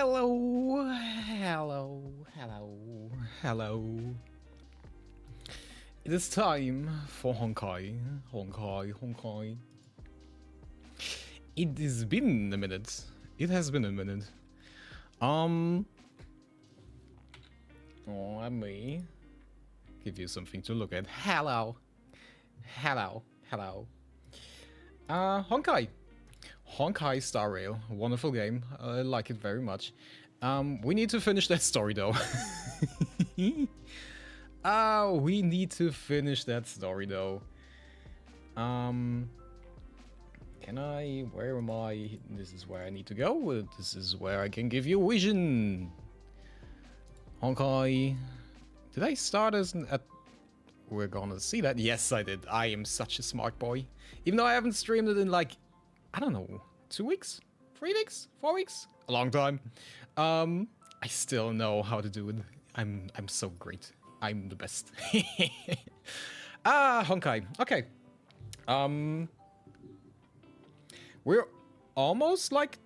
Hello, hello, hello, hello. It is time for Honkai. It has been a minute. It has been a minute. Let me give you something to look at. Hello. Honkai. Honkai Star Rail. Wonderful game. I like it very much. We need to finish that story though. We need to finish that story though. Can I? Where am I? This is where I need to go. This is where I can give you vision. Honkai. Did I start as at? We're gonna see that. Yes, I did. I am such a smart boy. Even though I haven't streamed it in like, I don't know, 2 weeks, 3 weeks, 4 weeks, a long time. I still know how to do it. I'm so great. I'm the best. Honkai. Okay. We're almost like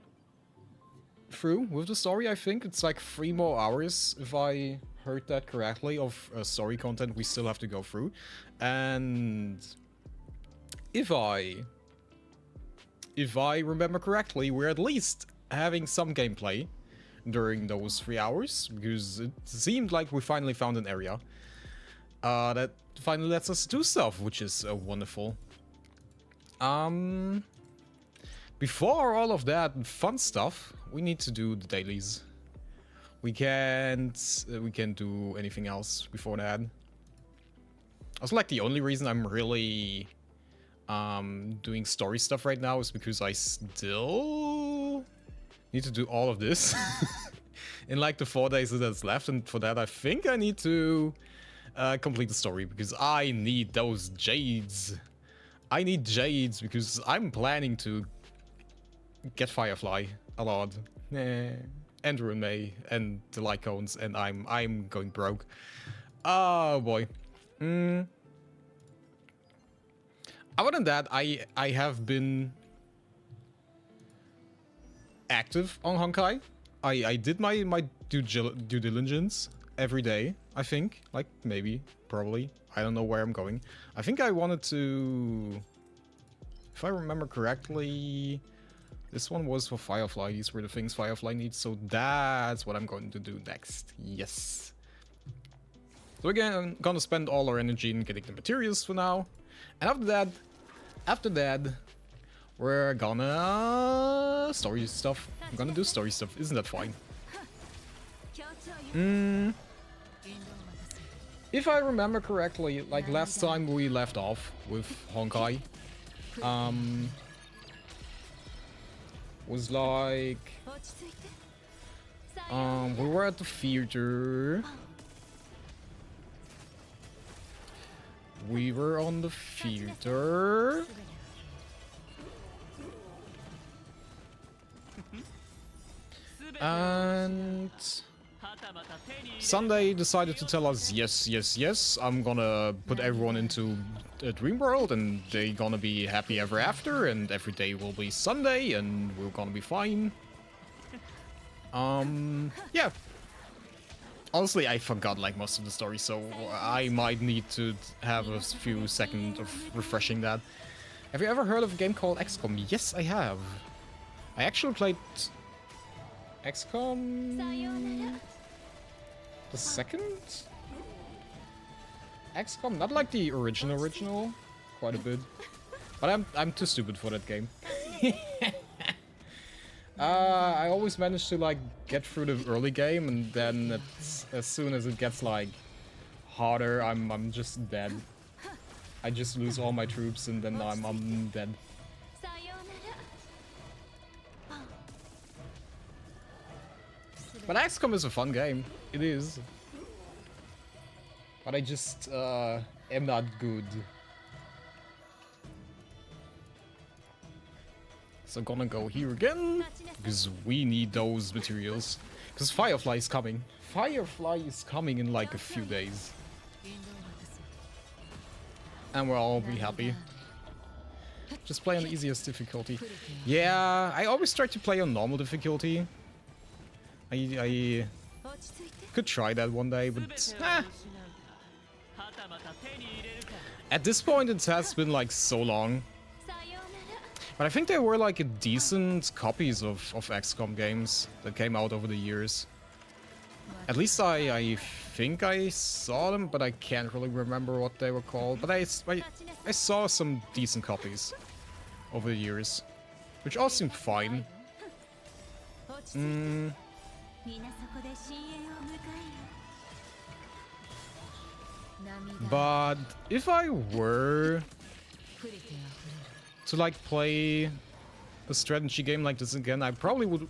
through with the story. I think it's like 3 more hours, if I heard that correctly, of story content we still have to go through. And if I remember correctly, we're at least having some gameplay during those 3 hours, because it seemed like we finally found an area that finally lets us do stuff, which is wonderful. Before all of that fun stuff, we need to do the dailies. We can't do anything else before that. Also, like, the only reason I'm really doing story stuff right now is because I still need to do all of this in like the 4 days that's left, and for that I think I need to complete the story, because I need those jades. I need jades because I'm planning to get Firefly a lot, Andrew and May and the light cones, and I'm going broke. Oh boy. Other than that, I have been active on Honkai. I did my due diligence every day, I think. Like, maybe, probably. I don't know where I'm going. I think I wanted to, if I remember correctly, this one was for Firefly. These were the things Firefly needs, so that's what I'm going to do next. Yes. So again, I'm gonna spend all our energy in getting the materials for now. And after that, we're gonna story stuff. I'm gonna do story stuff. Isn't that fine? If I remember correctly, like last time we left off with Honkai, was like, we were at the theater. We were on the theater. And Sunday decided to tell us, yes, I'm gonna put everyone into a dream world and they gonna be happy ever after, and every day will be Sunday and we're gonna be fine. Yeah. Honestly, I forgot like most of the story, so I might need to have a few seconds of refreshing that. Have you ever heard of a game called XCOM? Yes, I have. I actually played XCOM the second? XCOM, not like the original, quite a bit. But I'm too stupid for that game. I always manage to like get through the early game, and then as soon as it gets like harder, I'm just dead. I just lose all my troops, and then I'm dead. But XCOM is a fun game. It is. But I just am not good. So gonna go here again, because we need those materials. Because Firefly is coming. Firefly is coming in like a few days. And we'll all be happy. Just play on the easiest difficulty. Yeah, I always try to play on normal difficulty. I could try that one day, but at this point it has been like so long. But I think there were like decent copies of XCOM games that came out over the years. At least I think I saw them, but I can't really remember what they were called. But I saw some decent copies over the years, which all seemed fine. But if I were to like play a strategy game like this again, I probably would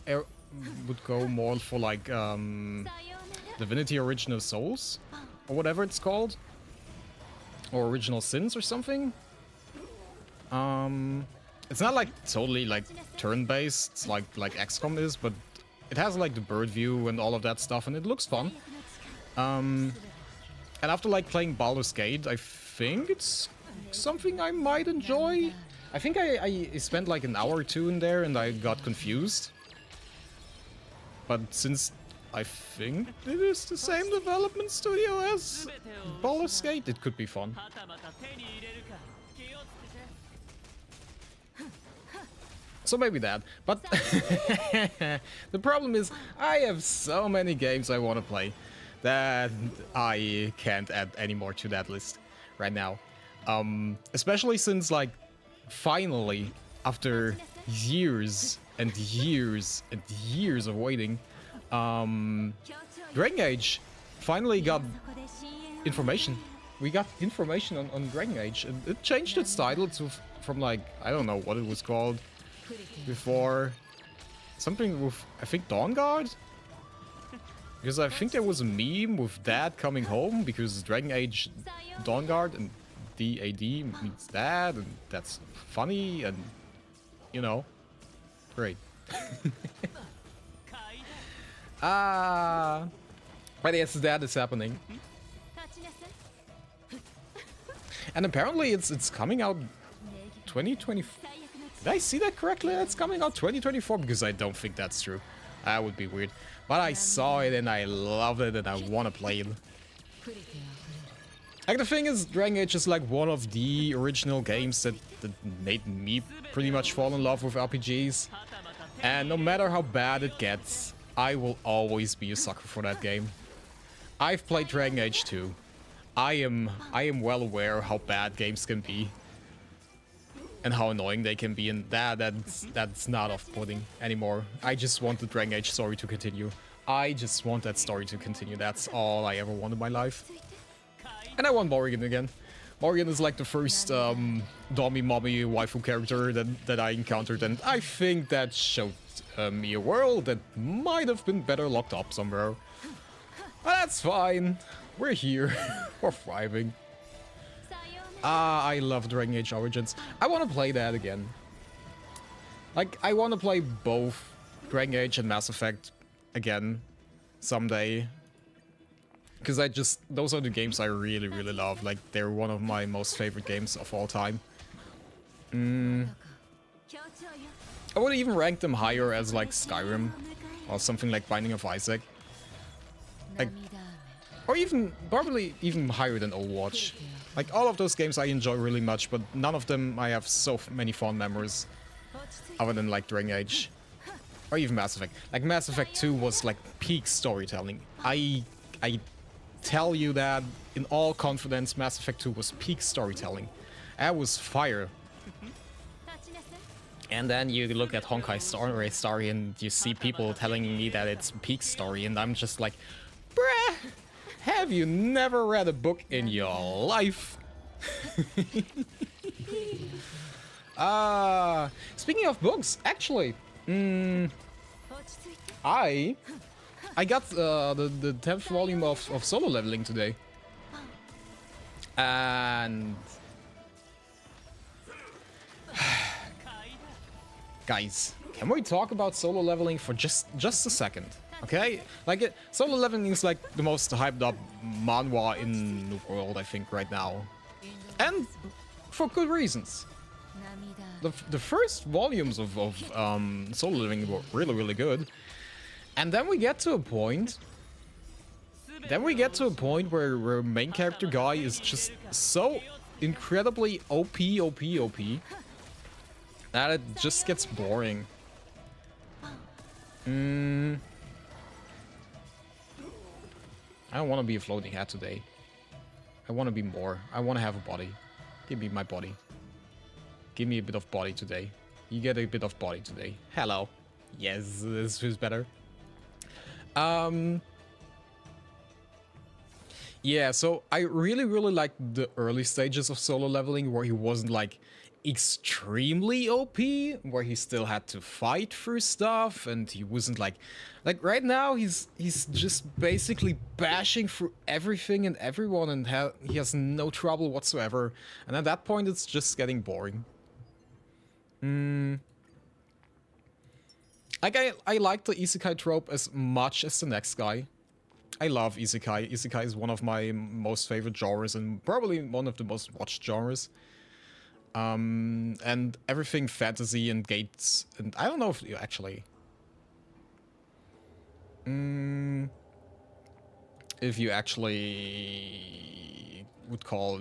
go more for like Divinity Original Souls or whatever it's called, or Original Sins or something. It's not like totally like turn-based like XCOM is, but it has like the bird view and all of that stuff, and it looks fun. And after like playing Baldur's Gate, I think it's something I might enjoy. I think I spent like an hour or two in there and I got confused. But since I think it is the same development studio as Baldur's Gate, it could be fun. So maybe that, but the problem is I have so many games I want to play that I can't add any more to that list right now. Especially since, like, finally, after years and years and years of waiting, Dragon Age finally got information. We got information on Dragon Age, and it changed its title to from like, I don't know what it was called before, something with, I think, Dawn Guard? Because I think there was a meme with Dad coming home, because Dragon Age Dawn Guard and DAD means Dad, and that's funny, and, you know, great. But yes, that is happening. And apparently it's coming out 2024. Did I see that correctly? It's coming out 2024, because I don't think that's true. That would be weird. But I saw it and I loved it and I want to play it. Like, the thing is, Dragon Age is like one of the original games that made me pretty much fall in love with RPGs. And no matter how bad it gets, I will always be a sucker for that game. I've played Dragon Age 2. I am well aware how bad games can be. And how annoying they can be, and that's not off-putting anymore. I just want the Dragon Age story to continue. I just want that story to continue. That's all I ever want in my life. And I want Morrigan again. Morrigan is like the first dommy mommy waifu character that I encountered, and I think that showed me a world that might have been better locked up somewhere. But that's fine. We're here. We're thriving. I love Dragon Age Origins. I want to play that again. Like, I want to play both Dragon Age and Mass Effect again someday. Because those are the games I really, really love. Like, they're one of my most favorite games of all time. I would even rank them higher as, like, Skyrim. Or something like Binding of Isaac. Like, or even, probably even higher than Overwatch. Like, all of those games I enjoy really much, but none of them I have so many fond memories. Other than, like, Dragon Age. Or even Mass Effect. Like, Mass Effect 2 was, like, peak storytelling. I tell you that in all confidence, Mass Effect 2 was peak storytelling. That was fire. And then you look at Honkai Star Rail and you see people telling me that it's peak story, and I'm just like, bruh! Have you never read a book in your life? Speaking of books, actually, I got the 10th volume of Solo Leveling today. And guys, can we talk about Solo Leveling for just a second? Okay, like, Solo Leveling is like the most hyped up manhwa in the world, I think, right now, and for good reasons. The first volumes of Solo Leveling were really, really good, And then we get to a point. Where main character guy is just so incredibly OP that it just gets boring. I don't want to be a floating head today. I want to be more. I want to have a body. Give me my body. Give me a bit of body today. You get a bit of body today. Hello. Yes, this feels better. Yeah, so I really like the early stages of solo leveling where he wasn't like extremely OP, where he still had to fight through stuff, and he wasn't like right now he's just basically bashing through everything and everyone, and he has no trouble whatsoever. And at that point, it's just getting boring. Like I like the isekai trope as much as the next guy. I love isekai. Isekai is one of my most favorite genres and probably one of the most watched genres. And everything fantasy and gates, and I don't know if you actually... if you actually would call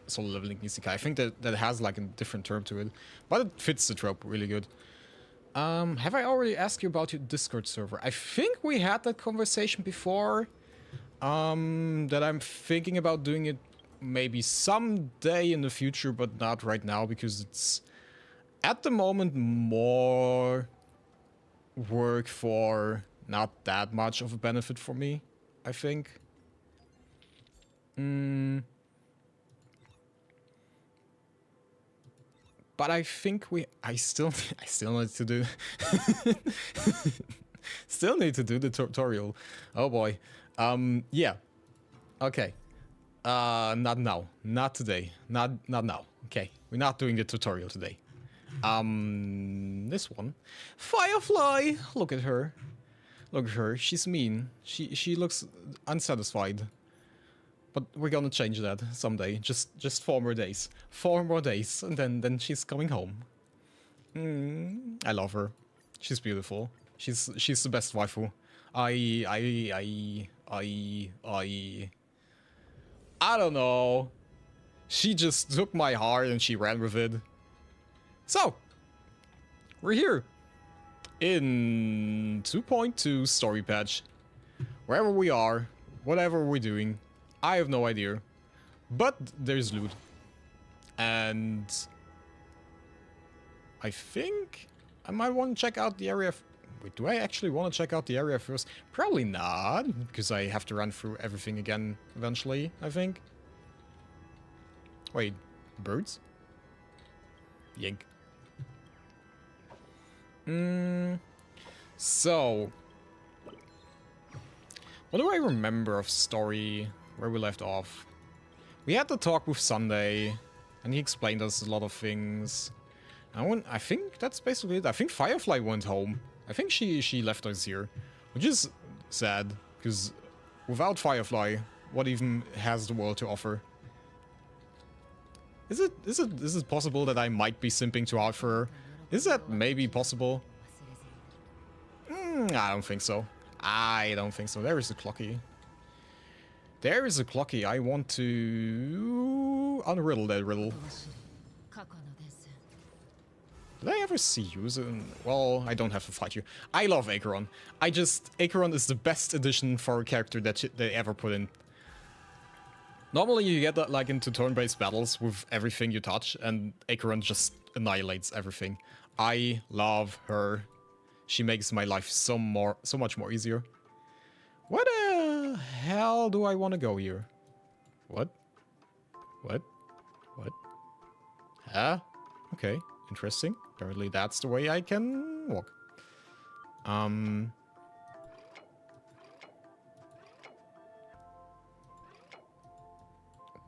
solo leveling isekai. I think that has like a different term to it, but it fits the trope really good. Have I already asked you about your Discord server? I think we had that conversation before. That I'm thinking about doing it maybe someday in the future, but not right now, because it's at the moment more work for not that much of a benefit for me, I think. But I think I still need to do still need to do the tutorial. Oh boy. Yeah. Okay. Not now. Not today. Not now. Okay. We're not doing the tutorial today. This one. Firefly! Look at her. Look at her. She's mean. She looks unsatisfied. But we're gonna change that someday. Just 4 more days. 4 more days, and then she's coming home. I love her. She's beautiful. She's the best waifu. I don't know. She just took my heart and she ran with it. So, we're here in 2.2 story patch. Wherever we are, whatever we're doing, I have no idea. But there's loot. And I think I might want to check out the area. Wait, do I actually want to check out the area first? Probably not, because I have to run through everything again eventually, I think. Wait, birds? Yank. So, what do I remember of story where we left off? We had the talk with Sunday, and he explained us a lot of things. I think that's basically it. I think Firefly went home. I think she left us here, which is sad, because without Firefly, what even has the world to offer? Is it possible that I might be simping too hard for her? Is that maybe possible? I don't think so. I don't think so. There is a clocky. There is a clocky. I want to unriddle that riddle. Did I ever see you? Well, I don't have to fight you. I love Acheron. Acheron is the best addition for a character that they ever put in. Normally you get that like into turn-based battles with everything you touch, and Acheron just annihilates everything. I love her. She makes my life so much more easier. Where the hell do I want to go here? What? What? What? Huh? Okay, interesting. Apparently that's the way I can walk.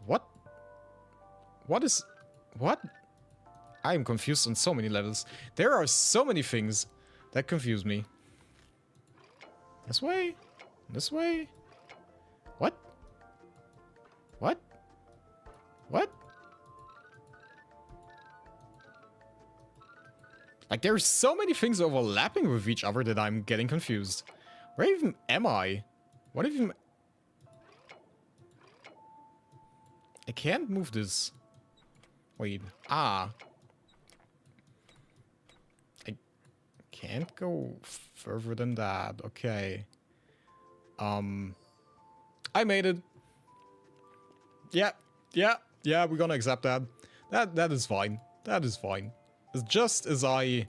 What? What is... What? I am confused on so many levels. There are so many things that confuse me. This way? This way? What? What? What? Like, there's so many things overlapping with each other that I'm getting confused. Where even am I? What even... I can't move this. Wait. Ah. I can't go further than that. Okay. I made it. Yeah. We're gonna accept that. That is fine. That is fine. It's just as I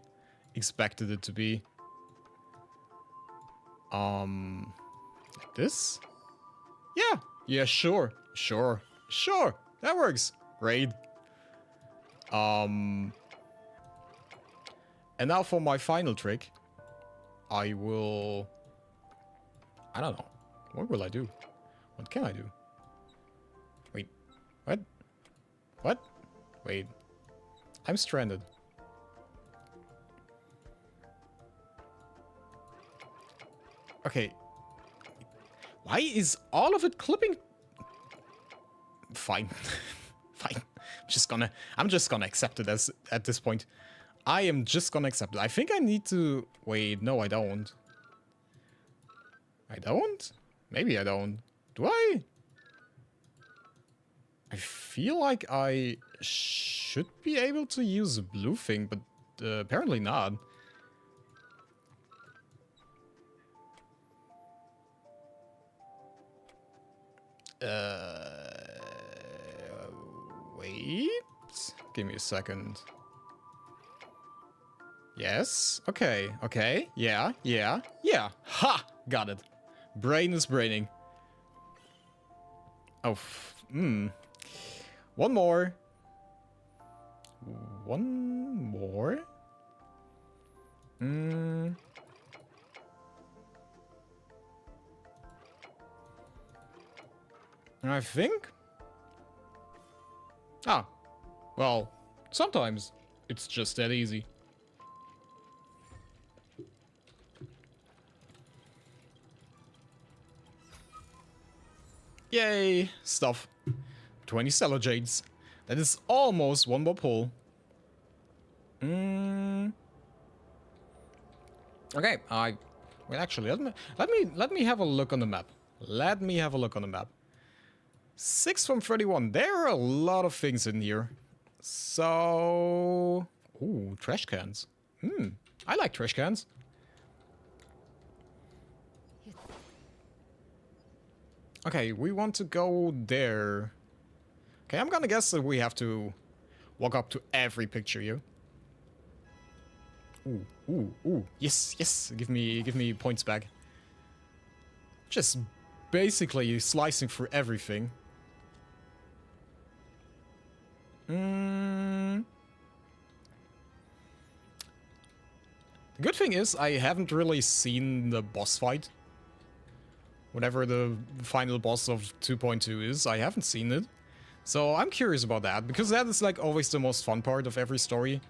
expected it to be. Like this? Yeah, sure. That works. Great. And now for my final trick. I will... I don't know. What will I do? What can I do? Wait. What? What? Wait. I'm stranded. Okay. Why is all of it clipping? Fine. Fine. I'm just gonna accept it as at this point. I am just gonna accept it. I think I need to... Wait, no, I don't. I don't? Maybe I don't. Do I? I feel like I should be able to use a blue thing, but apparently not. Wait. Give me a second. Yes. Okay. Yeah. Ha! Got it. Brain is braining. Oh. One more. I think. Ah. Well, sometimes it's just that easy. Yay! Stuff. 20 Stellar Jades. That is almost one more pull. Okay, well, actually, let me have a look on the map. 6 from 31. There are a lot of things in here. So... Ooh, trash cans. I like trash cans. Okay, we want to go there. Okay, I'm gonna guess that we have to walk up to every picture here. Ooh. Yes. Give me points back. Just basically slicing through everything. The good thing is I haven't really seen the boss fight. Whatever the final boss of 2.2 is, I haven't seen it. So I'm curious about that, because that is like always the most fun part of every story.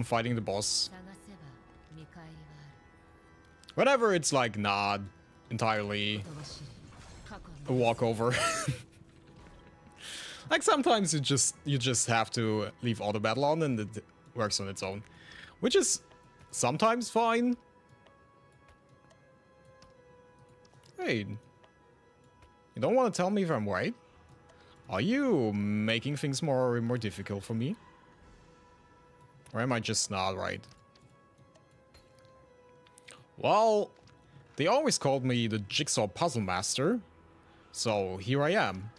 Fighting the boss. Whenever it's like not entirely a walkover. Like sometimes you just have to leave auto battle on and it works on its own. Which is sometimes fine. Wait. You don't want to tell me if I'm right? Are you making things more difficult for me? Or am I just not right? Well, they always called me the Jigsaw Puzzle Master. So here I am.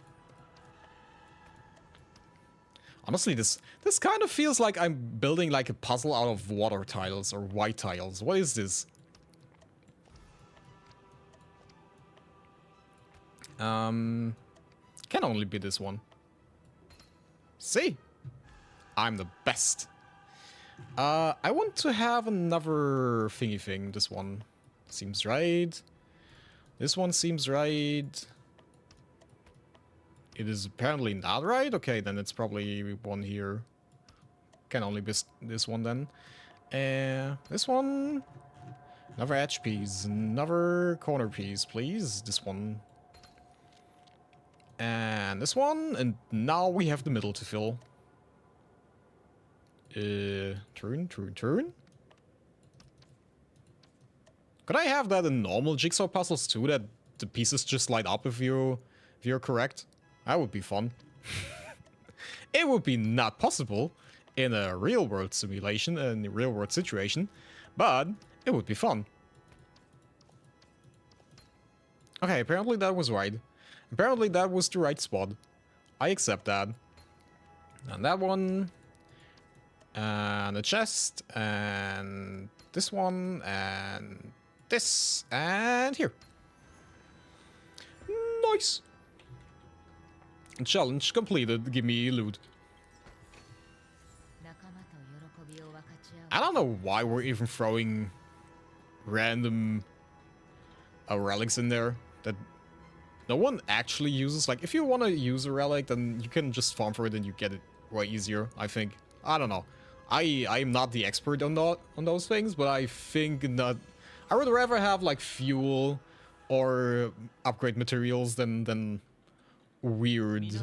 Honestly, this kind of feels like I'm building like a puzzle out of water tiles or white tiles. What is this? Can only be this one. See? I'm the best. I want to have another thingy thing. This one seems right. This one seems right. It is apparently not right. Okay, then it's probably one here. Can only be this one then. This one. Another edge piece. Another corner piece, please. This one. And this one. And now we have the middle to fill. Turn. Could I have that in normal jigsaw puzzles too, that the pieces just light up if you're correct? That would be fun. It would be not possible in a real world simulation, in a real world situation, but it would be fun. Okay, apparently that was right. Apparently that was the right spot. I accept that. And that one. And a chest. And this one. And this. And here. Nice. Challenge completed. Give me loot. I don't know why we're even throwing random relics in there that no one actually uses. Like, if you want to use a relic, then you can just farm for it and you get it way easier, I think. I don't know. I'm not the expert on those things, but I think that I would rather have like fuel or upgrade materials than weird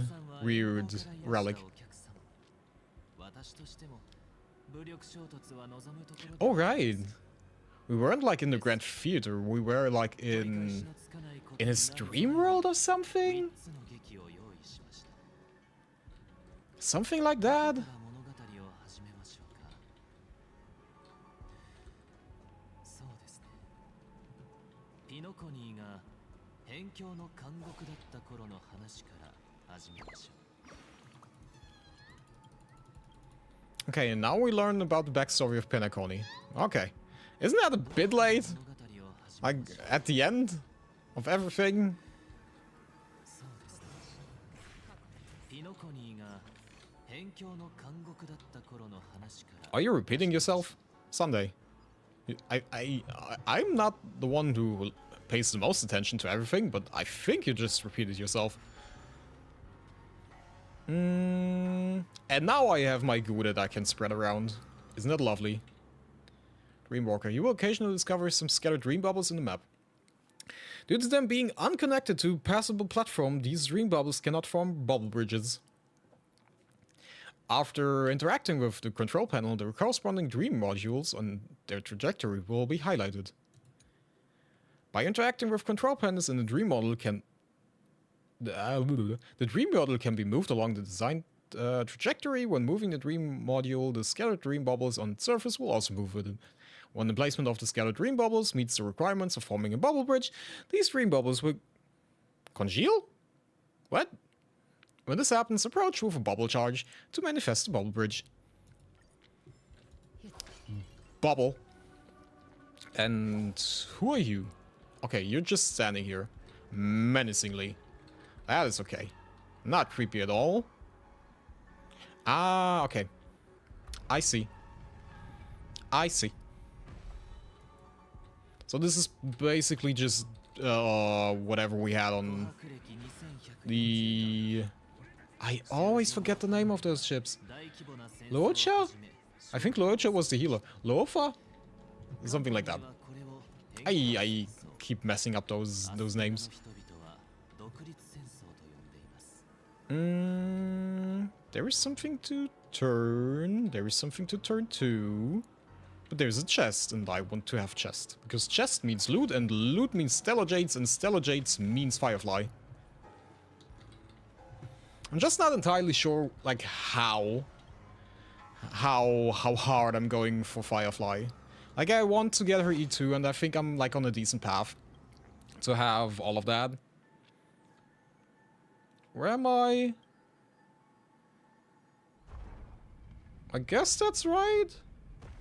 relic. Oh right, we weren't like in the Grand Theater. We were like in his dream world or something. Something like that. Okay, and now we learn about the backstory of Pinaconi. Okay. Isn't that a bit late? Like, at the end of everything? Are you repeating yourself? Sunday. I'm not the one who pays the most attention to everything, but I think you just repeated yourself. And now I have my goo that I can spread around. Isn't that lovely? Dreamwalker. You will occasionally discover some scattered dream bubbles in the map. Due to them being unconnected to passable platform, these dream bubbles cannot form bubble bridges. After interacting with the control panel, the corresponding dream modules on their trajectory will be highlighted. By interacting with control panels in the dream model the dream model can be moved along the designed trajectory. When moving the dream module, the scattered dream bubbles on its surface will also move with it. When the placement of the scattered dream bubbles meets the requirements of forming a bubble bridge, these dream bubbles will congeal? What? When this happens, approach with a bubble charge to manifest the bubble bridge. Bubble. And who are you? Okay, you're just standing here. Menacingly. That is okay. Not creepy at all. Ah, okay. I see. I see. So this is basically just whatever we had on the... I always forget the name of those ships. Locha? I think Locha was the healer. Lofa? Something like that. I keep messing up those names. There is something to turn. There is something to turn to. But there's a chest, and I want to have chest. Because chest means loot, and loot means stellar jades, and stellar jades means Firefly. I'm just not entirely sure, like, how hard I'm going for Firefly. Like, I want to get her E2, and I think I'm, like, on a decent path to have all of that. Where am I? I guess that's right.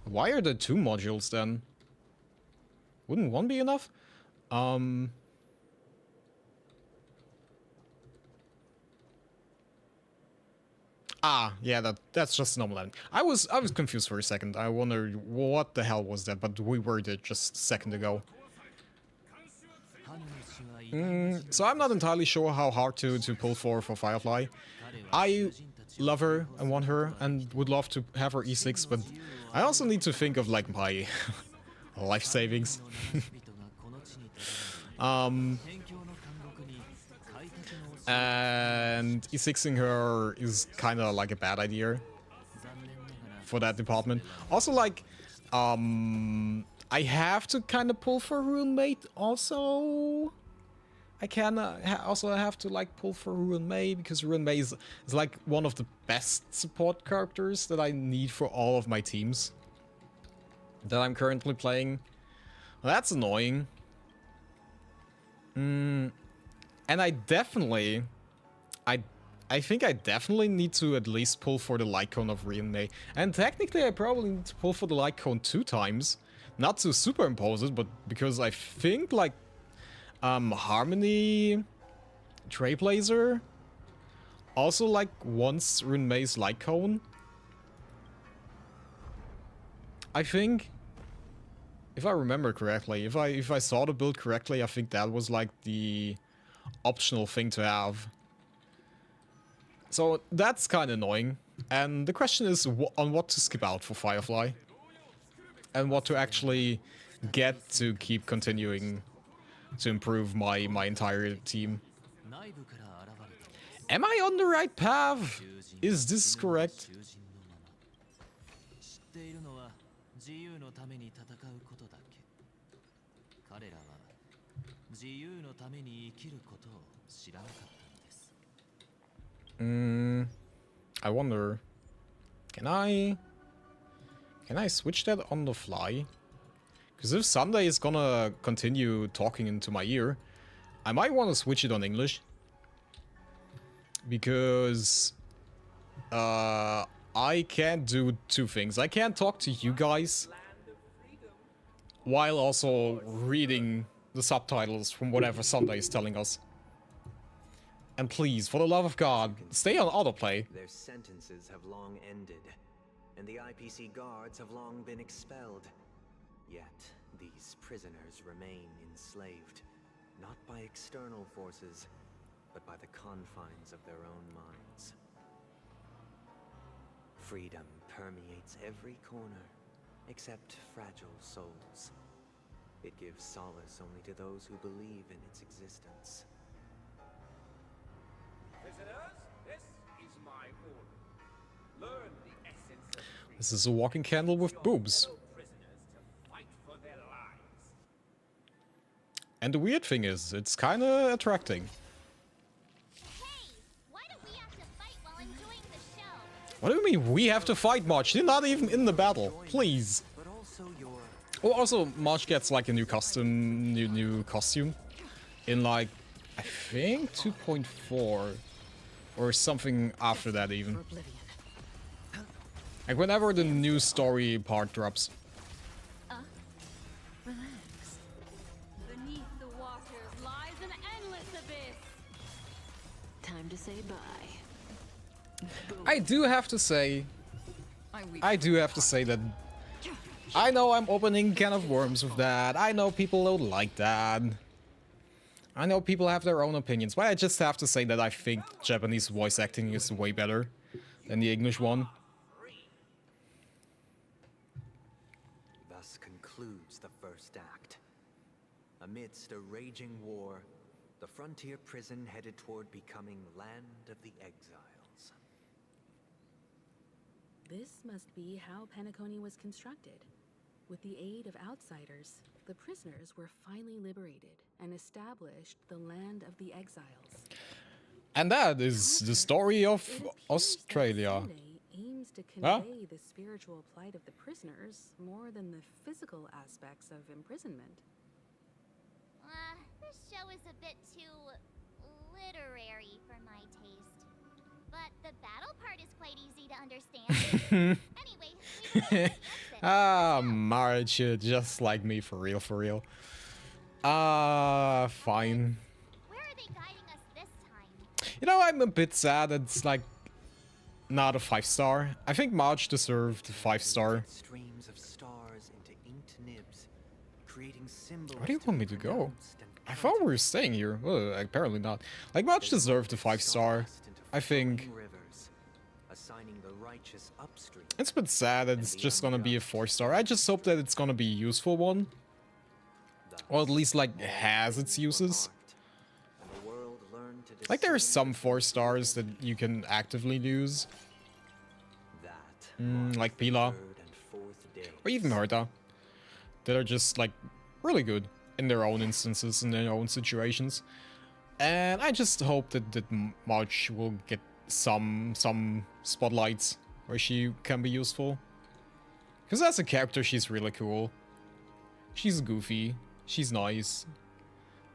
Why are there two modules then? Wouldn't one be enough? Ah, yeah, that's just normal landing. I was confused for a second. I wondered what the hell was that, but we were there just a second ago. So I'm not entirely sure how hard to pull for Firefly. I love her and want her and would love to have her E6, but I also need to think of like my life savings. And E6ing her is kind of like a bad idea for that department. Also, like, I have to kind of pull for Runemate also. I can also have to like pull for Runemate because Runemate is like one of the best support characters that I need for all of my teams that I'm currently playing. Well, that's annoying. And I definitely, I think I definitely need to at least pull for the Light Cone of Runemate. And technically I probably need to pull for the Light Cone 2 times. Not to superimpose it, but because I think like Harmony Trailblazer also like wants Runemay's Light Cone. I think, if I remember correctly, if I saw the build correctly, I think that was like the optional thing to have. So that's kind of annoying. And the question is on what to skip out for Firefly. And what to actually get to keep continuing to improve my entire team. Am I on the right path? Is this correct? I wonder. Can I switch that on the fly? Because if Sunday is gonna continue talking into my ear, I might want to switch it on English. Because I can't do two things. I can't talk to you guys while also reading the subtitles from whatever Sunday is telling us. And please, for the love of God, stay on autoplay. Their sentences have long ended, and the IPC guards have long been expelled. Yet, these prisoners remain enslaved, not by external forces, but by the confines of their own minds. Freedom permeates every corner, except fragile souls. It gives solace only to those who believe in its existence. Prisoners, this is my order. Learn the essence of freedom. This is a walking candle with boobs. Prisoners to fight for their lives. And the weird thing is, it's kind of attracting. Hey, why don't we have to fight while enjoying the show? What do you mean we have to fight March? You're not even in the battle. Please. But also your... Oh, also March gets like a new costume in like I think 2.4 or something after that even. Like whenever the new story part drops. Relax. Beneath the waters lies an endless abyss. Time to say bye. I do have to say that I know I'm opening a can of worms with that. I know people don't like that. I know people have their own opinions, but I just have to say that I think Japanese voice acting is way better than the English one. Thus concludes the first act. Amidst a raging war, the frontier prison headed toward becoming Land of the Exiles. This must be how Penacony was constructed. With the aid of outsiders, the prisoners were finally liberated and established the Land of the Exiles. And that is the story of It appears Australia. that Sunday aims to convey the spiritual plight of the prisoners more than the physical aspects of imprisonment. This show is a bit too literary for my taste. But the battle part is quite easy to understand. Anyway, we can exit. March, you're just like me for real, for real. Fine. Where are they guiding us this time? You know, I'm a bit sad that it's like not a 5-star. I think March deserved a 5-star. Streams of stars into inked nibs, creating symbols. Where do you want me to go? pronounced and I thought we were staying here. Well, apparently not. Like, March deserved a 5-star. I think. Rivers, assigning the righteous upstream. It's a bit sad that it's just gonna be a 4-star. I just hope that it's gonna be a useful one. Or at least, like, has its uses. Like, there are some 4-stars that you can actively use. Like Pila. Or even Herta. that are just like really good in their own instances, in their own situations. And I just hope that March will get some spotlights where she can be useful. Because as a character, she's really cool. She's goofy. She's nice.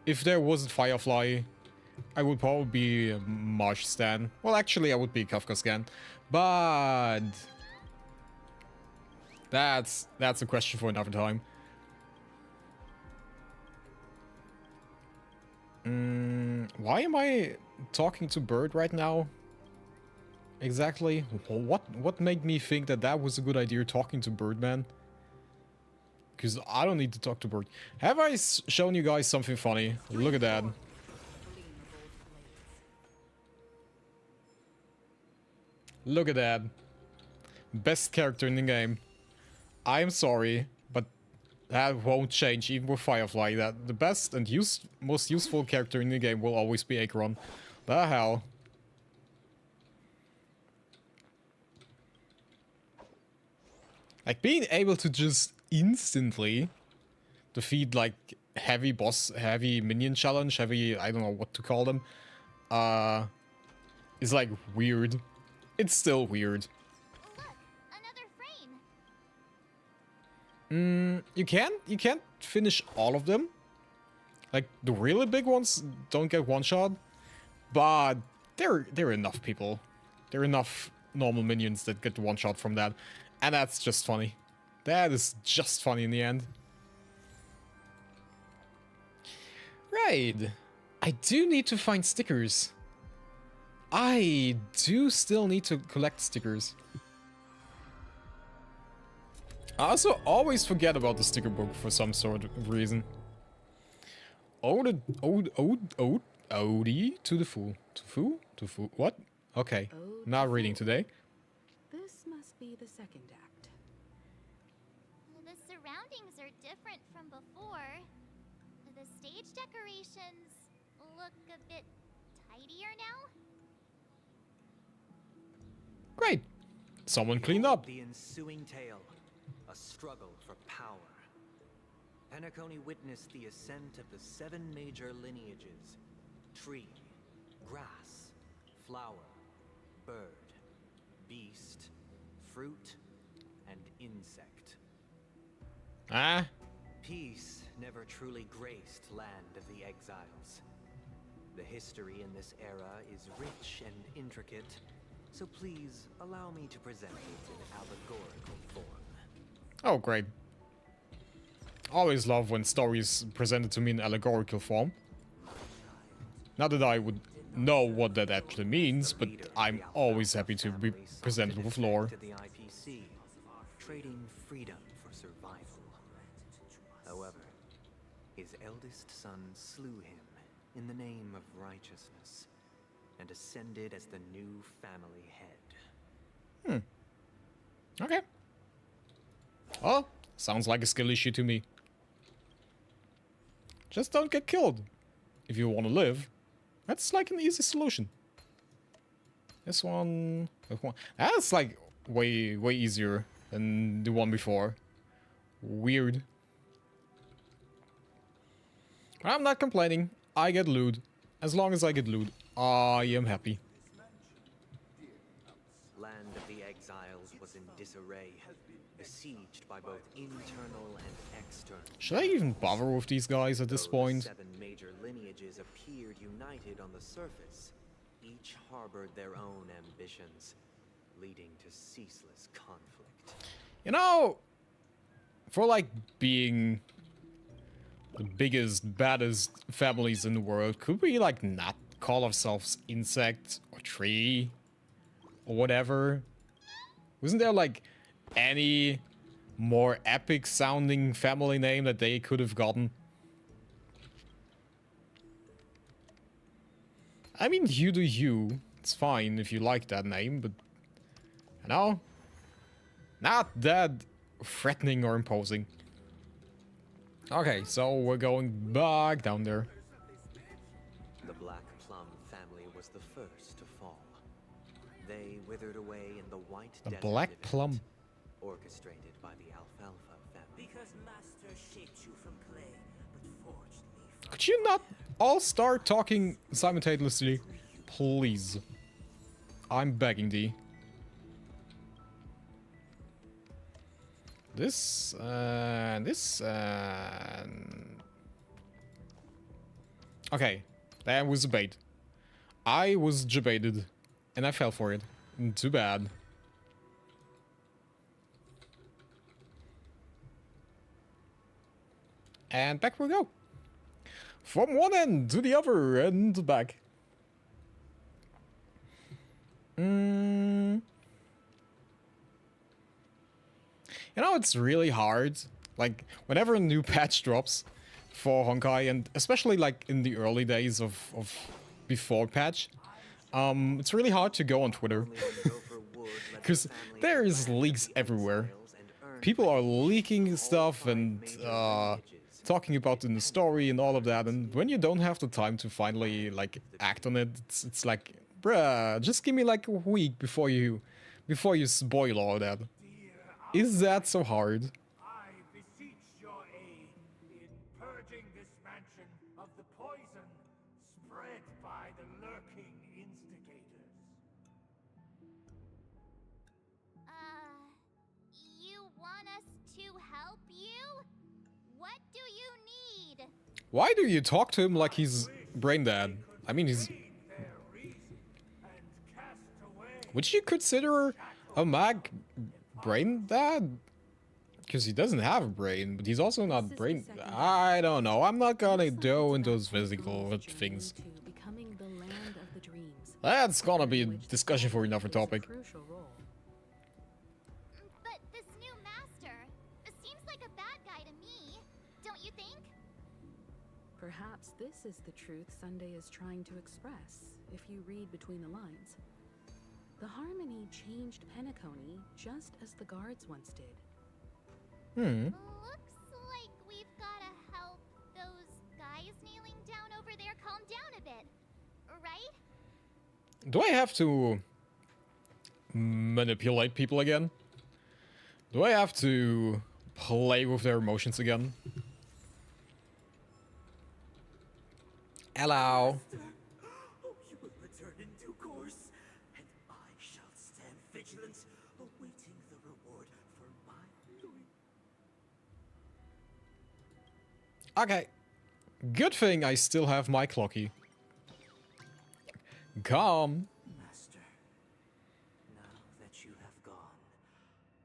If there wasn't Firefly, I would probably be a March stan. Well, actually, I would be Kafka stan. But that's a question for another time. Why am I talking to Bird right now? Exactly. What made me think that that was a good idea, talking to Birdman? Because I don't need to talk to Bird. Have I shown you guys something funny? Look at that. Look at that. Best character in the game. I'm sorry, but that won't change even with Firefly. That the best and most useful character in the game will always be Acheron. The hell. Like, being able to just instantly defeat, like, heavy minion challenge, I don't know what to call them, is, like, weird. It's still weird. Look, another frame. You can't finish all of them. Like, the really big ones don't get one-shot, but there are enough people. There are enough normal minions that get one-shot from that. And that's just funny. That is just funny in the end. Right. I do need to find stickers. I do still need to collect stickers. I also always forget about the sticker book for some sort of reason. Ode to the fool. To fool? What? Okay. Not reading today. This must be the second act. The surroundings are different from before. The stage decorations look a bit tidier now. Great. Someone cleaned up. The ensuing tale, a struggle for power. Penacony witnessed the ascent of the 7 major lineages: tree, grass, flower, bird, beast, fruit, and insect. Ah. Peace never truly graced Land of the Exiles. The history in this era is rich and intricate, so please allow me to present it in allegorical form. Oh, great. Always love when stories presented to me in allegorical form. Not that I would know what that actually means, but I'm always happy to be presented with lore. To the IPC, trading freedom for survival. However, his eldest son slew him in the name of righteousness and ascended as the new family head. Okay. Well, sounds like a skill issue to me. Just don't get killed. If you want to live, that's like an easy solution. This one... That's like way easier than the one before. Weird. I'm not complaining. I get loot. As long as I get loot, I am happy. Land of the Exiles was in disarray, besieged by both internal and external. Should I even bother with these guys at this Though point? The 7 major lineages appeared united on the surface. Each harbored their own ambitions, leading to ceaseless conflict. You know, for like being the biggest, baddest families in the world, could we like not call ourselves Insect or Tree or whatever? Wasn't there like any more epic sounding family name that they could have gotten? I mean, you do you. It's fine if you like that name, but you know, not that threatening or imposing. Okay, so we're going back down there. The Black Plum family was the first to fall. They withered away in the White The Desert Black event, Plum. orchestrated by the Alfalfa family. Because Master Could you not all start talking simultaneously? Please. I'm begging thee. This, okay, that was a bait. I was jebaited, and I fell for it. Too bad. And back we go. From one end to the other and back. You know, it's really hard. Like, whenever a new patch drops for Honkai, and especially like in the early days of before patch, it's really hard to go on Twitter. Because there is leaks everywhere. People are leaking stuff and talking about in the story and all of that, and when you don't have the time to finally like act on it, it's like, bruh, just give me like a week before you spoil all that. Is that so hard? I beseech your aid in purging this mansion of the poison spread by the lurking instigators. You want us to help you? What do you need? Why do you talk to him like he's brain dead? I mean, he's... Their reason and cast away. Would you consider a mag brain dead? Because he doesn't have a brain, but he's also not brain... I don't know. I'm not gonna go into those physical things. Becoming the land of the dreams. That's gonna be a discussion for another topic. Crucial role. But this new master seems like a bad guy to me, don't you think? Perhaps this is the truth Sunday is trying to express, if you read between the lines. The Harmony changed Penacony just as the guards once did. Looks like we've gotta help those guys kneeling down over there calm down a bit, right? Do I have to manipulate people again? Do I have to play with their emotions again? Hello. Oh, you will return in due course, and I shall stand vigilant, awaiting the reward for my doing. Okay. Good thing I still have my clocky. Calm. Master, now that you have gone,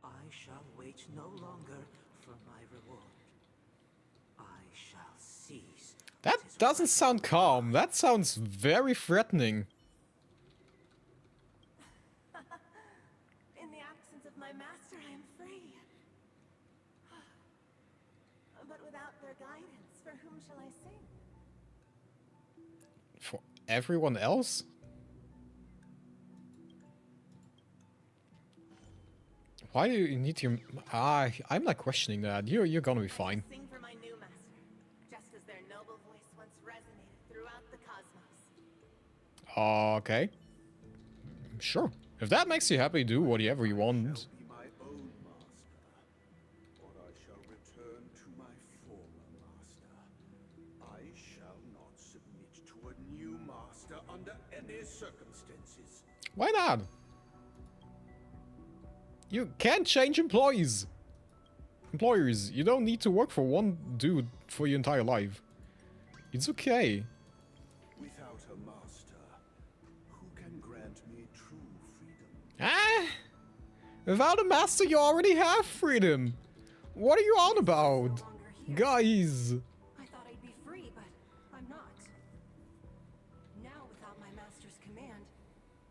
I shall wait no longer for my reward. I shall seize. That what is doesn't sound calm. That sounds very threatening. In the absence of my master, I am free. But without their guidance, for whom shall I sing? For everyone else? Why do you need your... I'm not questioning that. You're gonna be fine. Sing for my new master, just as their noble voice once resonated throughout the cosmos. Okay. Sure. If that makes you happy, do whatever you want. Be my own master, or I shall return to my former master. I shall not submit to a new master under any circumstances. Why not? You can't change employees. Employers, you don't need to work for one dude for your entire life. It's okay. Without a master, who can grant me true freedom? Ah! Without a master, you already have freedom. What are you on about? Guys. I thought I'd be free, but I'm not. Now, without my master's command,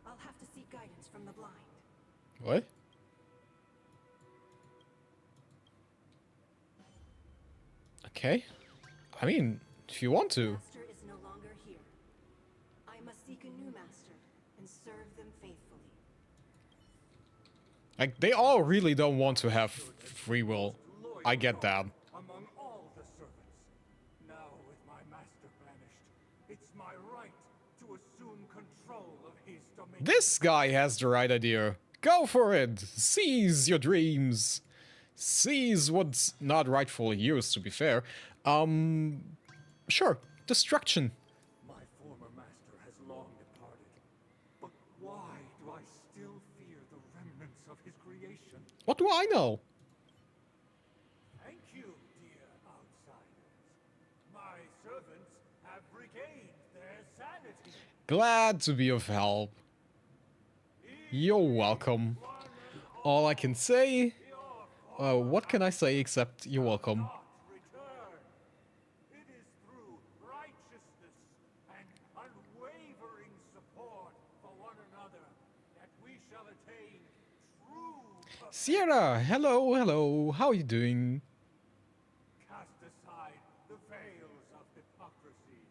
I'll have to seek guidance from the blind. What? Okay. I mean, if you want to. Master is no longer here. I must seek a new master and serve them faithfully. Like, they all really don't want to have free will. I get that. Among all the servants. Now with my master banished, it's my right to assume control of his domain. This guy has the right idea. Go for it. Seize your dreams. Seize what's not rightfully yours, to be fair. Sure. Destruction. My former master has long departed, but why do I still fear the remnants of his creation? What do I know? Thank you, dear outsiders. My servants have regained their sanity. Glad to be of help. You're welcome. All I can say... what can I say except you're welcome? Not return. It is through righteousness and unwavering support for one another that we shall attain true Sierra, hello, hello. How are you doing? cast aside the veils of hypocrisy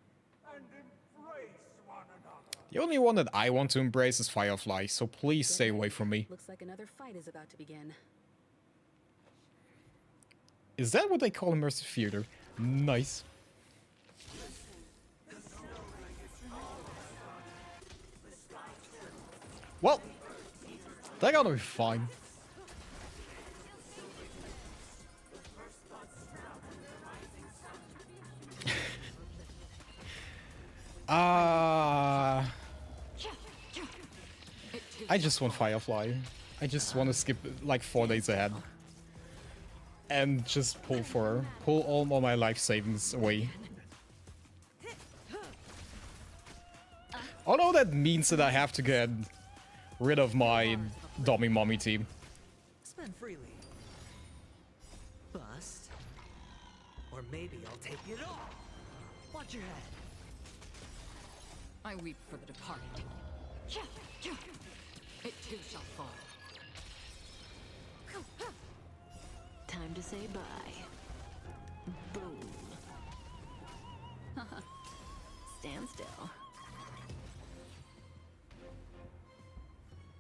and embrace one another. The only one that I want to embrace is Firefly, so please stay away from me. Looks like another fight is about to begin. Is that what they call immersive theater? Nice. Well, they're gonna be fine. I just want Firefly. I just want to skip like 4 days ahead. And just pull all my life savings away. Although that means that I have to get rid of my dummy mommy team. Spend freely. Bust. Or maybe I'll take it all. Watch your head. I weep for the departed. It too shall fall. Time to say bye. Boom. Stand still.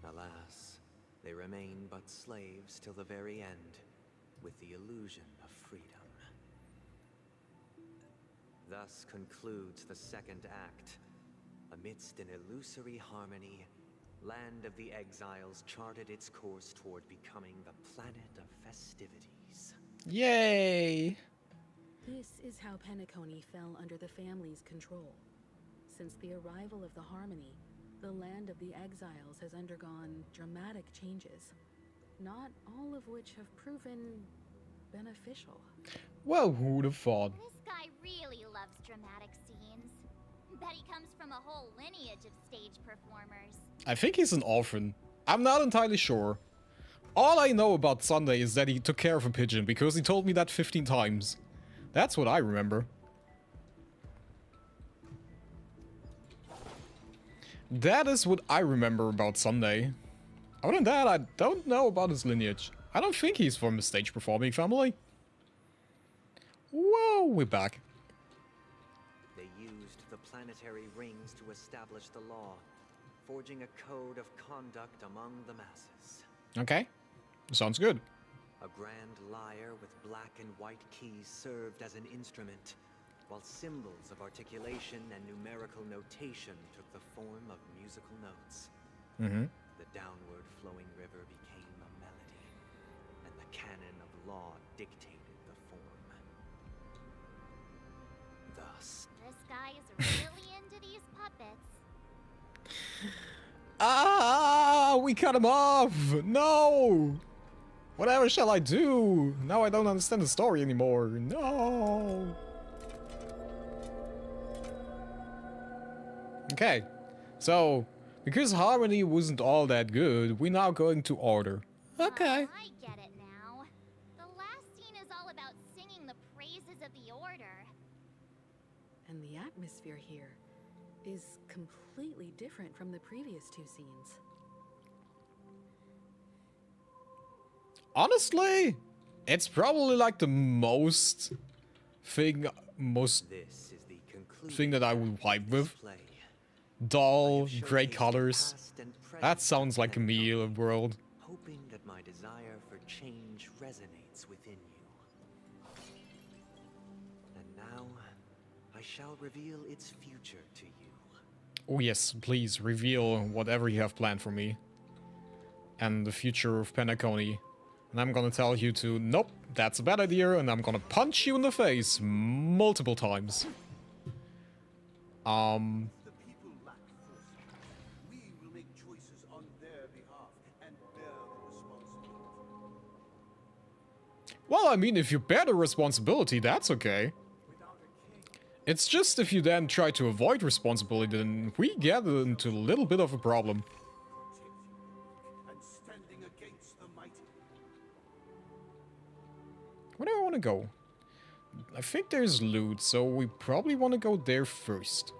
Alas, they remain but slaves till the very end, with the illusion of freedom. Thus concludes the second act. Amidst an illusory harmony, Land of the Exiles charted its course toward becoming the planet of festivities. Yay! This is how Penacony fell under the family's control. Since the arrival of the Harmony, the Land of the Exiles has undergone dramatic changes, not all of which have proven beneficial. Well, who'd have thought? This guy really loves dramatic scenes. Bet he comes from a whole lineage of stage performers. I think he's an orphan. I'm not entirely sure. All I know about Sunday is that he took care of a pigeon because he told me that 15 times. That's what I remember. That is what I remember about Sunday. Other than that, I don't know about his lineage. I don't think he's from a stage performing family. Whoa, we're back. They used the planetary rings to establish the law, forging a code of conduct among the masses. Okay, sounds good. A grand lyre with black and white keys served as an instrument, while symbols of articulation and numerical notation took the form of musical notes. The downward flowing river became a melody, and the canon of law dictated the form. Thus, This guy is really into these puppets. Ah, we cut him off! No! Whatever shall I do? Now I don't understand the story anymore. No! Okay, so, because Harmony wasn't all that good, we're now going to Order. Okay. I get it now. The last scene is all about singing the praises of the Order. And the atmosphere here is completely different from the previous two scenes. Honestly, it's probably like the most thing this is the conclusion that I would vibe with. display. Dull, I have gray showcased colors. past and That present sounds like a Penacony, me world. hoping that my desire for change resonates within you. And now, I shall reveal its future to you. Oh yes, please reveal whatever you have planned for me. And the future of Penacony. And I'm gonna tell you to, nope, that's a bad idea, and I'm gonna punch you in the face multiple times. The people lack foresight. We will make choices on their behalf and bear the responsibility. Well, I mean, if you bear the responsibility, that's okay. It's just if you then try to avoid responsibility, then we get into a little bit of a problem. And standing against the mighty. Where do I want to go? I think there's loot, so we probably want to go there first.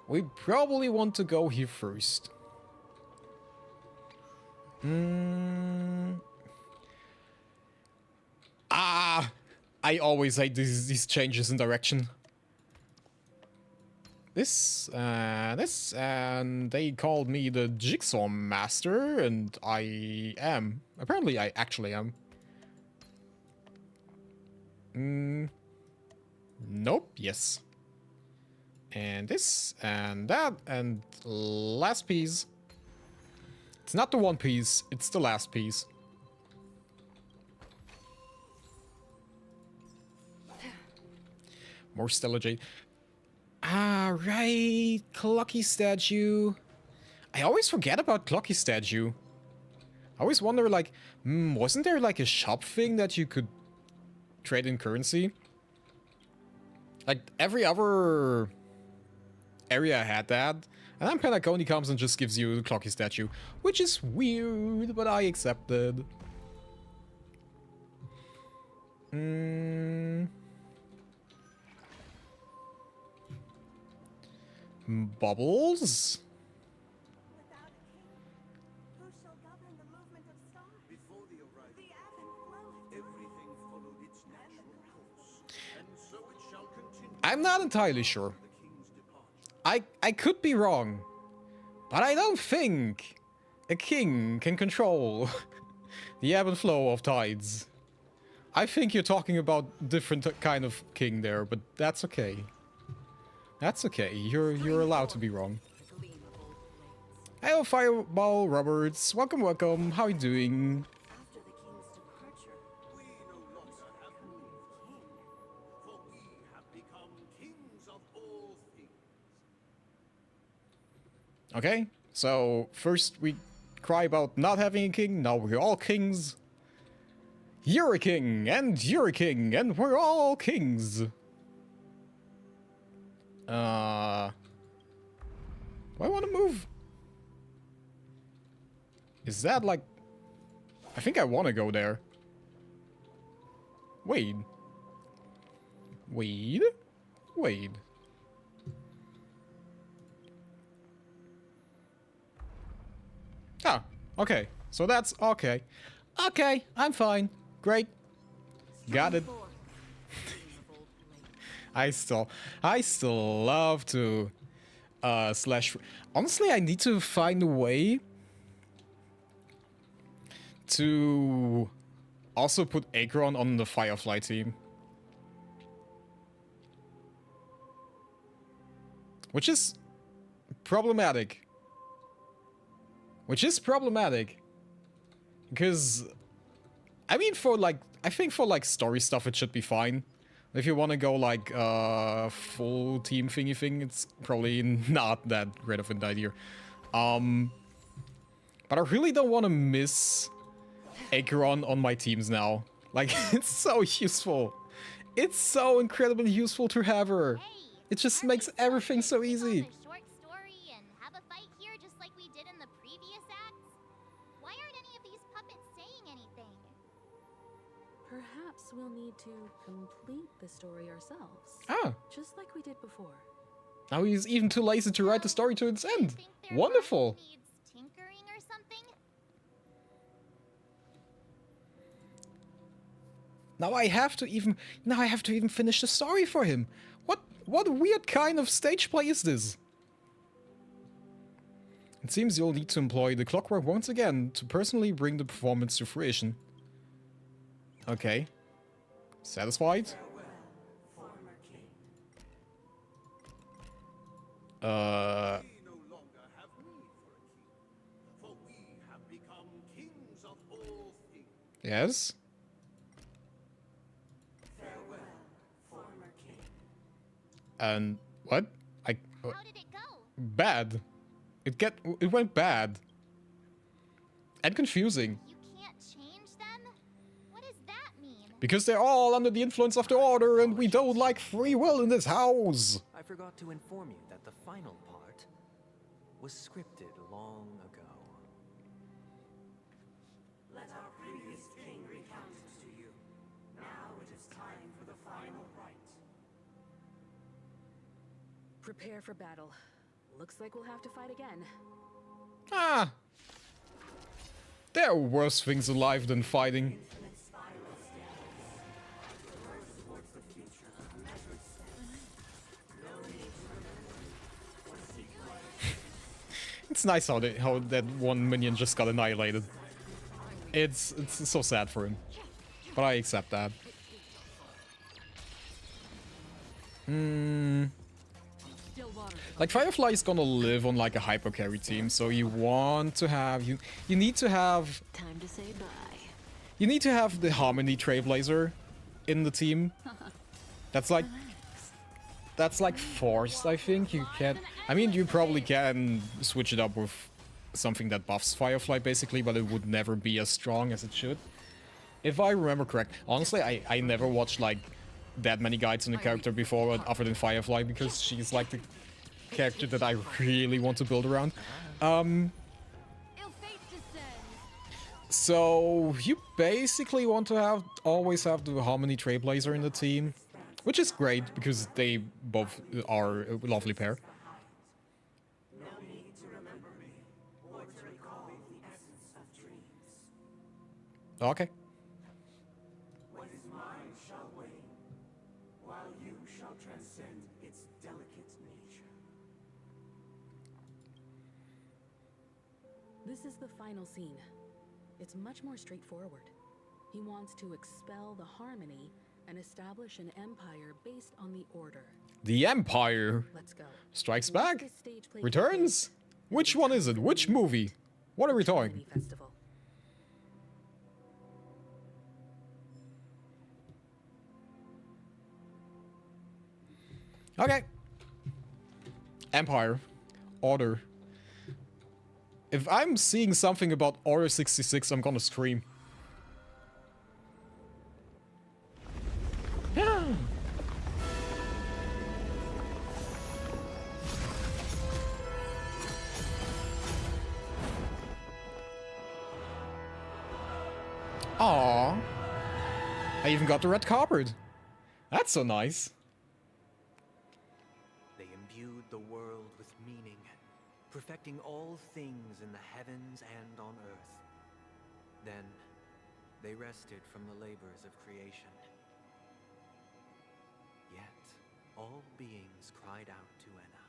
We probably want to go here first. Ah! I always hate these changes in direction. This, and they called me the Jigsaw Master, and I am. Apparently, I actually am. Nope, yes. And this, and that, and last piece. It's not the one piece, it's the last piece. More Stellar Jade. Ah, right. Clocky statue. I always forget about Clocky statue. I always wonder, like, wasn't there like a shop thing that you could trade in currency? Like, every other area had that. And then Penacony comes and just gives you the Clocky statue. Which is weird, but I accepted. Bubbles? Without a king, who shall govern the movement of stars? Before the arrival, The ebb and flow of everything followed its natural course, and so it shall continue. I'm not entirely sure. The king's departure. I could be wrong. But I don't think a king can control the ebb and flow of tides. I think you're talking about different kind of king there, but that's okay. That's okay. You're allowed to be wrong. Hello, Fireball Roberts. Welcome, welcome. How are you doing? After the king's departure, We no longer have need for a king, for we have become kings of all things. Okay, so first we cry about not having a king. Now we're all kings. You're a king, and you're a king, and we're all kings. Do I want to move? Is that like... I think I want to go there. Wait. Wait. Wait. Ah, okay. So that's okay. Okay, I'm fine. Great. Got it. I still love to slash. Honestly, I need to find a way to also put Acheron on the Firefly team. Which is problematic. Because I mean, I think for like story stuff it should be fine. If you want to go like full team thingy thing, it's probably not that great of an idea. But I really don't want to miss Acheron on my teams now. Like, it's so useful. It's so incredibly useful to have her. It just makes everything so easy. A short story and have a fight here just like we did in the previous acts? Why aren't any of these puppets saying anything? Perhaps we'll need to complete the story ourselves. Ah, Just like we did before. now he's even too lazy to write the story to its end. Think their Wonderful. mind needs tinkering or something? Now I have to even finish the story for him. What weird kind of stage play is this? It seems you'll need to employ the clockwork once again to personally bring the performance to fruition. Okay. Satisfied? former king. We no longer have need for a king, for we have become kings of all things. Yes. Farewell, former king. And what? How did it go? Bad. It went bad. And confusing. You can't change them? What does that mean? Because they're all under the influence of the Order, and we don't like free will in this house. I forgot to inform you that the final part was scripted long ago. Let our previous king recount it to you. Now it is time for the final rite. Prepare for battle. Looks like we'll have to fight again. Ah. There are worse things alive than fighting. It's nice how that one minion just got annihilated. It's so sad for him, but I accept that. Like Firefly is gonna live on like a hyper carry team, so you want to have you need to have Time to say bye. you need to have the Harmony Trailblazer in the team. That's like forced, I think. You can, I mean, you probably can switch it up with something that buffs Firefly basically, but it would never be as strong as it should. If I remember correct. Honestly, I never watched like that many guides on the character before other than Firefly, because she's like the character that I really want to build around. So you basically want to always have the Harmony Trailblazer in the team, which is great because they both are a lovely pair. No need to remember me or to recall the essence of dreams. Okay. What is mine shall wane, while you shall transcend its delicate nature. This is the final scene. It's much more straightforward. He wants to expel the Harmony and establish an empire based on the Order. The Empire Let's go. strikes Once back, this stage play returns. Which one is it? Which movie? What are we talking? Harmony Festival. Okay. Empire. Order. If I'm seeing something about Order 66, I'm gonna scream. Yeah. Aww. I even got the red carpet. That's so nice. They imbued the world with meaning, perfecting all things in the heavens and on earth. Then, they rested from the labors of creation. Yet, all beings cried out to Enna.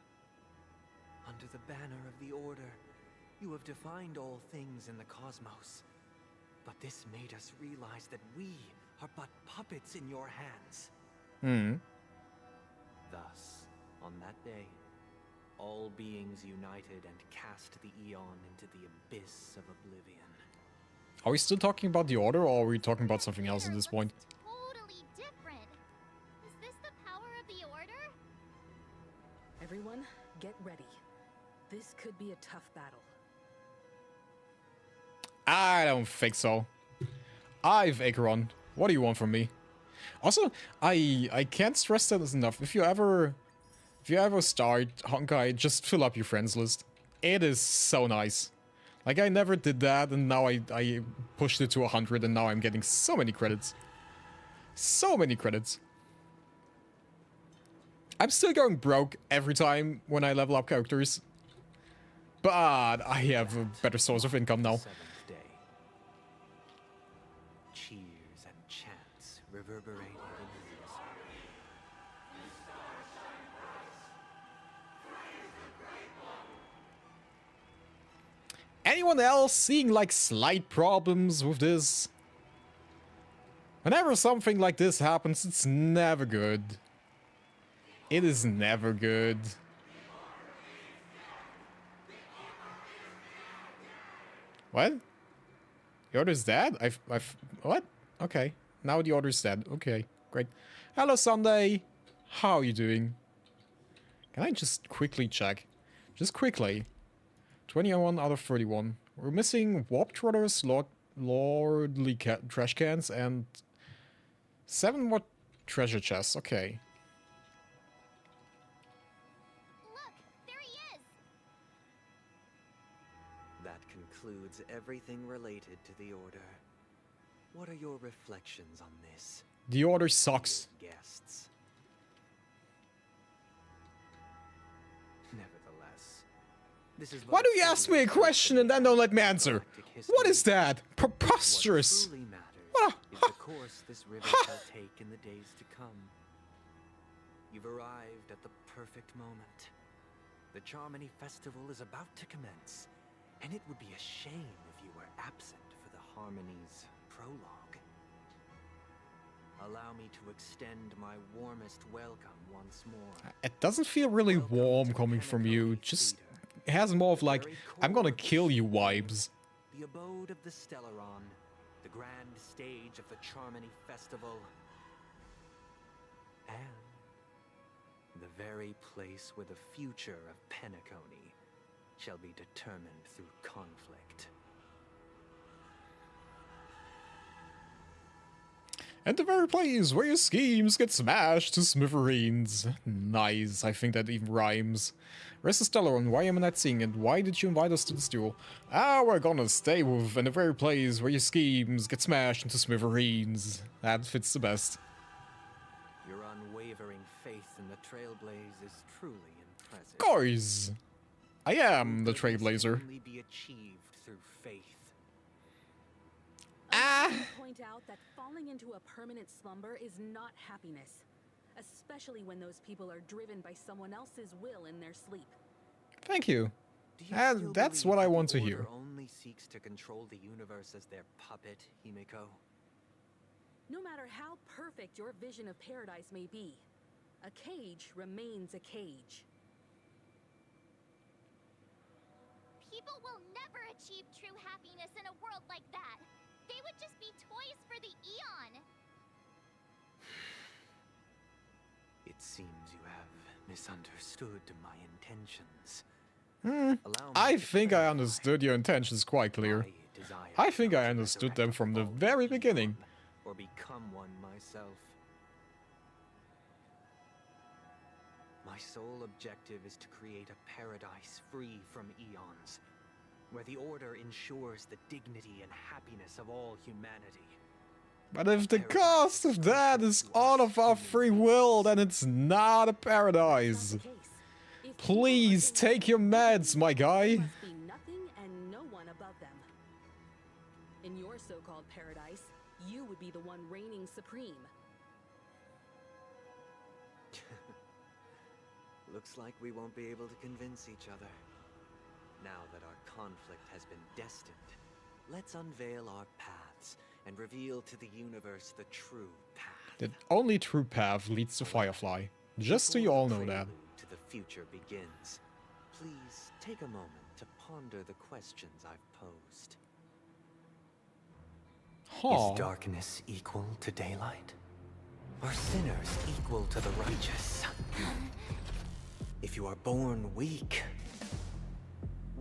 Under the banner of the Order, you have defined all things in the cosmos. But this made us realize that we are but puppets in your hands. Thus, on that day, all beings united and cast the Eon into the abyss of oblivion. Are we still talking about the Order, or are we talking about something else at this point? Totally different. Is this the power of the Order? Everyone, get ready. This could be a tough battle. I don't think so. I've Acheron. What do you want from me? Also, I can't stress that enough. If you ever start Honkai, just fill up your friends list. It is so nice. Like, I never did that, and now I pushed it to 100, and now I'm getting so many credits. So many credits. I'm still going broke every time when I level up characters. But I have a better source of income now. Seventh day. Cheers and chants reverberated in unison. Anyone else seeing like slight problems with this? Whenever something like this happens, it's never good. It is never good. What? The Order's dead? What? Okay. Now the Order's dead. Okay, great. Hello, Sunday. How are you doing? Can I just quickly check? Just quickly. 21 out of 31. We're missing warp trotters, lordly trash cans, and 7 more treasure chests. Okay. Look, there he is. That concludes everything related to the Order. What are your reflections on this? The Order sucks. Guests. Nevertheless, this is Why do you ask me a question and then don't let me answer? What is that? Preposterous. What truly matters What is the course this river shall take in the days to come. You've arrived at the perfect moment. The Charmony Festival is about to commence, and it would be a shame if you were absent for the Harmony's prologue. Allow me to extend my warmest welcome once more. It doesn't feel really warm coming from you. Just it has more of like, I'm gonna kill you vibes. The abode of the Stellaron, the grand stage of the Charmony Festival, and the very place where the future of Penacony shall be determined through conflict. And the very place where your schemes get smashed to smithereens. Nice, I think that even rhymes. Where's the Stellaron? Why am I not seeing it? Why did you invite us to this duel? Ah, we're gonna stay with in the very place where your schemes get smashed into smithereens. That fits the best. Your unwavering faith in the Trailblaze is truly impressive. Guys, I am the Trailblazer. Only be achieved through faith. I want to point out that falling into a permanent slumber is not happiness, especially when those people are driven by someone else's will in their sleep. Thank you. Do you And still that's believe what I that the want to Order hear. only seeks to control the universe as their puppet, Himiko? No matter how perfect your vision of paradise may be, a cage remains a cage. People will never achieve true happiness in a world like that. They would just be toys for the Eon. It seems you have misunderstood my intentions. Allow me I to think I clarify. understood your intentions quite clear. My desire I is think not I to understood resurrect them from the fallen very beginning. Eon, or become one myself. My sole objective is to create a paradise free from eons, where the Order ensures the dignity and happiness of all humanity. But if the cost of that is all of our free will, then it's not a paradise. That's the case. If Please people are take your meds, my guy. there must be nothing and no one above them. In your so-called paradise, you would be the one reigning supreme. Looks like we won't be able to convince each other. Now that our conflict has been destined, let's unveil our paths and reveal to the universe the true path. The only true path leads to Firefly. Just so you all know that. Prelude to the future begins. Please take a moment to ponder the questions I've posed. Huh. Is darkness equal to daylight? Are sinners equal to the righteous? If you are born weak,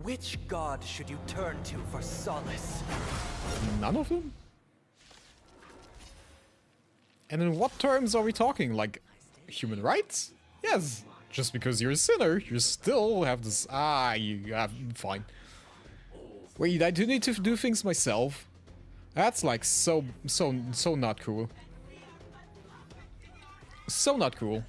which god should you turn to for solace? None of them? And in what terms are we talking? Like, human rights? Yes. Just because you're a sinner, you still have this... Ah, you have... Fine. Wait, I do need to do things myself? That's like so not cool. So not cool.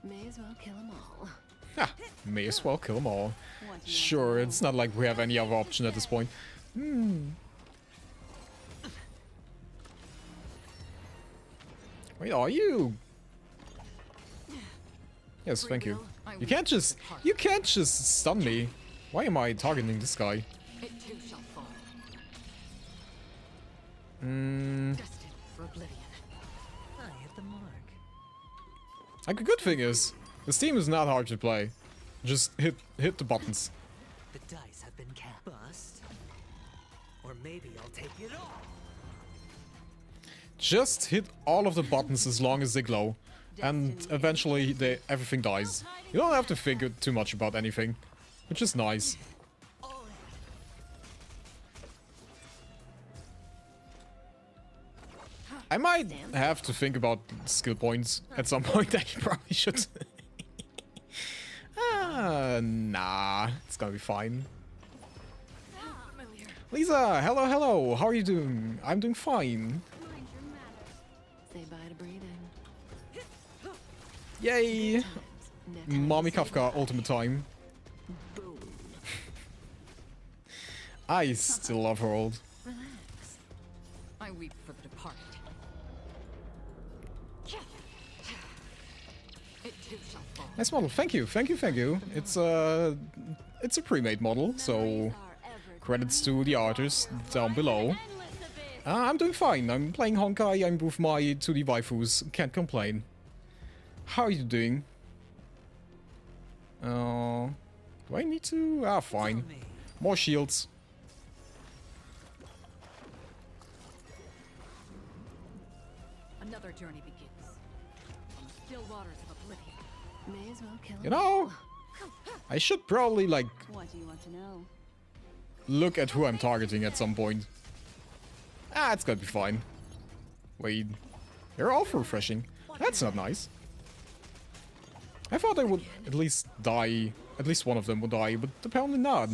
May as well kill them all. Ha! May as well kill them all. Sure, it's not like we have any other option at this point. Wait, are you? Yes, thank you. You can't just stun me. Why am I targeting this guy? It too shall fall. Hmm. Destined for oblivion. I hit the mark. Like, a good thing is, this team is not hard to play. Just hit the buttons. The dice have been cast. Bust. Or maybe I'll take it all. Just hit all of the buttons as long as they glow. And eventually everything dies. You don't have to think too much about anything. Which is nice. I might have to think about skill points at some point. I probably should. Nah. It's gonna be fine. Lisa, hello, hello. How are you doing? I'm doing fine. Say bye to breathing. Yay! Mommy Kafka ultimate time. Boom. I still love her old. Relax. I weep for the departed. It too shall fall. Nice model. Thank you, thank you, thank you. It's a pre-made model, so credits to the artist down below. I'm doing fine. I'm playing Honkai. I'm with my 2D waifus. Can't complain. How are you doing? Do I need to? Ah, fine. More shields. Another journey begins. On the still waters of oblivion. May as well kill You him. know, I should probably, like, What do you want to know? look at who I'm targeting at some point. Ah, it's gonna be fine. Wait. They're all refreshing. That's not nice. I thought they would at least die. At least one of them would die, but apparently not.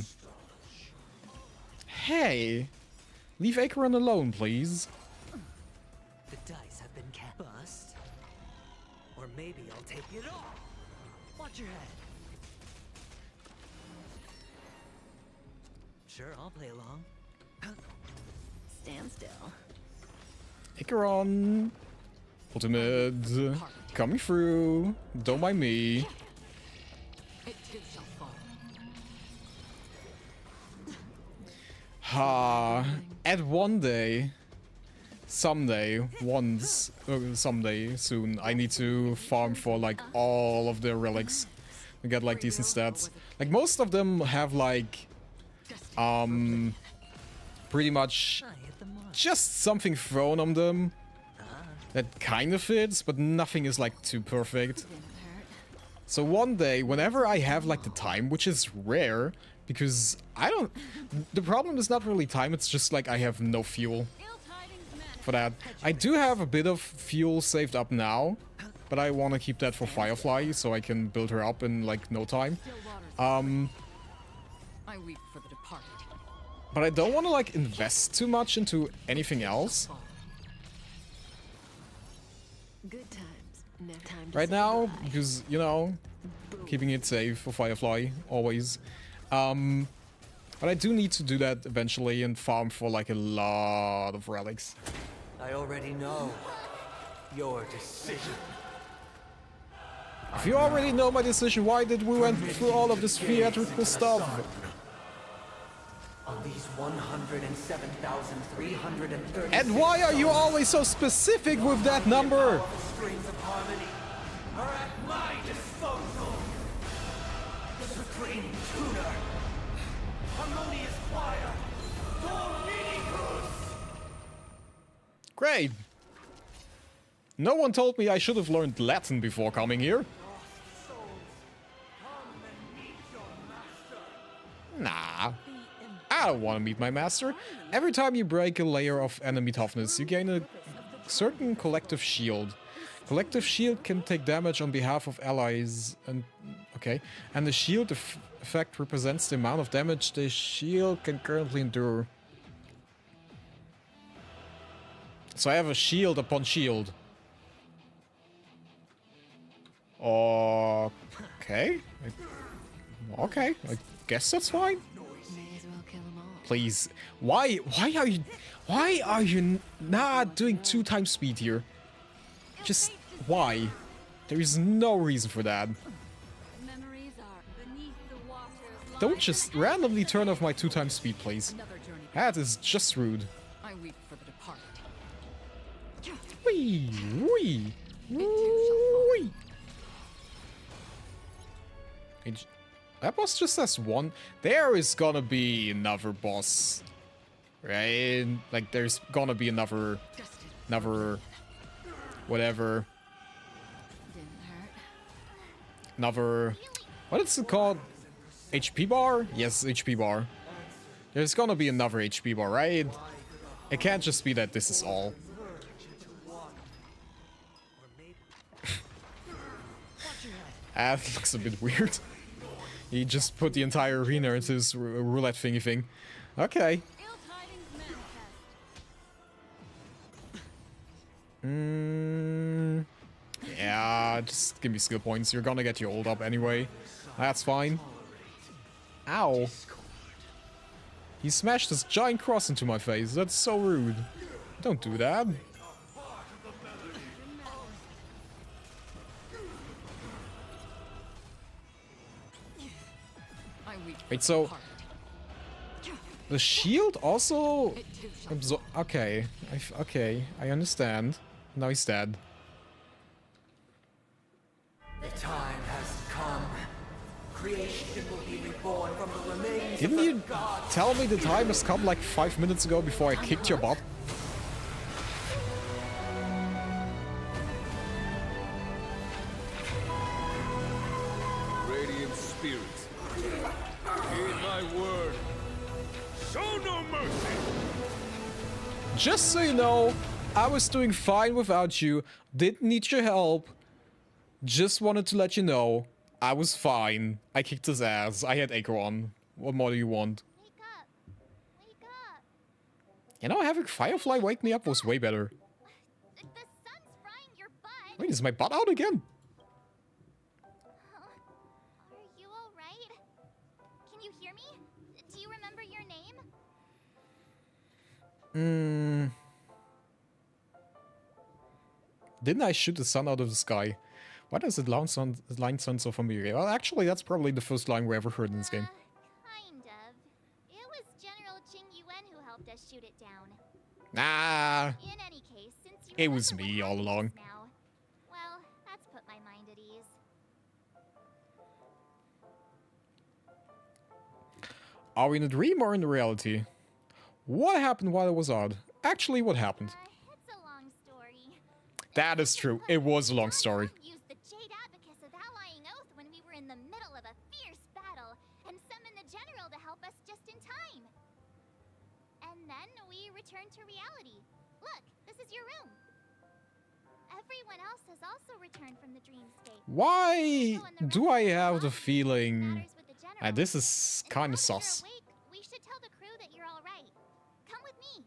Hey! Leave Acheron alone, please. The dice have been bust. Or maybe I'll take it all. Watch your head. Sure, I'll play along. Stand still. Acheron. Ultimate. Coming through. Don't mind me. It too shall fall. Ha. At one day. Someday. Once. Someday. Soon. I need to farm for like all of the relics. To get like decent stats. Like most of them have like pretty much I hit the mark. just something thrown on them that kind of fits, but nothing is like too perfect. So one day, whenever I have like the time, which is rare, because I don't... The problem is not really time, it's just like I have no fuel for that. I do have a bit of fuel saved up now, but I want to keep that for Firefly, so I can build her up in like no time. I weep for the departed. But I don't want to like invest too much into anything else Good times. No time to right say now, goodbye. because, you know, keeping it safe for Firefly, always. But I do need to do that eventually and farm for like a lot of relics. I already know your decision. If you already know my decision, why did we went through all of this theatrical stuff? On these 107,330 And why are you always so specific with that number? Strings of harmony are at my disposal. The supreme tuner, harmonious choir, Dominicus. Great. No one told me I should have learned Latin before coming here. Lost souls, come and meet your master. Nah. I don't want to meet my master. Every time you break a layer of enemy toughness, you gain a certain collective shield. Collective shield can take damage on behalf of allies and... Okay. And the shield effect represents the amount of damage the shield can currently endure. So I have a shield upon shield. Okay. Okay. I guess that's fine. May as well kill them all. Please. Why are you not doing 2 times speed here? Just why? There is no reason for that. Memories are beneath the waters. Don't just randomly turn off my 2 times speed, please. Another journey. That is just rude. I weep for the departed. Wee, wee, wee. That boss just has one. There is gonna be another boss, right? Like there's gonna be another Never. Whatever. Didn't hurt. Another. What is it called? HP bar? Yes, HP bar. There's gonna be another HP bar, right? It can't just be that this is all. That looks a bit weird. He just put the entire arena into his roulette thingy thing. Okay. Yeah, just give me skill points. You're gonna get your ult up anyway. That's fine. Ow. He smashed this giant cross into my face. That's so rude. Don't do that. Wait, so the shield also okay, okay, I understand. Now he's dead. The time has come. Creation will be reborn from the remains Didn't of you the gods. tell me the time has come like 5 minutes ago before I kicked your butt? Radiant spirits, heed my word. Show no mercy. Just so you know, I was doing fine without you. Didn't need your help. Just wanted to let you know, I was fine. I kicked his ass. I had Acheron. What more do you want? Wake up. Wake up. You know, having Firefly wake me up was way better. The sun's frying your butt. Wait, is my butt out again? Are you alright? Can you hear me? Do you remember your name? Didn't I shoot the sun out of the sky? Why does it line sound so familiar? Well, actually, that's probably the first line we ever heard in this game. Kind of. It was General Qing Yuan who helped us shoot it down. Nah, In any case, since you it was remember me what all happened along. just now, well, that's put my mind at ease. Are we in a dream or in the reality? What happened while I was out? Actually, what happened? It's a long story. That is true. It was a long story. Used the Jade Abacus of Allying Oath when we were in the middle of a fierce battle and summoned the general to help us just in time. And then we returned to reality. Look, this is your room. Everyone else has also returned from the dream state. Why do I have the Matters feeling... with the general. This is And kind now of that you're sus. awake, we should tell the crew that you're all right. Come with me.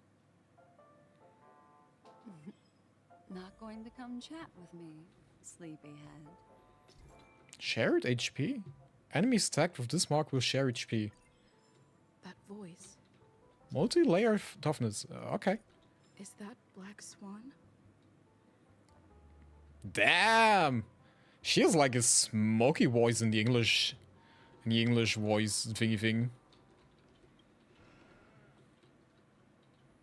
Not going to come chat with me, sleepyhead. Shared HP? Enemies attacked with this mark will share HP. That voice. Multi-layer toughness. Okay. Is that Black Swan? Damn! She has like a smoky voice in the English voice thingy thing.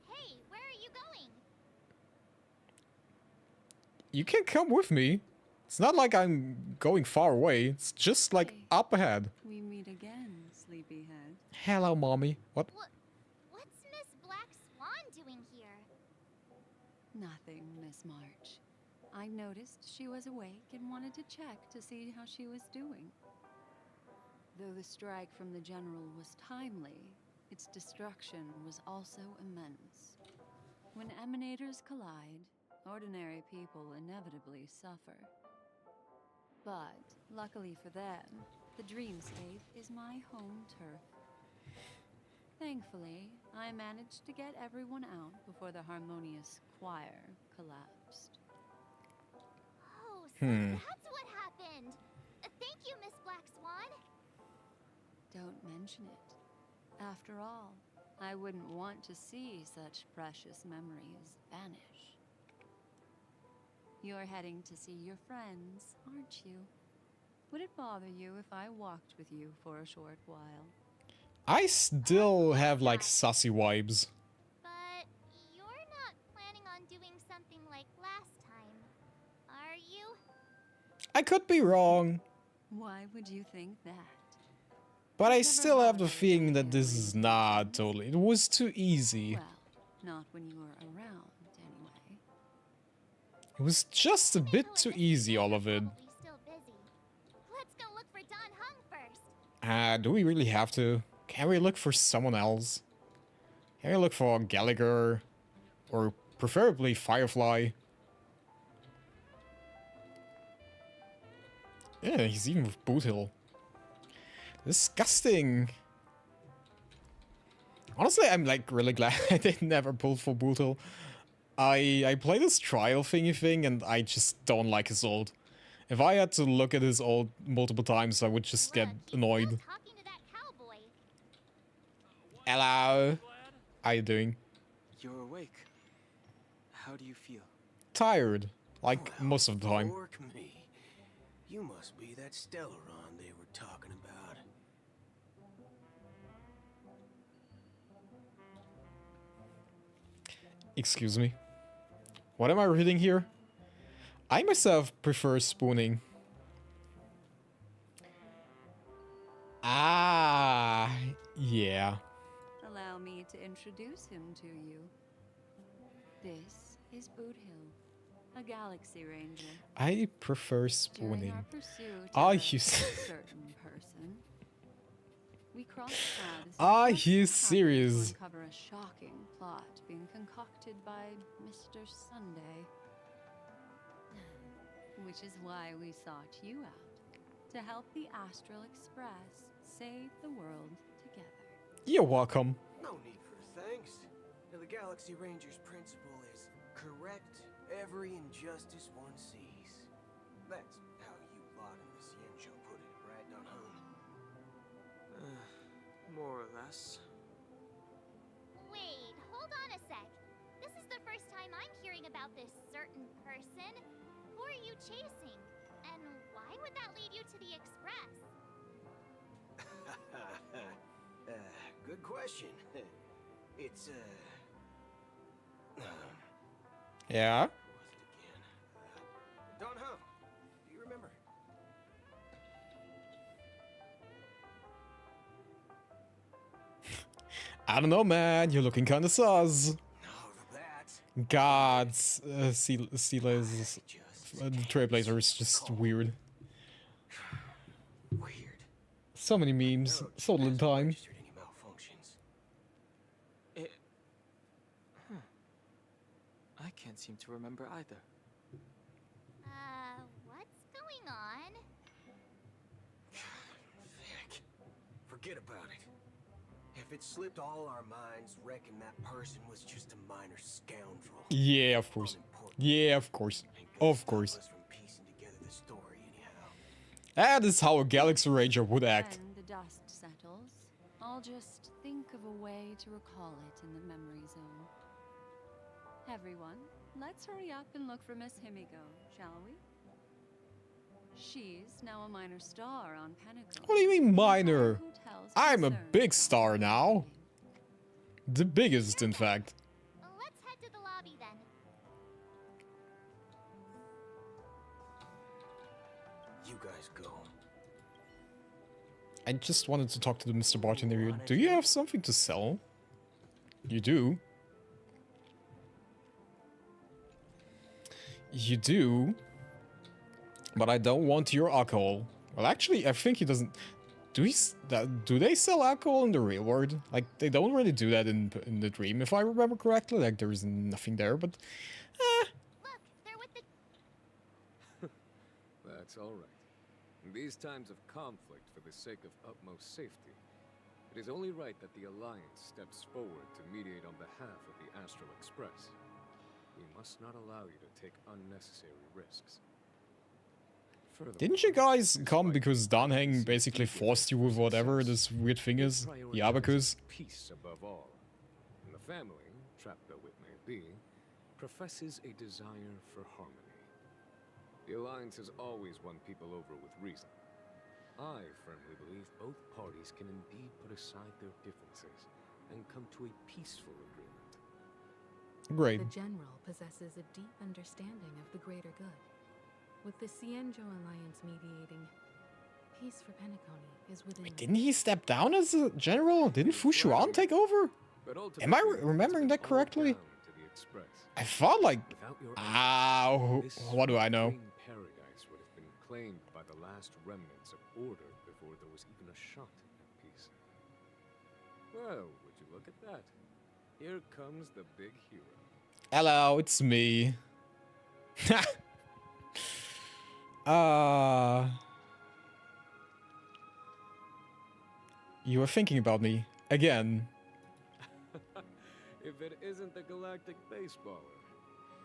Hey, where are you going? You can come with me. It's not like I'm going far away. It's just like Hey. up ahead. We meet again, sleepyhead. Hello, mommy. What? What's Miss Black Swan doing here? Nothing, Miss March. I noticed she was awake and wanted to check to see how she was doing. Though the strike from the general was timely, its destruction was also immense. When emanators collide, ordinary people inevitably suffer. But, luckily for them, the dreamscape is my home turf. Thankfully, I managed to get everyone out before the harmonious choir collapsed. Oh, so that's what happened. Thank you, Miss Black Swan. Don't mention it. After all, I wouldn't want to see such precious memories vanish. You're heading to see your friends, aren't you? Would it bother you if I walked with you for a short while? I still have like sussy vibes. But you're not planning on doing something like last time, are you? I could be wrong, Why would you think that? but I still have the feeling that this is not totally. It was too easy. Well, not when you were around, anyway. It was just a bit too easy, all of it. Probably still busy. Let's go look for Don Hung first. Do we really have to? Can we look for someone else? Can we look for Gallagher? Or preferably Firefly? Yeah, he's even with Boothill. Disgusting. Honestly, I'm like really glad I did never pull for Boothill. I play this trial thingy thing and I just don't like his ult. If I had to look at his ult multiple times, I would just get annoyed. Talking to that cowboy. Hello. How you doing? You're awake. How do you feel? Tired. Like most of the time. Pork me. You must be that Stellaron they were talking about. Excuse me. What am I reading here? I myself prefer spooning. Ah, yeah. Allow me to introduce him to you. This is Boothill, a Galaxy Ranger. I prefer During spooning. our pursuit Are of you a certain person, we crossed paths. Are just you happened to serious? Uncover a shocking plot being concocted by Mr. Sunday, which is why we sought you out to help the Astral Express save the world together. You're welcome. No need for thanks. The Galaxy Ranger's principle is correct every injustice one sees. That's how you lot in the Ciencio put it, right, Don Hung? More or less. Wait, hold on a sec. This is the first time I'm hearing about this certain person. Who are you chasing? And why would that lead you to the Express? Good question. It's, Yeah? who was it again? Don Hung, do you remember? I don't know, man. You're looking kind of sus. No, that. God's Sela is the Trailblazer is just weird. Weird. So many memes, so little time. Registered any malfunctions. I can't seem to remember either. What's going on? Heck. Forget about it. If it slipped all our minds, reckon that person was just a minor scoundrel. Yeah, of course. Yeah, of course. Of course. Us from piecing together the story anyhow. That is how a Galaxy Ranger would act. When the dust settles, I'll just think of a way to recall it in the memory zone. Everyone, let's hurry up and look for Miss Himiko, shall we? She's now a minor star on Pinnacle. What do you mean minor? Hotels I'm a concerned big about star her now. well-being. The biggest, in fact. Let's head to the lobby then. You guys go. I just wanted to talk to the Mr. Bartender here. Do you have something to sell? You do. You do. But I don't want your alcohol. Well, actually, I think he doesn't... Do they sell alcohol in the real world? Like, they don't really do that in the dream, if I remember correctly. Like, there's nothing there, but... Look, they're with the... That's all right. In these times of conflict for the sake of utmost safety, it is only right that the Alliance steps forward to mediate on behalf of the Astral Express. We must not allow you to take unnecessary risks. Didn't you guys come because Don Hang basically forced you with whatever this weird thing is? The abacus? Peace above all. And the family, trapped though it may be, professes a desire for harmony. The Alliance has always won people over with reason. I firmly believe both parties can indeed put aside their differences and come to a peaceful agreement. Great. The General possesses a deep understanding of the greater good. With the Ciencio Alliance mediating, peace for Penacony is within... Wait, didn't he step down as a general? Didn't Fu Xuan take over? Am I remembering that correctly? Express. I thought like, Without your ah, what do I know? green paradise would have been claimed by the last remnants of order before there was even a shot at peace. Well, would you look at that? Here comes the big hero. Hello, it's me. You were thinking about me again. If it isn't the galactic baseballer,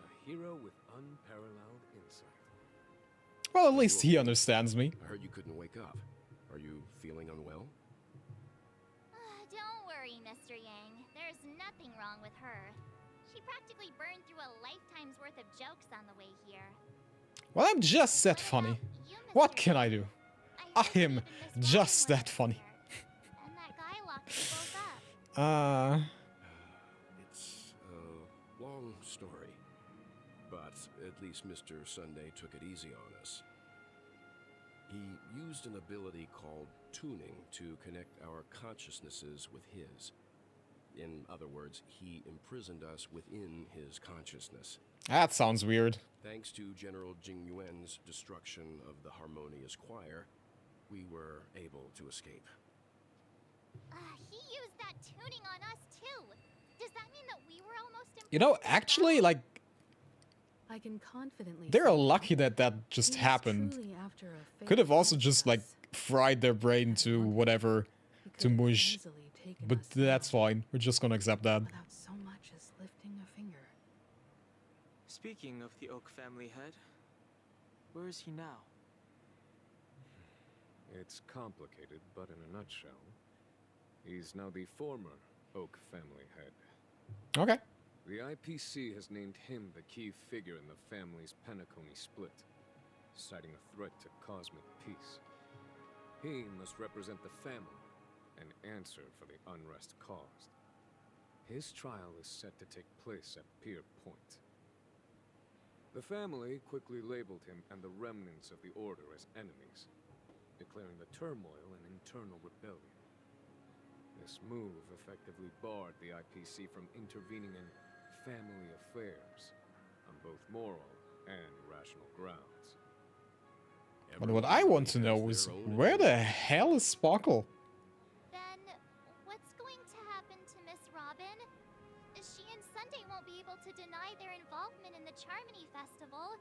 a hero with unparalleled insight. Well, at least he understands me. I heard you couldn't wake up. Are you feeling unwell? Don't worry, Mr. Yang. There's nothing wrong with her. She practically burned through a lifetime's worth of jokes on the way here. Well, I'm just that funny. What can I do? I am just that funny. And that guy locked you both up. It's a long story. But at least Mr. Sunday took it easy on us. He used an ability called tuning to connect our consciousnesses with his. In other words, he imprisoned us within his consciousness. That sounds weird. Thanks to General Jing Yuan's destruction of the Harmonious Choir, we were able to escape. He used that tuning on us too. Does that mean that we were almost You know, actually, like, I can confidently they're say lucky that that just he was happened. truly after a Could have fatal also just, like, success. fried their brain to whatever, He could to have mush. easily taken But us that's down fine. We're just gonna accept that. without so much as lifting a finger. Speaking of the Oak family head, where is he now? It's complicated, but in a nutshell, he's now the former Oak family head. Okay. The IPC has named him the key figure in the family's Penacony split, citing a threat to cosmic peace. He must represent the family and answer for the unrest caused. His trial is set to take place at Pier Point. The family quickly labeled him and the remnants of the Order as enemies, declaring the turmoil an internal rebellion. This move effectively barred the IPC from intervening in family affairs on both moral and rational grounds. But what I want to know is, where the hell is Sparkle? Then what's going to happen to Miss Robin? She and Sunday won't be able to deny their involvement in the Charmony Festival.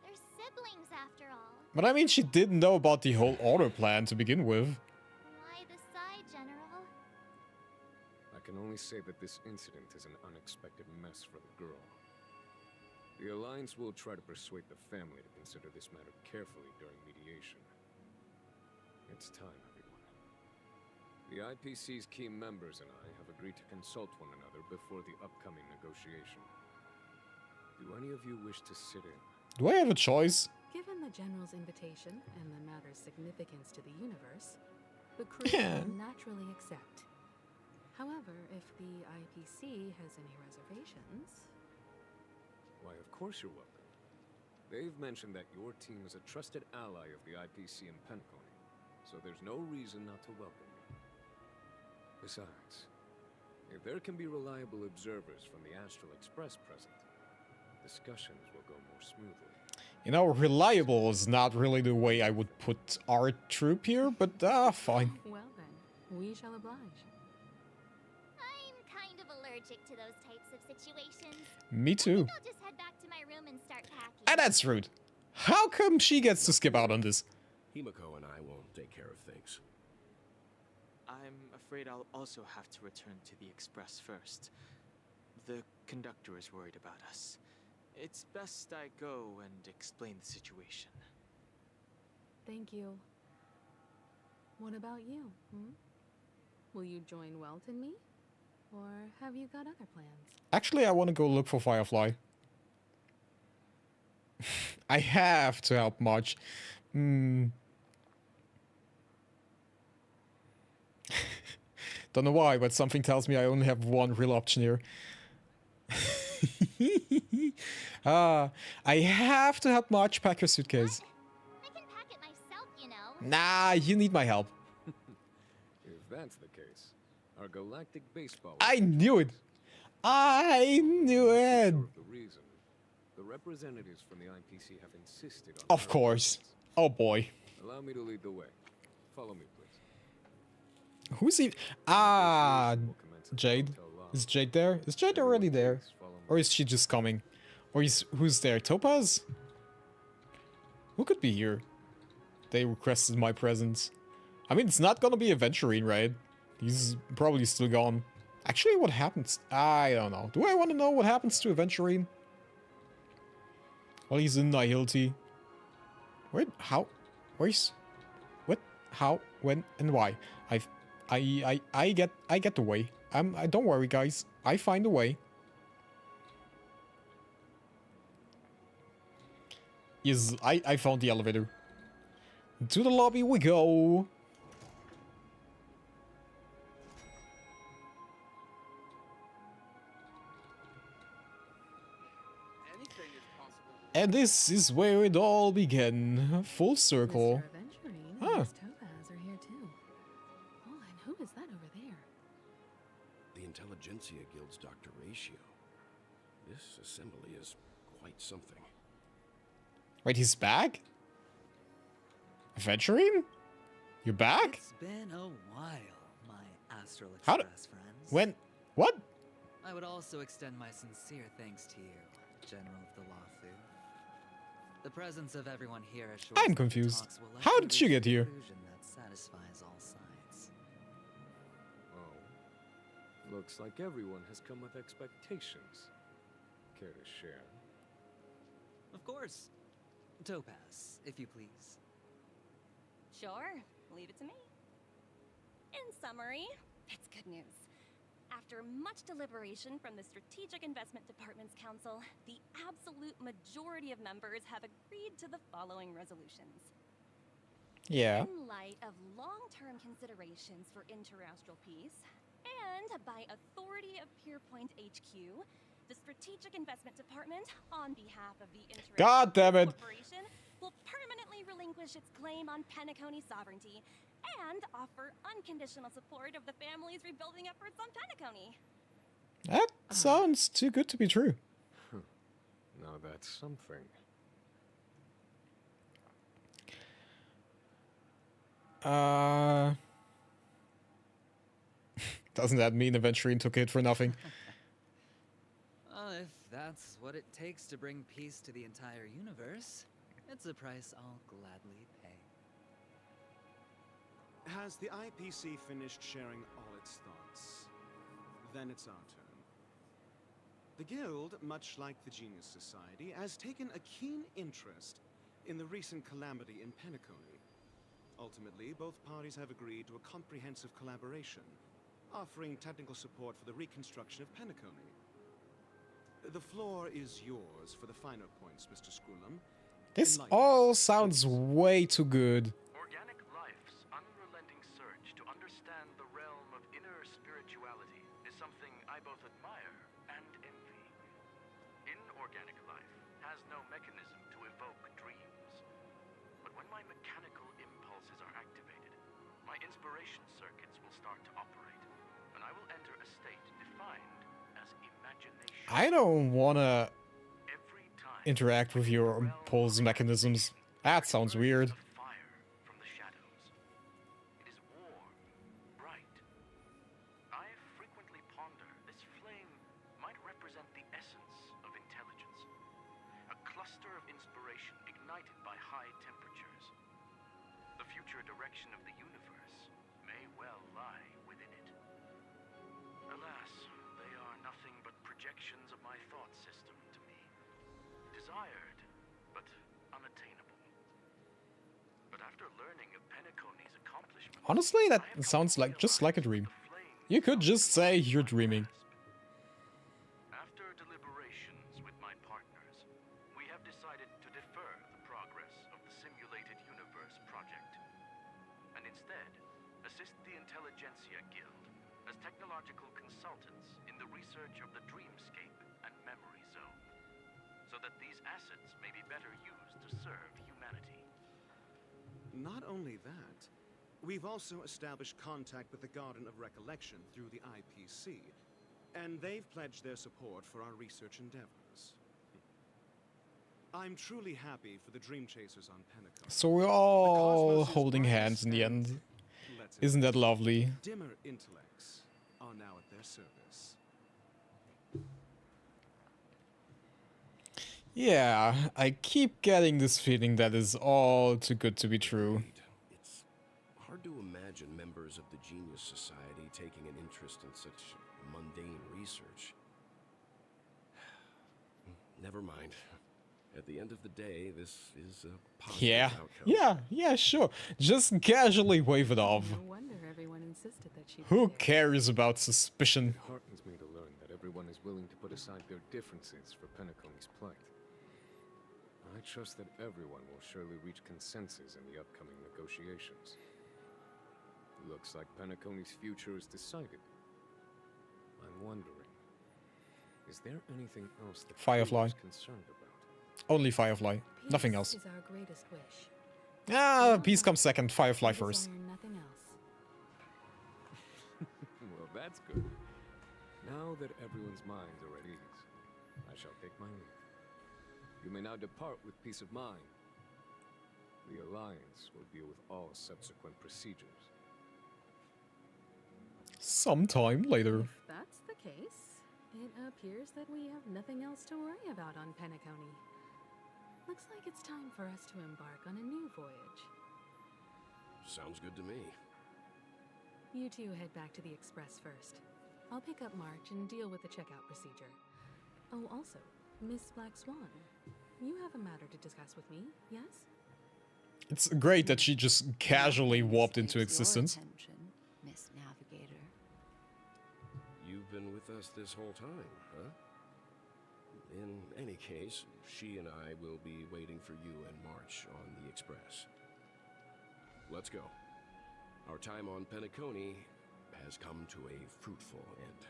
They're siblings after all. But I mean, she didn't know about the whole order plan to begin with. Why the sigh, General? I can only say that this incident is an unexpected mess for the girl. The Alliance will try to persuade the family to consider this matter carefully during mediation. It's time, everyone. The IPC's key members and I have agreed to consult one another before the upcoming negotiation. Do any of you wish to sit in? Do I have a choice? Given the General's invitation and the matter's significance to the universe, the crew Yeah. will naturally accept. However, if the IPC has any reservations... Why, of course you're welcome. They've mentioned that your team is a trusted ally of the IPC in Penacony, so there's no reason not to welcome you. Besides, if there can be reliable observers from the Astral Express present, discussions will go more smoothly. You know, reliable is not really the way I would put our troop here, but fine. Well then, we shall oblige. I'm kind of allergic to those types of situations. Me too. I'll just head back to my room and start packing. And that's rude. How come she gets to skip out on this? Himiko and I will take care of things. I'm afraid I'll also have to return to the Express first. The conductor is worried about us. It's best I go and explain the situation. Thank you. What about you, Will you join Welt and me? Or have you got other plans? Actually, I want to go look for Firefly. I have to help March. Don't know why, but something tells me I only have one real option here. I have to help March pack her suitcase. I can pack it myself, you know. Nah, you need my help. If that's the case, our galactic baseball... I knew it! I knew it. Sure of the reason. The representatives from the IPC have insisted on. Of course. Oh boy. Allow me to lead the way. Follow me, please. Who's he? Ah, Jade. Is Jade there? Is Jade already there? Or is she just coming? Or who's there? Topaz? Who could be here? They requested my presence. I mean, it's not gonna be Aventurine, right? He's probably still gone. Actually, what happens? I don't know. Do I want to know what happens to Aventurine? Well, he's in Nihility. Where? How? Where's? What? How? When? And why? I get the way. I don't worry, guys. I find a way. Yes, I found the elevator. To the lobby we go. And this is where it all began. Full circle. Mr. Aventurine Huh. and Miss Topaz are here too. Oh, and who is that over there? The Intelligentsia Guild's Dr. Ratio. This assembly is quite something. Wait, he's back? Aventurine? You're back? It's been a while, my Astral How Express friends. When? What? I would also extend my sincere thanks to you, General of the Lafu. The presence of everyone here assures I'm that the confused. talks will How likely did you reach a get here? conclusion that satisfies all sides. Oh. Looks like everyone has come with expectations. Care to share? Of course. Topaz, if you please. Sure, leave it to me. In summary, it's good news. After much deliberation from the Strategic Investment Department's council, the absolute majority of members have agreed to the following resolutions. Yeah. In light of long-term considerations for interastral peace, and by authority of Pierpoint HQ, the Strategic Investment Department, on behalf of the God damn it. Corporation, will permanently relinquish its claim on Penacony sovereignty and offer unconditional support of the family's rebuilding efforts on Penacony. That sounds too good to be true. Now that's something. Doesn't that mean Aventurine took it for nothing? If that's what it takes to bring peace to the entire universe, it's a price I'll gladly pay. Has the IPC finished sharing all its thoughts? Then it's our turn. The Guild, much like the Genius Society, has taken a keen interest in the recent calamity in Penacony. Ultimately, both parties have agreed to a comprehensive collaboration, offering technical support for the reconstruction of Penacony. The floor is yours for the finer points, Mr. Scrulum. This all sounds way too good. Organic life's unrelenting search to understand the realm of inner spirituality is something I both admire and envy. Inorganic life has no mechanism to evoke dreams. But when my mechanical impulses are activated, my inspiration circuits will start to operate, and I will enter a state defined as imagination. I don't wanna interact with your impulse mechanisms. That sounds weird. From the shadows. It is warm, bright. I frequently ponder this flame might represent the essence of intelligence. A cluster of inspiration ignited by high temperatures. The future direction of the universe may well lie within it. Alas, they are nothing but projections of my thought system to me. Desired, but unattainable. But after learning of Penacony's accomplishments, Honestly, that sounds like just like a dream. You could just say you're dreaming. after deliberations with my partners, we have decided to defer the progress of the Simulated Universe project, and instead assist the Intelligentsia Guild as technological consultants in the research of the Dreamscape and Memory Zone, so that these assets may be better used to serve humanity. Not only that, we've also established contact with the Garden of Recollection through the IPC, And they've pledged their support for our research endeavors. I'm truly happy for the Dream Chasers on Penacon. So we're all holding hands in the end. Isn't that lovely? Dimmer intellects are now at their service. Yeah, I keep getting this feeling that is all too good to be true. It's hard to imagine members of the Genius Society taking an interest in such mundane research. Never mind. At the end of the day, this is a positive outcome. Yeah, sure. Just casually wave it off. No wonder everyone insisted that she. Who cares about suspicion? It heartens me to learn that everyone is willing to put aside their differences for Penacony's plight. I trust that everyone will surely reach consensus in the upcoming negotiations. Looks like Penacony's future is decided. I'm wondering, is there anything else that Firefly. is concerned about? Only Firefly. Peace Nothing else. is our greatest wish. Ah, peace comes second. Firefly first. Nothing else. Well, that's good. Now that everyone's minds are at ease, I shall take my leave. You may now depart with peace of mind. The Alliance will deal with all subsequent procedures. Sometime later. If that's the case, it appears that we have nothing else to worry about on Penacony. Looks like it's time for us to embark on a new voyage. Sounds good to me. You two head back to the Express first. I'll pick up March and deal with the checkout procedure. Oh, also, Miss Black Swan, you have a matter to discuss with me, yes? It's great that she just casually warped into existence. Miss Navigator. You've been with us this whole time, huh? In any case, she and I will be waiting for you and March on the Express. Let's go. Our time on Penacony has come to a fruitful end.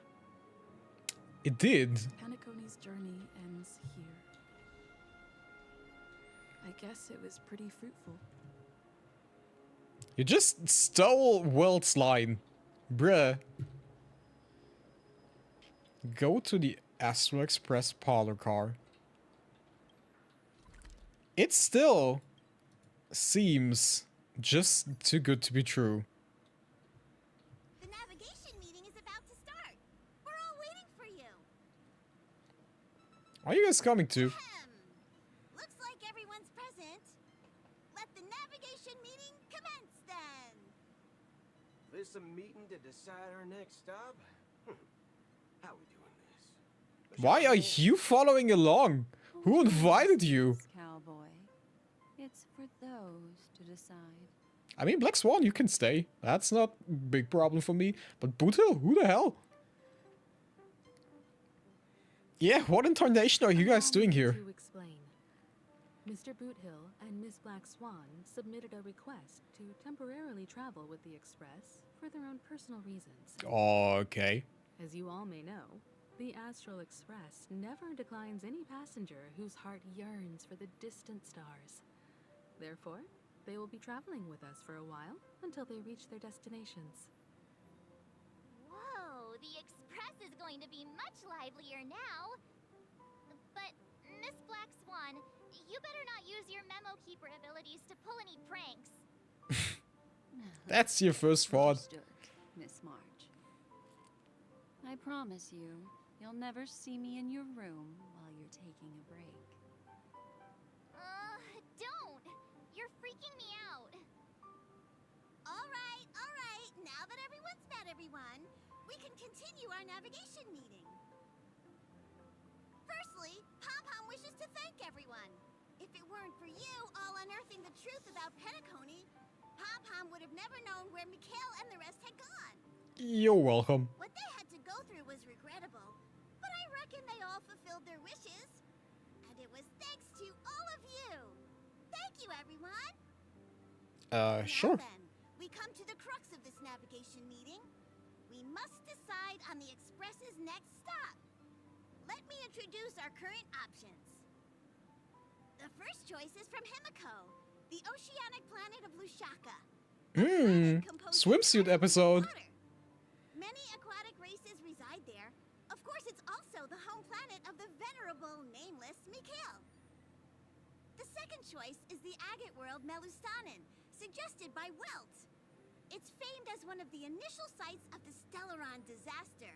It did. Penacony's journey ends here. I guess it was pretty fruitful. You just stole World's line. Bruh. Go to the Astral Express parlor car. It still seems just too good to be true. The navigation meeting is about to start. We're all waiting for you. Are you guys coming to? Looks like everyone's present. Let the navigation meeting commence then. This a meeting to decide our next stop? How we doing this? Why are you following along? Who invited you? Cowboy. It's for those to decide. I mean, Black Swan, you can stay. That's not a big problem for me. But Boothill, who the hell? Yeah, what in tarnation are you guys doing here? To explain. Mr. Boothill and Miss Black Swan submitted a request to temporarily travel with the Express for their own personal reasons. Okay. As you all may know, the Astral Express never declines any passenger whose heart yearns for the distant stars. Therefore, they will be traveling with us for a while until they reach their destinations. Whoa, the Express is going to be much livelier now. But, Miss Black Swan, you better not use your memo keeper abilities to pull any pranks. That's your first thought. Understood, Miss March. I promise you, you'll never see me in your room while you're taking a break. Don't! You're freaking me out. All right. Now that everyone's met everyone, we can continue our navigation meeting. Firstly, Pom-Pom wishes to thank everyone. If it weren't for you all unearthing the truth about Penacony, Pom-Pom would have never known where Mikhail and the rest had gone. You're welcome. What they had to go through was regrettable, but I reckon they all fulfilled their wishes. And it was thanks to all of you. Thank you, everyone. Sure. Now then, we come to the crux of this navigation meeting. We must decide on the Express's next stop. Let me introduce our current options. The first choice is from Himiko, the oceanic planet of Lushaka. Swimsuit episode. Many aquatic races reside there. Of also the home planet of the venerable, nameless Mikhail. The second choice is the agate world Melustanen, suggested by Welt. It's famed as one of the initial sites of the Stellaron disaster,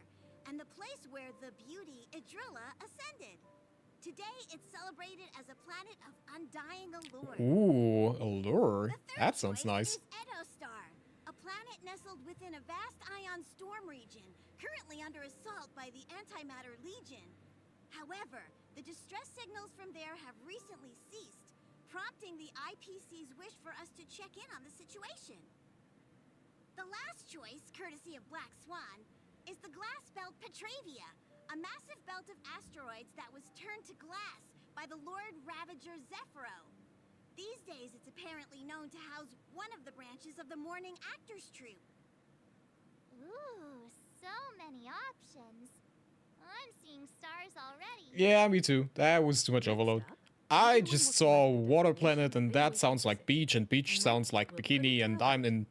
and the place where the beauty Idrilla ascended. Today, it's celebrated as a planet of undying allure. Ooh, allure. That sounds nice. Is Edo Star, a planet nestled within a vast ion storm region, currently under assault by the Antimatter Legion. However, the distress signals from there have recently ceased, prompting the IPC's wish for us to check in on the situation. The last choice, courtesy of Black Swan, is the glass belt Petravia, a massive belt of asteroids that was turned to glass by the Lord Ravager Zephyro. These days, it's apparently known to house one of the branches of the Morning Actors Troupe. Ooh, so many options. I'm seeing stars already. Yeah, me too. That was too much overload. I just saw water planet and that sounds like beach and beach sounds like bikini and I'm in...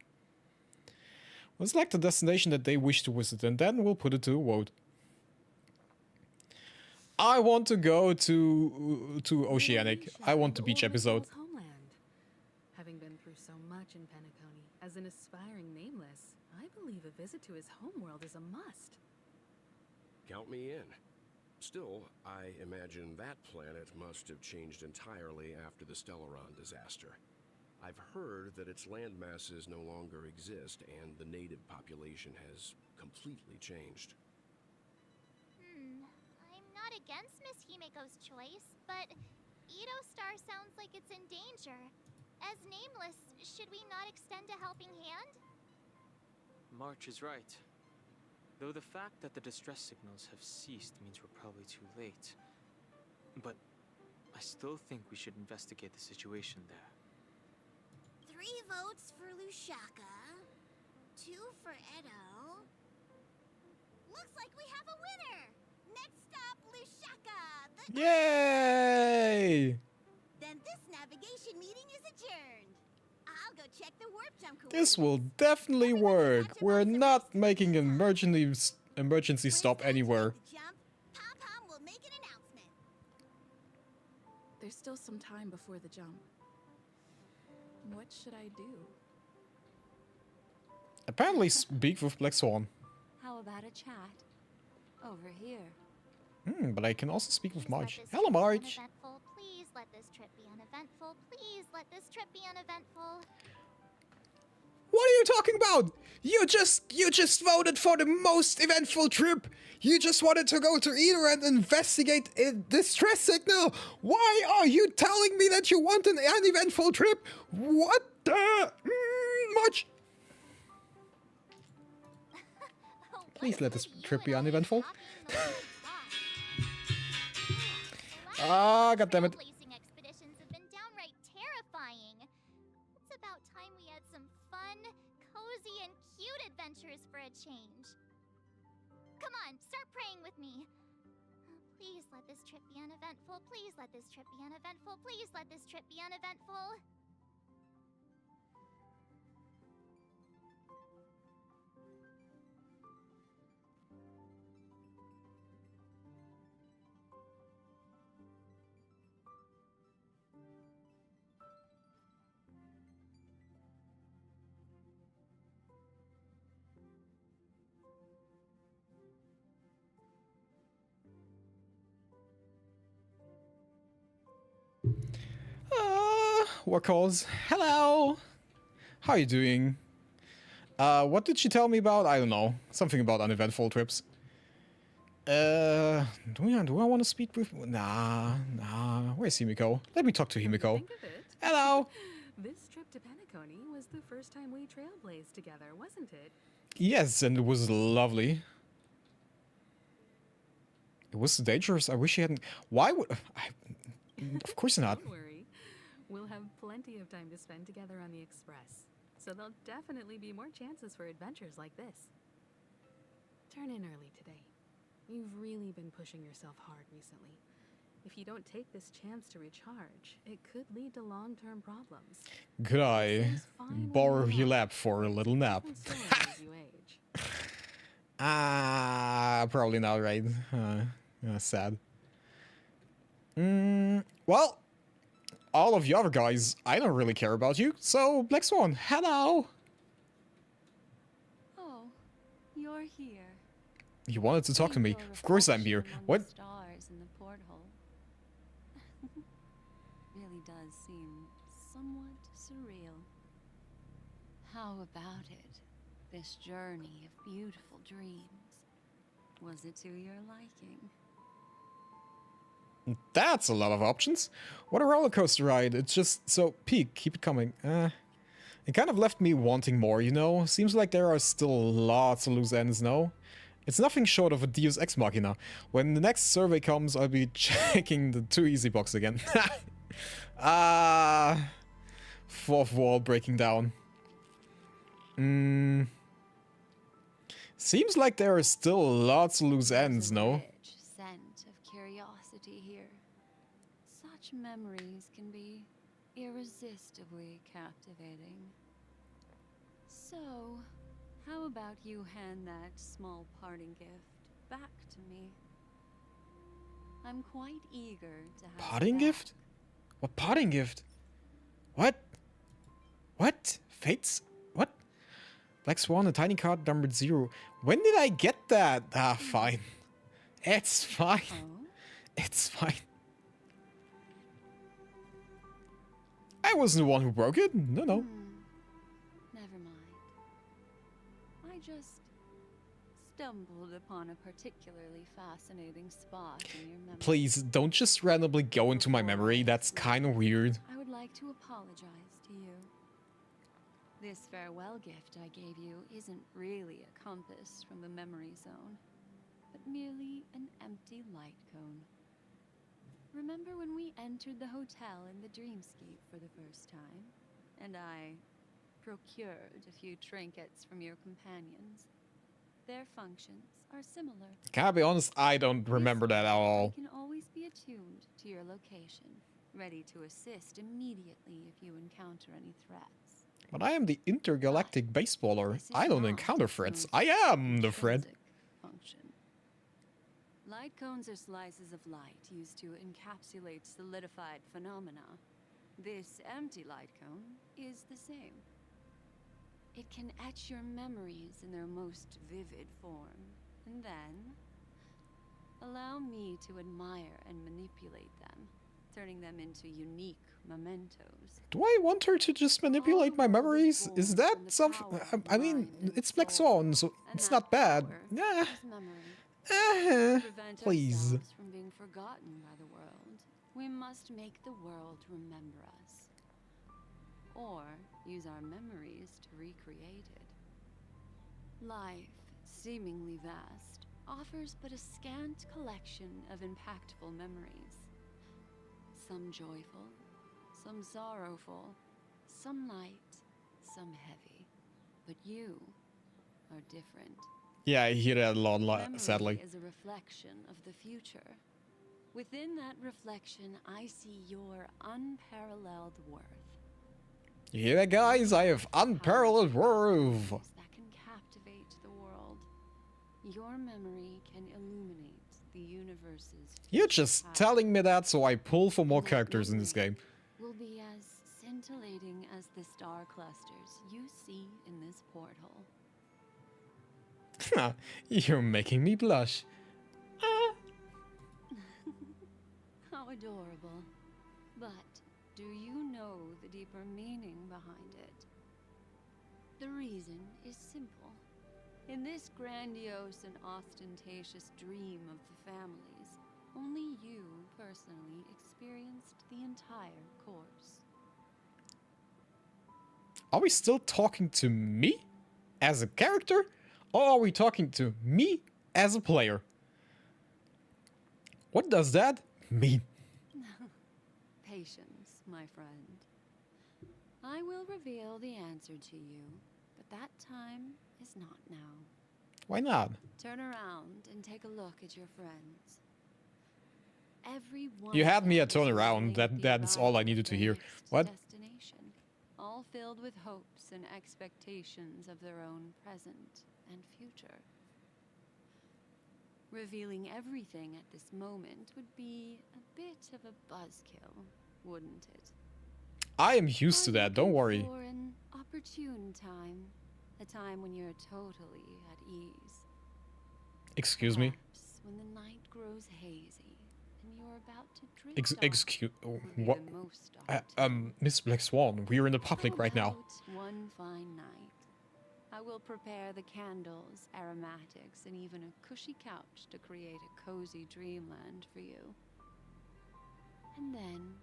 Well, select a destination that they wish to visit and then we'll put it to a vote. I want to go to Oceanic. I want the beach episode. Homeland. Having been through so much in Penacony, as an aspiring nameless, I believe a visit to his homeworld is a must. Count me in. Still, I imagine that planet must have changed entirely after the Stellaron disaster. I've heard that its land masses no longer exist and the native population has completely changed. I'm not against Miss Himiko's choice, but Edo Star sounds like it's in danger. As nameless, should we not extend a helping hand? March is right. Though the fact that the distress signals have ceased means we're probably too late. But I still think we should investigate the situation there. 3 votes for Lushaka, 2 for Edo. Looks like we have a winner! Next stop, Lushaka! Yay! Then this navigation meeting is adjourned. I'll go check the warp jump coordinates. This will definitely work. We're not making an emergency stop anywhere. Pom-Pom will make an announcement. There's still some time before the jump. What should I do? Apparently speak with Black Swan. How about a chat? Over here. But I can also speak with March. Let this Hello, trip be March. uneventful. Please let this trip be uneventful. Please let this trip be uneventful. What are you talking about? You just voted for the most eventful trip. You just wanted to go to Edo and investigate a distress signal. Why are you telling me that you want an uneventful trip? What the? March. Please let this trip be uneventful. Ah, goddammit. Trailblazing expeditions have been downright terrifying. It's about time we had some fun, cozy, and cute adventures for a change. Come on, start praying with me. Please let this trip be uneventful. Please let this trip be uneventful. Please let this trip be uneventful. What calls? Hello. How are you doing? What did she tell me about? I don't know. Something about uneventful trips. Do I want to speak with? Nah. Where's Himiko? Let me talk to Himiko. Think of it. Hello. This trip to Penacony was the first time we trailblazed together, wasn't it? Yes, and it was lovely. It was dangerous. I wish she hadn't. Why would? Of course not. Don't worry. We'll have plenty of time to spend together on the Express. So there'll definitely be more chances for adventures like this. Turn in early today. You've really been pushing yourself hard recently. If you don't take this chance to recharge, it could lead to long-term problems. Could I borrow your lap for a little nap? Probably not, right? Sad. Well, all of you other guys, I don't really care about you. So, Black Swan, hello. Oh, you're here. You wanted to talk to me. Of course I'm here. What? Stars in the porthole. Really does seem somewhat surreal. How about it? This journey of beautiful dreams. Was it to your liking? That's a lot of options. What a roller coaster ride. It's just so peak. Keep it coming. It kind of left me wanting more, you know? Seems like there are still lots of loose ends, no? It's nothing short of a Deus Ex Machina. When the next survey comes, I'll be checking the too easy box again. Fourth wall breaking down. Seems like there are still lots of loose ends, no? Rich scent of curiosity here. Such memories can be irresistibly captivating. So, how about you hand that small parting gift back to me? I'm quite eager to have Parting gift? What parting gift? What? What? Fates? What? Black Swan, a tiny card numbered 0. When did I get that? Fine. It's fine. It's fine. I wasn't the one who broke it. No. Never mind. I just stumbled upon a particularly fascinating spot in your memory. Please, don't just randomly go into my memory. That's kind of weird. I would like to apologize to you. This farewell gift I gave you isn't really a compass from the memory zone, but merely an empty light cone. Remember when we entered the hotel in the dreamscape for the first time, and I procured a few trinkets from your companions? Their functions are similar. Can I be honest? I don't remember that at all. You can always be attuned to your location, ready to assist immediately if you encounter any threats. But I am the intergalactic baseballer. I don't encounter threats. I am the threat. Function. Light cones are slices of light used to encapsulate solidified phenomena. This empty light cone is the same. It can etch your memories in their most vivid form, and then allow me to admire and manipulate them, turning them into unique mementos. Do I want her to just manipulate my memories? Is that something? I mean, it's Black Swan, so it's not bad. Nah. Please. From being forgotten by the world, we must make the world remember us, or use our memories to recreate it. Life, seemingly vast, offers but a scant collection of impactful memories. Some joyful, some sorrowful, some light, some heavy. But you are different. Yeah, I hear that a lot, sadly. Memory is a reflection of the future. Within that reflection, I see your unparalleled worth. You hear that, guys? I have unparalleled worth. That can captivate the world. Your memory can illuminate the universe's future. You're just telling me that so I pull for more characters in this game. Will be as scintillating as the star clusters you see in this porthole. You're making me blush. How adorable. But do you know the deeper meaning behind it? The reason is simple. In this grandiose and ostentatious dream of the families, only you personally experienced the entire course. Are we still talking to me as a character? Or are we talking to me as a player? What does that mean? Patience, my friend. I will reveal the answer to you, but that time is not now. Why not? Turn around and take a look at your friends. Everyone You had me at turn around. That's all I needed to hear. What? Destination, all filled with hopes and expectations of their own present and future. Revealing everything at this moment would be a bit of a buzzkill, wouldn't it? I am used to that, don't worry. For an opportune time. A time when you're totally at ease. Excuse me? Perhaps when the night grows hazy and you're about to drift Excuse... What? Miss Black Swan, we're in the public right now. One fine night, I will prepare the candles, aromatics, and even a cushy couch to create a cozy dreamland for you. And then,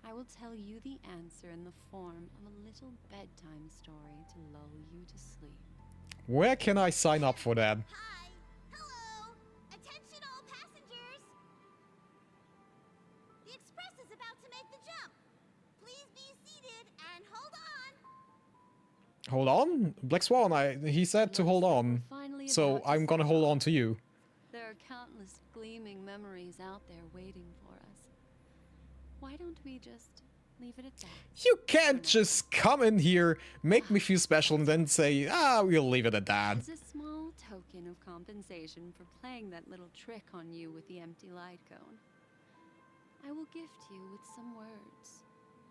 I will tell you the answer in the form of a little bedtime story to lull you to sleep. Where can I sign up for that? Hi! Hello! Attention all passengers! The express is about to make the jump. Please be seated and hold on. Hold on? Black Swan, he said to hold on. So I'm gonna hold on to you. There are countless gleaming memories out there waiting for us. Why don't we just leave it at that? You can't just come in here, make me feel special, and then say, we'll leave it at that. As a small token of compensation for playing that little trick on you with the empty light cone, I will gift you with some words.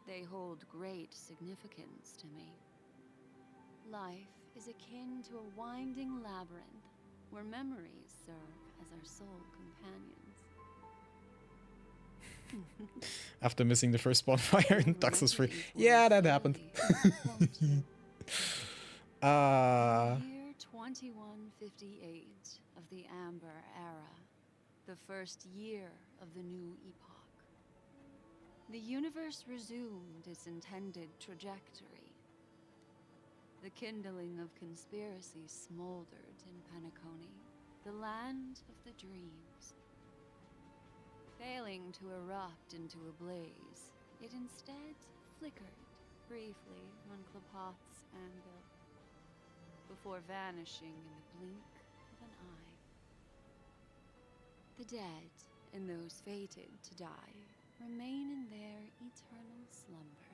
They hold great significance to me. Life is akin to a winding labyrinth where memories serve as our sole companions. After missing the first bonfire in Dux was free. Yeah, that happened. Year 2158 of the Amber Era, the first year of the new epoch. The universe resumed its intended trajectory. The kindling of conspiracy smoldered in Penacony, the land of the dreams. Failing to erupt into a blaze, it instead flickered briefly on Klapoth's anvil, before vanishing in the blink of an eye. The dead, and those fated to die, remain in their eternal slumber,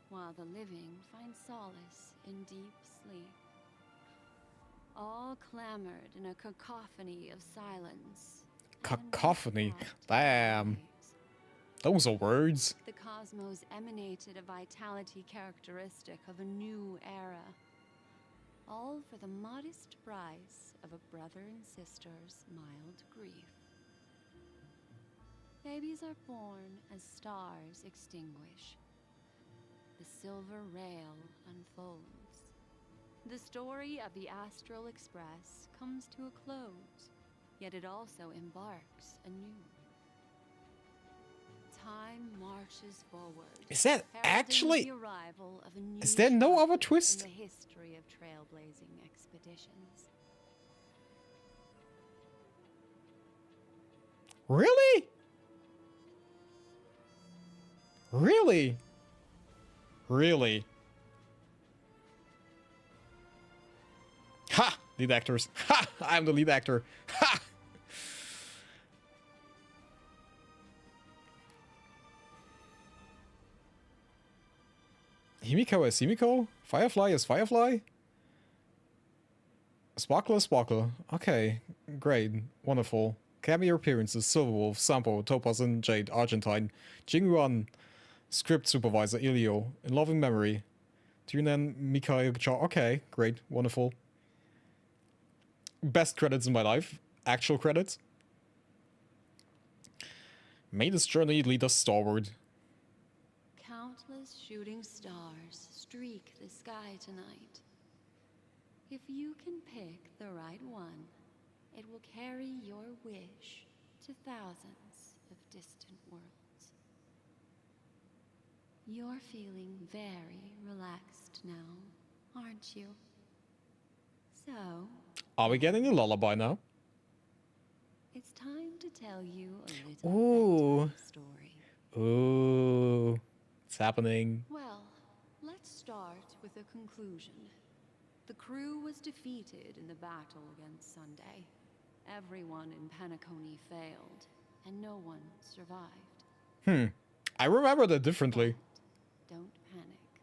while the living find solace in deep sleep. All clamored in a cacophony of silence. Cacophony. Damn. Those are words. The cosmos emanated a vitality characteristic of a new era. All for the modest price of a brother and sister's mild grief. Babies are born as stars extinguish. The silver rail unfolds. The story of the Astral Express comes to a close. Yet it also embarks anew. Time marches forward. Is that actually... The arrival of a new Is there no other twist? In the history of trailblazing expeditions. Really? Really? Really? Ha! Lead actors. Ha! I'm the lead actor. Ha! Himiko is Himiko? Firefly is Firefly? Sparkle is Sparkle. Okay, great. Wonderful. Cameo appearances, Silverwolf, Sampo, Topaz and Jade, Argentine, Jingruan, Script Supervisor, Ilio, In Loving Memory, Tunen, Mikhail Cha. Okay, great. Wonderful. Best credits in my life. Actual credits. May this journey lead us starward. Countless shooting stars streak the sky tonight. If you can pick the right one, it will carry your wish to thousands of distant worlds. You're feeling very relaxed now, aren't you? So... Are we getting a lullaby now? It's time to tell you a little bedtime story. Ooh. It's happening. Well, let's start with a conclusion. The crew was defeated in the battle against Sunday. Everyone in Penacony failed, and no one survived. I remember that differently. Don't panic.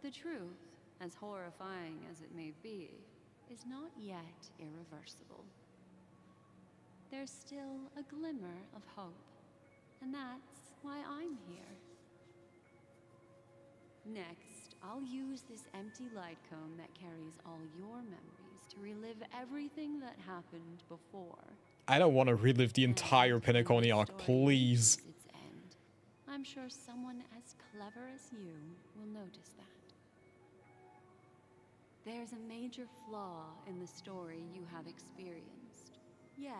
The truth, as horrifying as it may be, is not yet irreversible. there's still a glimmer of hope. And that's why I'm here. Next, I'll use this empty light cone that carries all your memories to relive everything that happened before. I don't want to relive the entire Penacony arc, please. Its end. I'm sure someone as clever as you will notice that. There's a major flaw in the story you have experienced. Yet,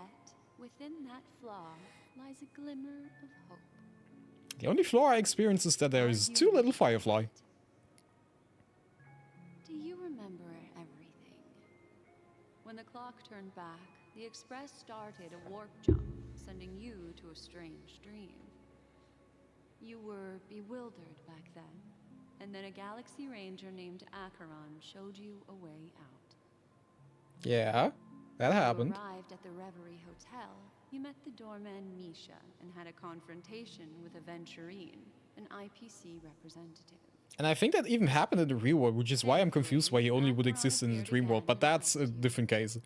within that flaw lies a glimmer of hope. The only flaw I experience is that there is too little Firefly. Do you remember everything? When the clock turned back, the Express started a warp jump, sending you to a strange dream. You were bewildered back then, and then a Galaxy Ranger named Acheron showed you a way out. Yeah, that happened. You arrived at the Reverie Hotel. You met the doorman Misha and had a confrontation with Aventurine, an IPC representative. And I think that even happened in the real world, which is why I'm confused why he only would exist in the dream world. But that's a different case.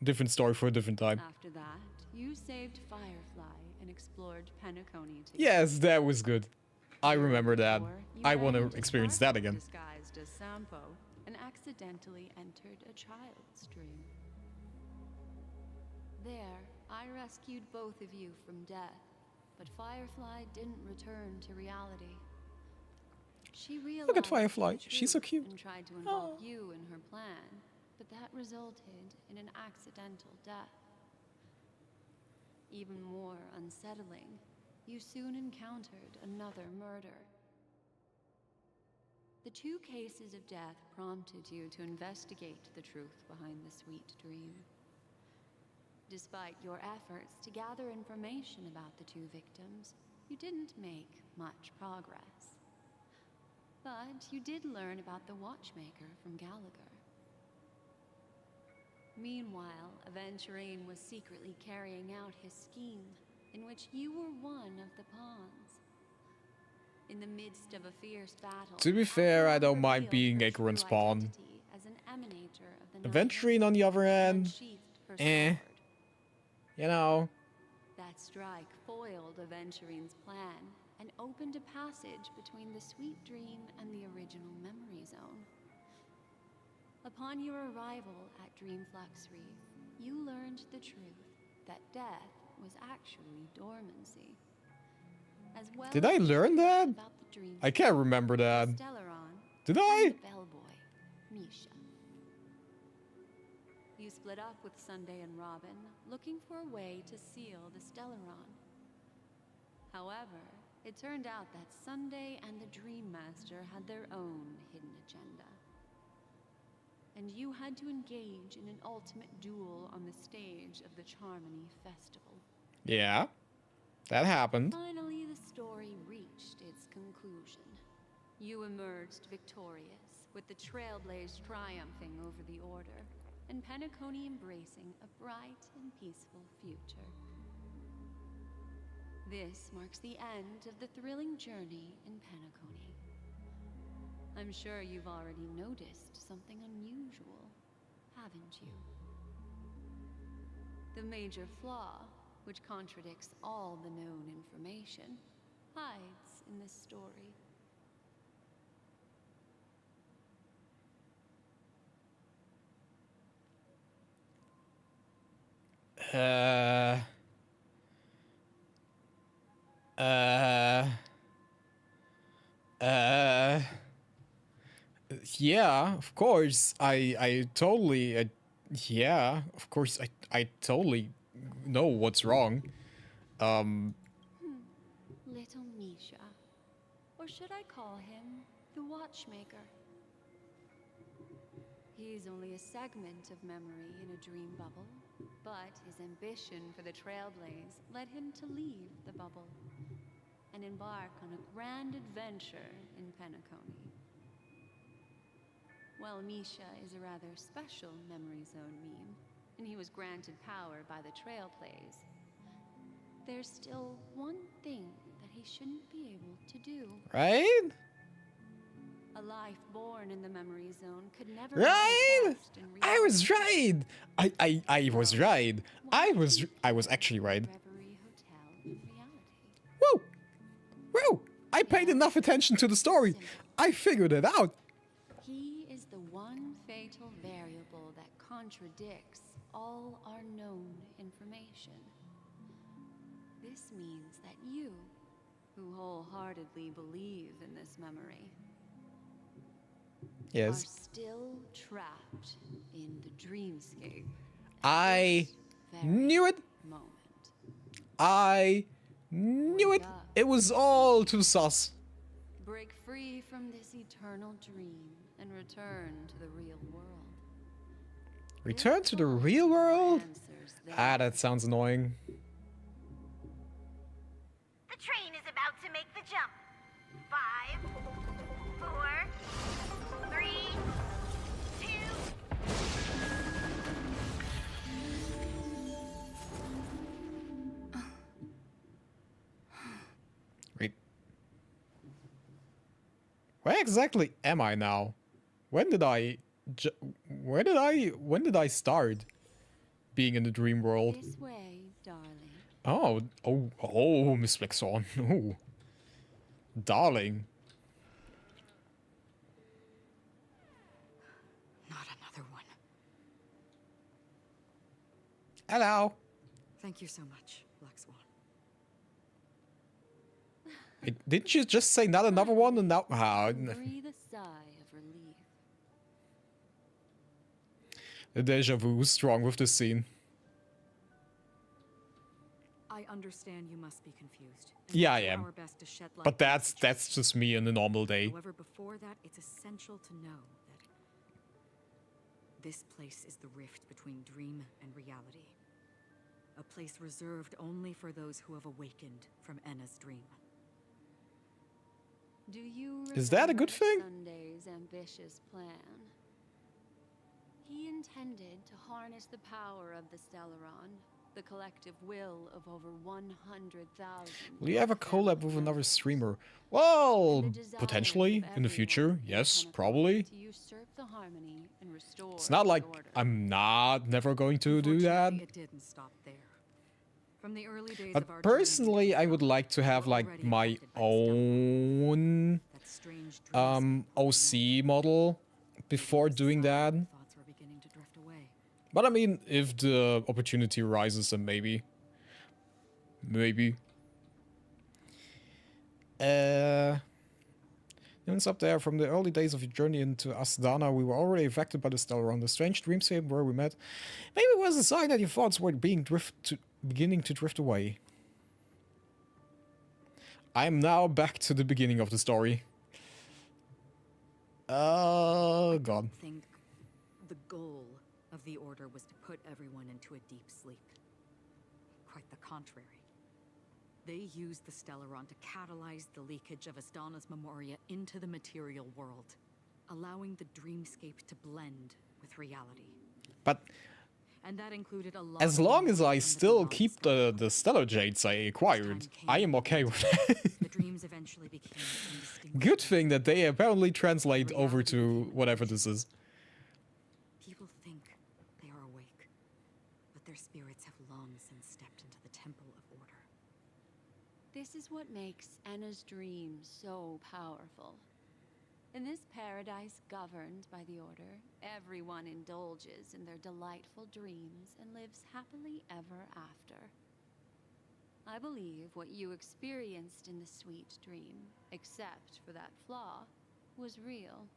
Different story for a different time. After that, you saved Firefly and explored Penacony together. Yes, that was good. I remember that. I want to experience that again. Disguised as Sampo and accidentally entered a child's dream. There, I rescued both of you from death, but Firefly didn't return to reality. She realized Look at Firefly. She's so cute. And tried to involve you in her plan, but that resulted in an accidental death. Even more unsettling, you soon encountered another murder. The two cases of death prompted you to investigate the truth behind the sweet dream. Despite your efforts to gather information about the two victims, you didn't make much progress. But you did learn about the Watchmaker from Gallagher. Meanwhile, Aventurine was secretly carrying out his scheme, in which you were one of the pawns. In the midst of a fierce battle, To be fair, I don't mind being Acheron's pawn. as an emanator of the Aventurine, on the other hand, you know. That strike foiled Aventurine's plan and opened a passage between the sweet dream and the original memory zone. Upon your arrival at Dreamflux Reef, you learned the truth that death was actually dormancy. As well Did I learn that? about the dream I can't remember that. Stellaron Did and I? the bellboy, Misha. You split up with Sunday and Robin, looking for a way to seal the Stellaron. However, it turned out that Sunday and the Dream Master had their own hidden agenda. And you had to engage in an ultimate duel on the stage of the Charmony Festival. Yeah, that happened. Finally, the story reached its conclusion. You emerged victorious, with the Trailblaze triumphing over the Order, and Penacony embracing a bright and peaceful future. This marks the end of the thrilling journey in Penacony. I'm sure you've already noticed something unusual, haven't you? The major flaw, which contradicts all the known information, hides in this story. Yeah, of course. I totally, yeah, of course. I totally know what's wrong. Little Misha. Or should I call him the Watchmaker? He's only a segment of memory in a dream bubble, but his ambition for the Trailblaze led him to leave the bubble and embark on a grand adventure in Penacony. While Misha is a rather special memory zone meme, and he was granted power by the Trailblaze, there's still one thing that he shouldn't be able to do. Right? A life born in the memory zone could never Right? manifest in I was right. I was right. I was actually right. Reverie Hotel in reality. Woo! Woo! I paid enough attention to the story. I figured it out. He is the one fatal variable that contradicts all our known information. This means that you, who wholeheartedly believe in this memory, are Yes. still trapped in the dreamscape. I knew it. Moment. I knew it. It was all too sus. Break free from this eternal dream and return to the real world. Return to the real world? Ah, that sounds annoying. The train is about to make the jump. 5, 4, 3, 2. Wait. Where exactly am I now? When did I start being in the dream world? This way, darling. Oh, Miss Blackthorn. Oh, darling. Not another one. Hello. Thank you so much, Black Swan. Didn't you just say not another one and now? Breathe a sigh of relief. The deja vu is strong with this scene. I understand you must be confused. Yeah, I we'll do am. our best to shed light But on the that's just me on a normal day. However, before that, it's essential to know that this place is the rift between dream and reality. A place reserved only for those who have awakened from Enna's dream. Do you Is that a good remember thing? Sunday's ambitious plan? He intended to harness the power of the Stellaron, the collective will of over 100,000. Will you ever collab with another streamer? Well, potentially in the future. Yes, probably. To usurp the harmony and restore It's not like the order. I'm not never going to do that. It didn't stop there. From the early days But of our personally, I would like to have like my own OC model before doing that. thoughts were beginning to drift away. But I mean, if the opportunity arises, then maybe. It's up there. From the early days of your journey into Asdana, we were already affected by the Stellaron, the strange dreamscape where we met. Maybe it was a sign that your thoughts were beginning to drift away. I am now back to the beginning of the story. Oh, God. I think the goal of the Order was to put everyone into a deep sleep. Quite the contrary. They used the Stellaron to catalyze the leakage of Asdana's Memoria into the material world, allowing the dreamscape to blend with reality. But and that included a lot as long as I still keep the Stellar Jades I acquired, I am okay with that. The dreams eventually became indistinguishable. Good thing that they apparently translate over to whatever this is. People think they are awake, but their spirits have long since stepped into the Temple of Order. This is what makes Enna's dream so powerful. In this paradise governed by the Order, everyone indulges in their delightful dreams and lives happily ever after. I believe what you experienced in the sweet dream, except for that flaw, was real.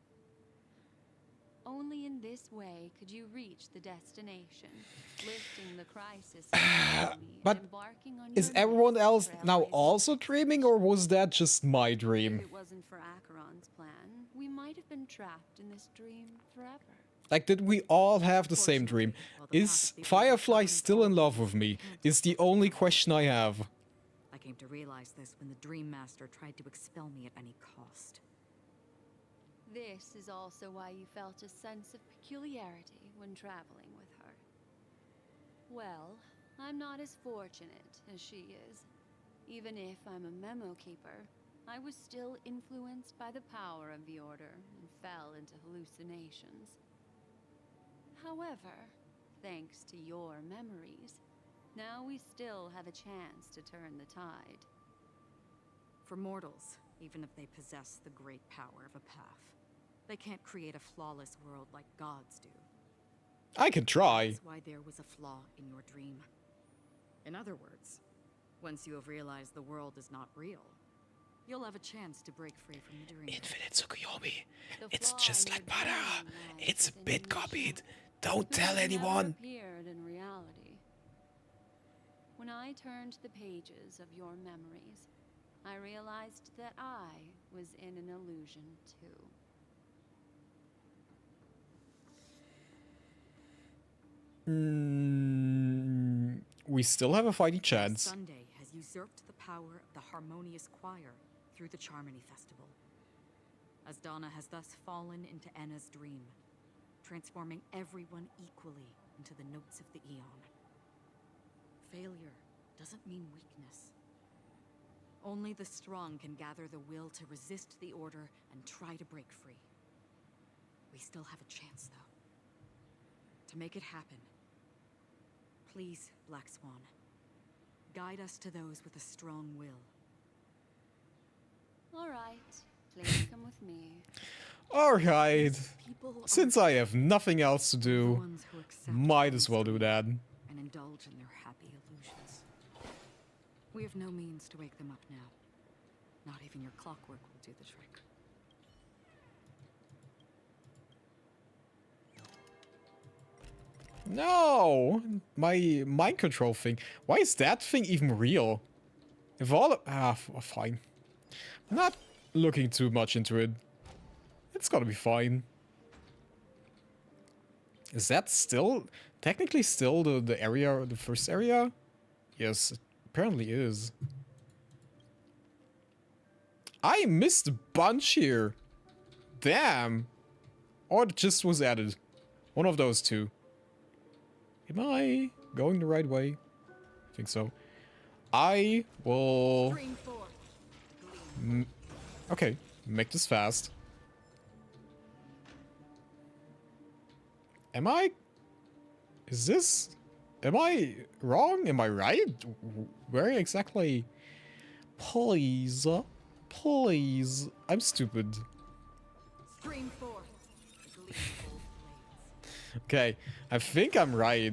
Only in this way could you reach the destination, lifting the crisis of the enemy But and embarking on is your everyone next else now railway also dreaming, or was that just my If dream? it wasn't for Acheron's plan, we might have been trapped in this dream forever. Like, did we all have the same dream? Is Firefly still in love with me? Is the only question I have. I came to realize this when the Dream Master tried to expel me at any cost. This is also why you felt a sense of peculiarity when traveling with her. Well, I'm not as fortunate as she is. Even if I'm a memo keeper, I was still influenced by the power of the Order and fell into hallucinations. However, thanks to your memories, now we still have a chance to turn the tide. For mortals, even if they possess the great power of a path, they can't create a flawless world like gods do. I can try. That's why there was a flaw in your dream. In other words, once you have realized the world is not real, you'll have a chance to break free from the dream. Infinite Tsukuyomi. It's just like Madara. It's a bit copied. Don't tell anyone. Appeared in reality. When I turned the pages of your memories, I realized that I was in an illusion too. We still have a fighting chance. Sunday has usurped the power of the harmonious choir through the Charmony Festival. Asdana has thus fallen into Enna's dream, transforming everyone equally into the notes of the Aeon. Failure doesn't mean weakness. Only the strong can gather the will to resist the Order and try to break free. We still have a chance, though. To make it happen, please, Black Swan, guide us to those with a strong will. All right, please come with me. Alright. Since I have nothing else to do, might as well do that. And indulge in their happy illusions. We have no means to wake them up now. Not even your clockwork will do the trick. No! My mind control thing. Why is that thing even real? If all of... fine. I'm not looking too much into it. It's gotta be fine. Is that still... technically still the area, the first area? Yes, it apparently is. I missed a bunch here. Damn. Or it just was added. One of those two. Am I going the right way? I think so. I will... okay, make this fast. Am I... is this... am I wrong? Am I right? Where exactly? Please. Please. I'm stupid. Okay, I think I'm right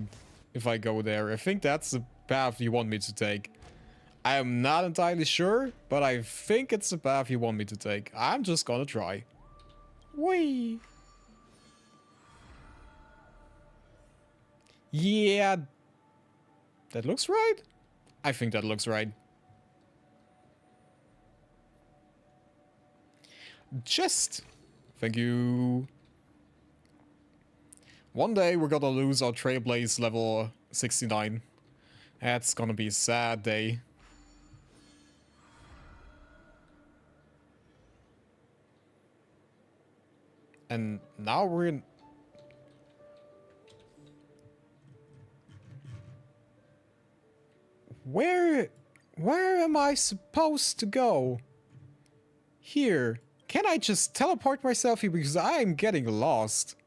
if I go there. I think that's the path you want me to take. I am not entirely sure, but I think it's the path you want me to take. I'm just gonna try. Whee! Yeah. That looks right? I think that looks right. Just. Thank you. One day we're gonna lose our Trailblaze level 69. That's gonna be a sad day. And now we're in... Where am I supposed to go? Here. Can I just teleport myself here because I'm getting lost?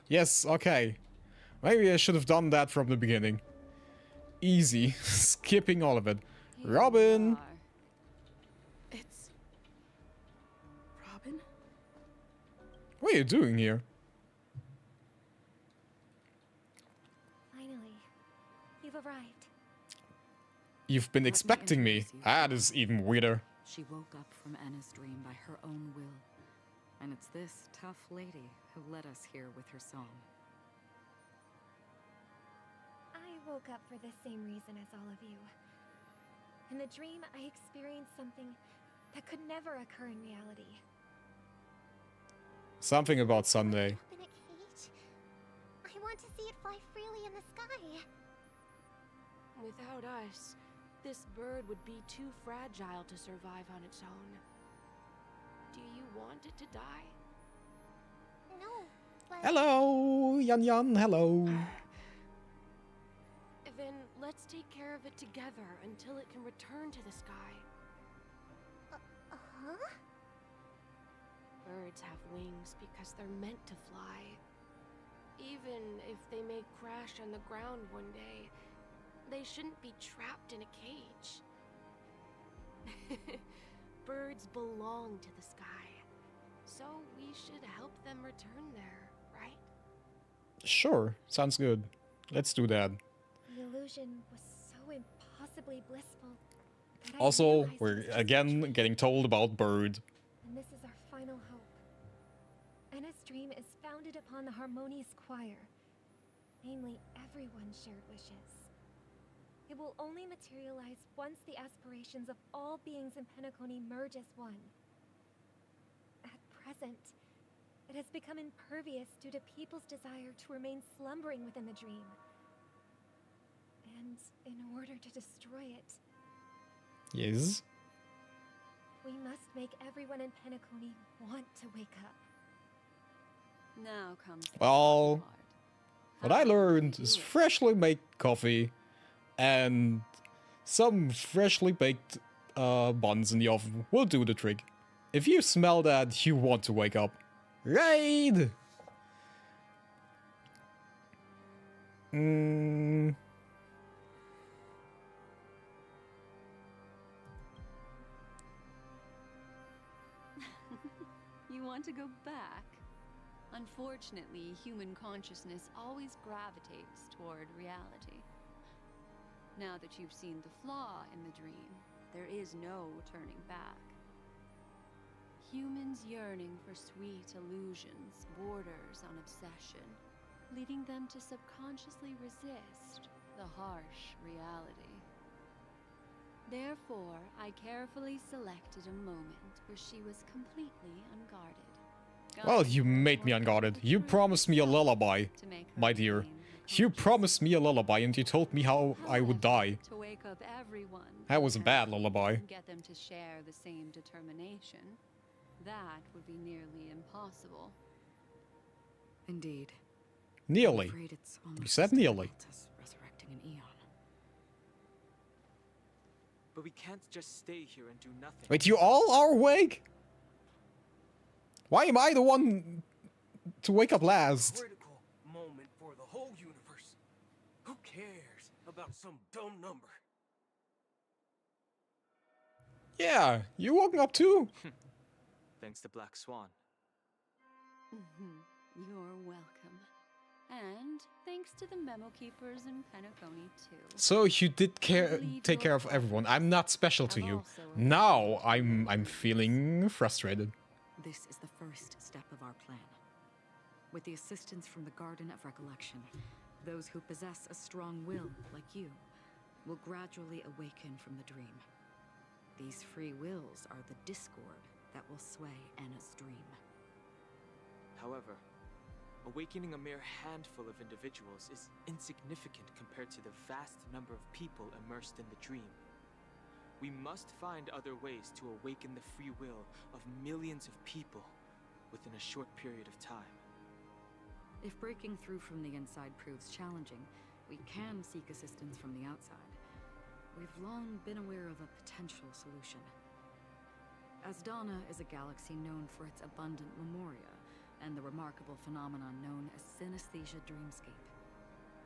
Yes, okay. Maybe I should have done that from the beginning. Easy. Skipping all of it. Robin! It's... Robin? What are you doing here? Finally, you've arrived. You've been expecting me. That is even weirder. She woke up from Enna's dream by her own will. And it's this tough lady who led us here with her song. I woke up for the same reason as all of you. In the dream, I experienced something that could never occur in reality. Something about Sunday. In a cage. I want to see it fly freely in the sky. Without us, this bird would be too fragile to survive on its own. Do you want it to die? No, but... Hello, Yan, hello. Then let's take care of it together until it can return to the sky. Huh? Birds have wings because they're meant to fly. Even if they may crash on the ground one day, they shouldn't be trapped in a cage. Birds belong to the sky, so we should help them return there, right? Sure, sounds good. Let's do that. The illusion was so impossibly blissful that I Also, realized it we're was just a again dream. getting told about Bird. And this is our final hope. Enna's dream is founded upon the harmonious choir. Mainly, everyone's shared wishes. It will only materialize once the aspirations of all beings in Penacony merge as one. At present, it has become impervious due to people's desire to remain slumbering within the dream. And in order to destroy it, Yes. we must make everyone in Penacony want to wake up. Now comes the Well, part. what I learned is freshly made coffee and some freshly baked buns in the oven will do the trick. If you smell that, you want to wake up. Right? You want to go back? Unfortunately, human consciousness always gravitates toward reality. Now that you've seen the flaw in the dream, there is no turning back. Humans yearning for sweet illusions borders on obsession, leading them to subconsciously resist the harsh reality. Therefore, I carefully selected a moment where she was completely unguarded. Well, you made me unguarded. You promised me a lullaby, my dear. You promised me a lullaby and you told me how I would die. To wake up everyone, That was a bad lullaby. and get them to share the same determination, that would be nearly impossible. Indeed. Nearly. I'm afraid it's You almost said as nearly. difficult as resurrecting an eon. But we can't just stay here and do nothing. Wait, you all are awake? Why am I the one to wake up last? Critical moment for the whole universe. Who cares about some dumb number? Yeah, you woken up too? Thanks to Black Swan. You're welcome. And thanks to the memo keepers in Penacony too. So you did take care of everyone. I'm not special to you. Now I'm feeling frustrated. This is the first step of our plan. With the assistance from the Garden of Recollection, those who possess a strong will, like you, will gradually awaken from the dream. These free wills are the discord that will sway Anna's dream. However, awakening a mere handful of individuals is insignificant compared to the vast number of people immersed in the dream. We must find other ways to awaken the free will of millions of people within a short period of time. If breaking through from the inside proves challenging, we can seek assistance from the outside. We've long been aware of a potential solution. Asdana is a galaxy known for its abundant memoria and the remarkable phenomenon known as synesthesia dreamscape.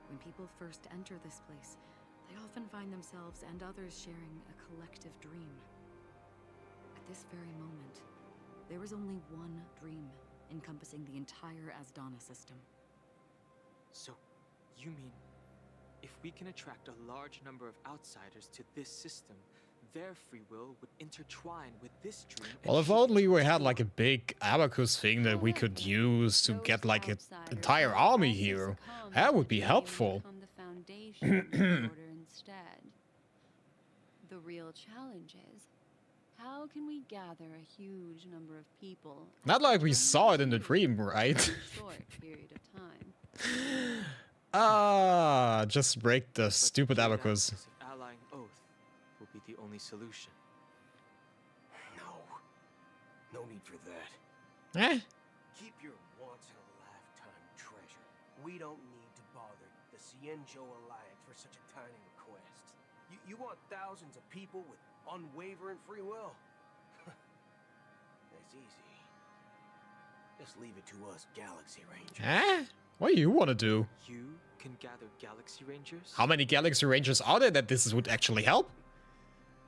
When people first enter this place, they often find themselves and others sharing a collective dream. At this very moment, there is only one dream encompassing the entire Asdana system. So, you mean, if we can attract a large number of outsiders to this system, their free will would intertwine with this dream? Well, if only we had like a big abacus thing that we could use to get like an entire army here. That would be helpful. The foundation of the order instead. The real challenge is, how can we gather a huge number of people? Not like we saw it in the dream, right? Short period of time. Just break the stupid abacus. Allying oath will be the only solution. No need for that. Eh? Keep your once-in-a-lifetime treasure. We don't need to bother the Cienjo Alliance for such a tiny request. You want thousands of people with unwavering free will? as easy. Just leave it to us Galaxy Rangers. Huh? What do you want to do? You can gather Galaxy Rangers? How many Galaxy Rangers are there that this would actually help?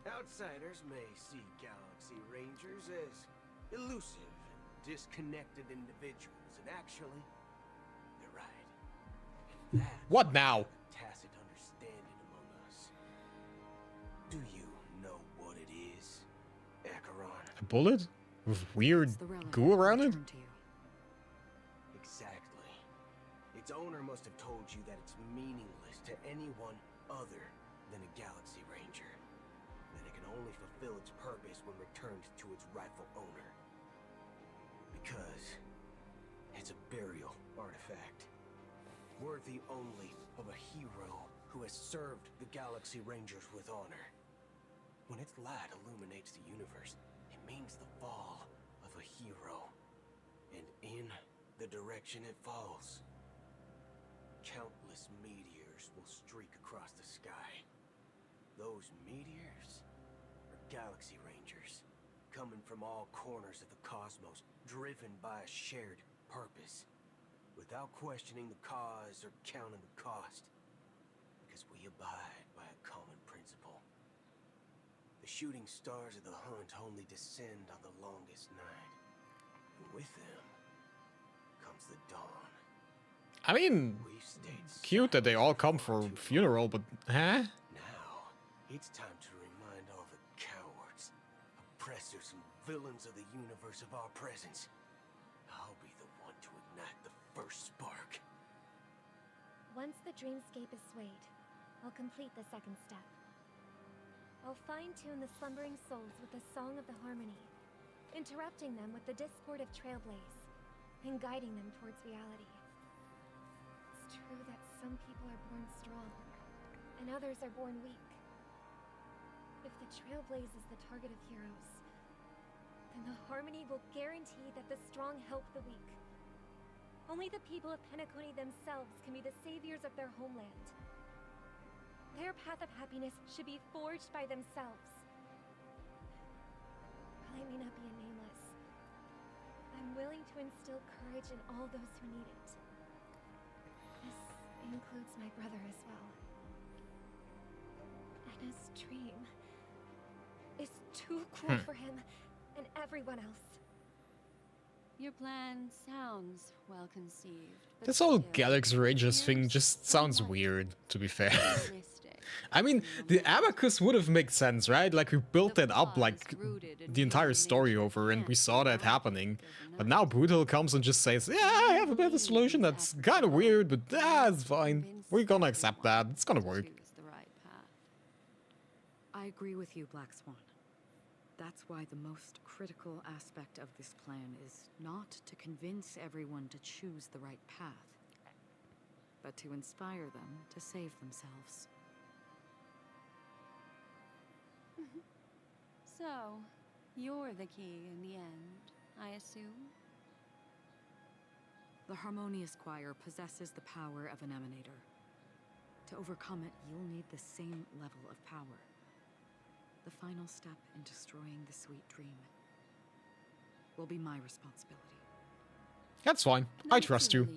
Outsiders may see Galaxy Rangers as elusive and disconnected individuals, and actually, they're right. And that's What now? tacit understanding among us. Do you know what it is, Acheron? A bullet? With weird goo around it? Exactly. Its owner must have told you that it's meaningless to anyone other than a Galaxy Ranger. That it can only fulfill its purpose when returned to its rightful owner. Because it's a burial artifact. Worthy only of a hero who has served the Galaxy Rangers with honor. When its light illuminates the universe, it means the fall of a hero. And in the direction it falls, countless meteors will streak across the sky. Those meteors are Galaxy Rangers, coming from all corners of the cosmos, driven by a shared purpose, without questioning the cause or counting the cost, because we abide by a common principle. The shooting stars of the hunt only descend on the longest night, and with them comes the dawn. I mean, cute that they all come for a funeral, but huh? Now, it's time to remind all the cowards, oppressors, and villains of the universe of our presence. I'll be the one to ignite the first spark. Once the dreamscape is swayed, I'll complete the second step. I'll fine-tune the slumbering souls with the Song of the Harmony, interrupting them with the discord of Trailblaze, and guiding them towards reality. It's true that some people are born strong, and others are born weak. If the Trailblaze is the target of heroes, then the Harmony will guarantee that the strong help the weak. Only the people of Penacony themselves can be the saviors of their homeland. Their path of happiness should be forged by themselves. While I may not be a nameless, I'm willing to instill courage in all those who need it. This includes my brother as well. Anna's dream is too cool for him and everyone else. Your plan sounds well conceived. But This whole still, Galaxy Rangers thing just sounds weird, to be fair. I mean, the Abacus would have made sense, right? Like, we built that up, like, the entire story over, and we saw that happening. But now Brutal comes and just says, yeah, I have a better solution that's kind of weird, but it's fine. We're gonna accept that. It's gonna work. I agree with you, Black Swan. That's why the most critical aspect of this plan is not to convince everyone to choose the right path, but to inspire them to save themselves. So, you're the key in the end, I assume? The Harmonious Choir possesses the power of an emanator. To overcome it, you'll need the same level of power. The final step in destroying the sweet dream will be my responsibility. That's fine. I trust you.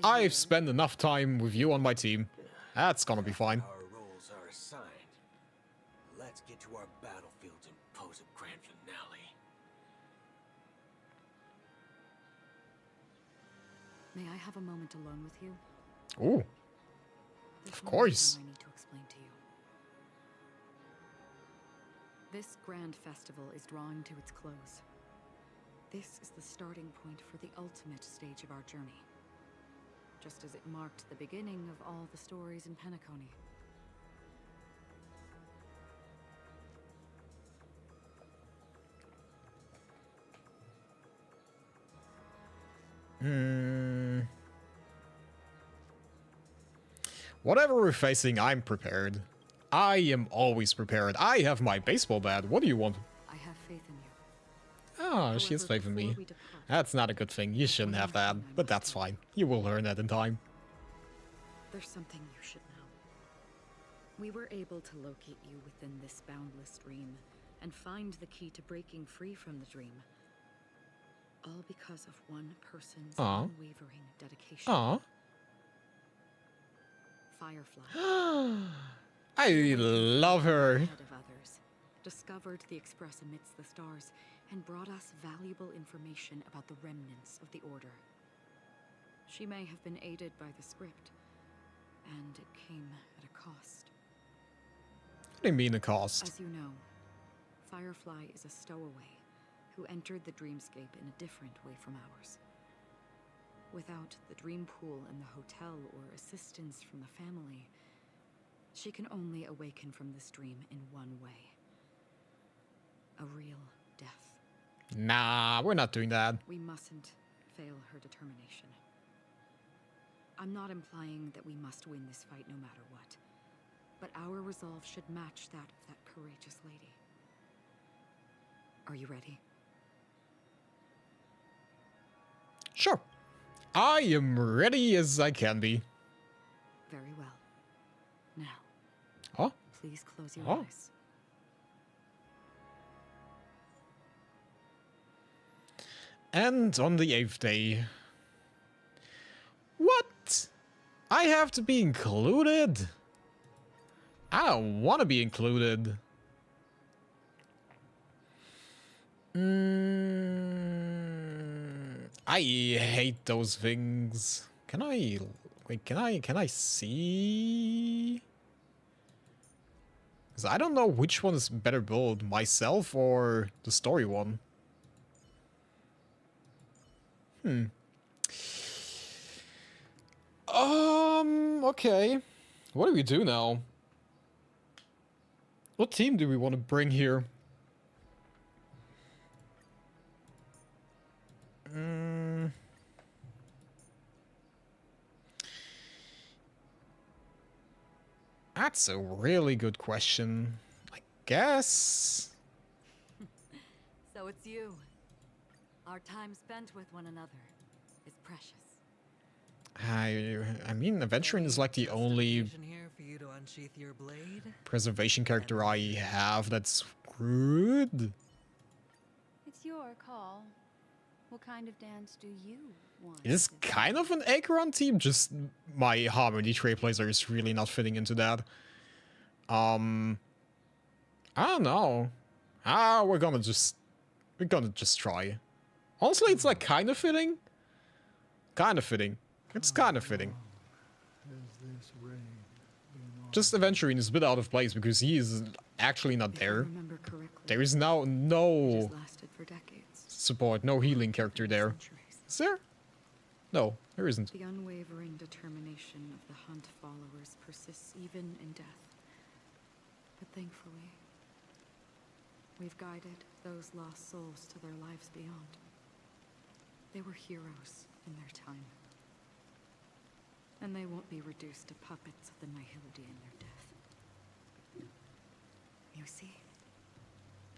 I've spent enough time with you on my team. That's gonna be fine. Our roles are assigned. Let's get to our battlefields and pose a grand finale. May I have a moment alone with you? Ooh. Of course. I need to explain to you. This grand festival is drawing to its close. This is the starting point for the ultimate stage of our journey. Just as it marked the beginning of all the stories in Penacony. Whatever we're facing, I'm prepared. I am always prepared. I have my baseball bat. What do you want? I have faith in you. Ah, she has faith in me. That's not a good thing. You shouldn't have that, but that's fine. You will learn that in time. There's something you should know. We were able to locate you within this boundless dream and find the key to breaking free from the dream. All because of one person's Aw. unwavering dedication. Aw. Firefly. I love her. Ahead of others, discovered the Express amidst the stars, and brought us valuable information about the remnants of the Order. She may have been aided by the script, and it came at a cost. What do you mean a cost? As you know, Firefly is a stowaway who entered the dreamscape in a different way from ours. Without the dream pool in the hotel or assistance from the family, she can only awaken from this dream in one way. A real death. Nah, we're not doing that. We mustn't fail her determination. I'm not implying that we must win this fight no matter what, but our resolve should match that of that courageous lady. Are you ready? Sure. I am ready as I can be. Very well. Now, Oh? please close your Oh. eyes. And on the 8th day. What? I have to be included? I don't want to be included. I hate those things. Can I... Wait, can I see? Because I don't know which one is better built, myself or the story one. Okay. What do we do now? What team do we want to bring here? That's a really good question. I guess. So it's you. Our time spent with one another is precious. I mean, Adventuring is like the only Here for you to unsheath your blade. preservation character I have that's good. It's your call. What kind of dance do you want? It is kind of an Acheron team, just my Harmony Trailblazer is really not fitting into that. I don't know. We're gonna just try. Honestly, it's like kind of fitting. Kind of fitting. It's kind of fitting. Just Aventurine is a bit out of place because he is actually not there. There is now no support, no healing character there. Is there? No, there isn't. The unwavering determination of the Hunt followers persists even in death. But thankfully, we've guided those lost souls to their lives beyond. They were heroes in their time. And they won't be reduced to puppets of the Nihility in their death. You see,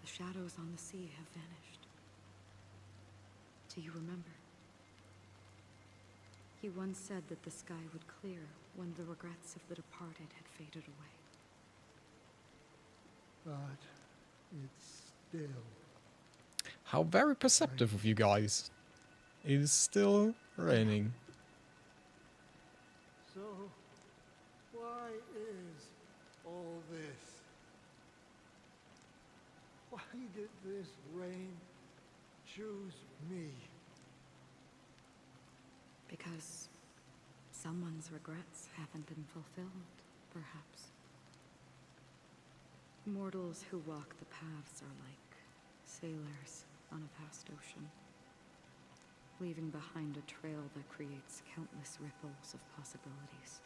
the shadows on the sea have vanished. Do you remember? You once said that the sky would clear when the regrets of the departed had faded away. But it's still... How very perceptive of you guys. It is still raining. So, why is all this? Why did this rain choose me? Because someone's regrets haven't been fulfilled, perhaps. Mortals who walk the paths are like sailors on a vast ocean, leaving behind a trail that creates countless ripples of possibilities.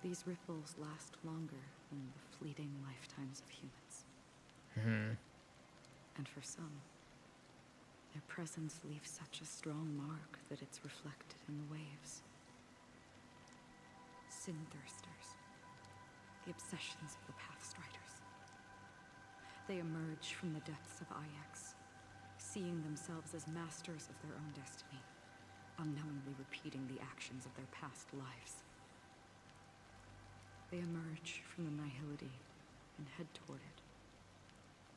These ripples last longer than the fleeting lifetimes of humans. And for some, their presence leaves such a strong mark that it's reflected in the waves. Sin-thirsters, the obsessions of the Pathstriders. They emerge from the depths of Ix, seeing themselves as masters of their own destiny, unknowingly repeating the actions of their past lives. They emerge from the Nihility and head toward it,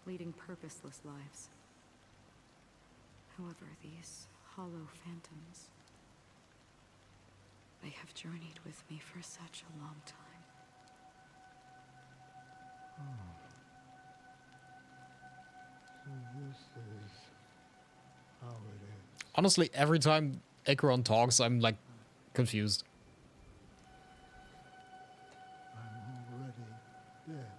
leading purposeless lives. However, these hollow phantoms, they have journeyed with me for such a long time. Oh. So this is how it is. Honestly, every time Acheron talks, I'm like confused. I'm already dead.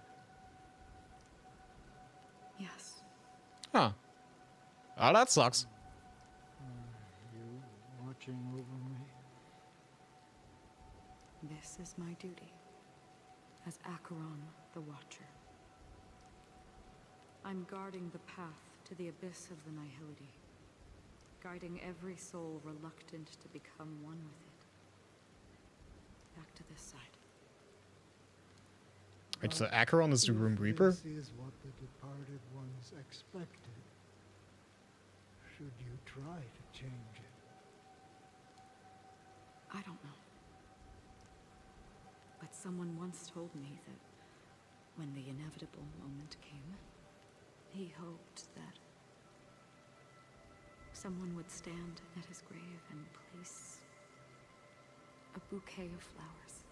Yes. Huh. Oh, that sucks. Are you watching over me? This is my duty as Acheron the Watcher. I'm guarding the path to the abyss of the Nihility, guiding every soul reluctant to become one with it. Back to this side. Wait, so Acheron is the Grim Reaper? This is what the departed ones expected. Should you try to change it? I don't know. But someone once told me that when the inevitable moment came, he hoped that someone would stand at his grave and place a bouquet of flowers.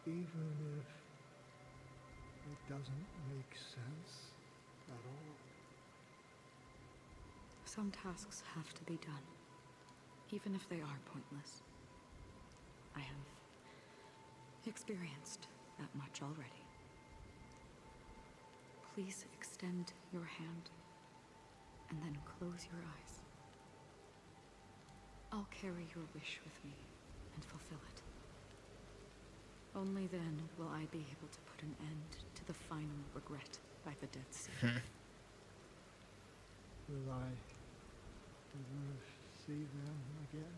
Even if it doesn't make sense at all? Some tasks have to be done, even if they are pointless. I have experienced that much already. Please extend your hand and then close your eyes. I'll carry your wish with me and fulfill it. Only then will I be able to put an end to the final regret by the Dead Sea. Will I ever see them again?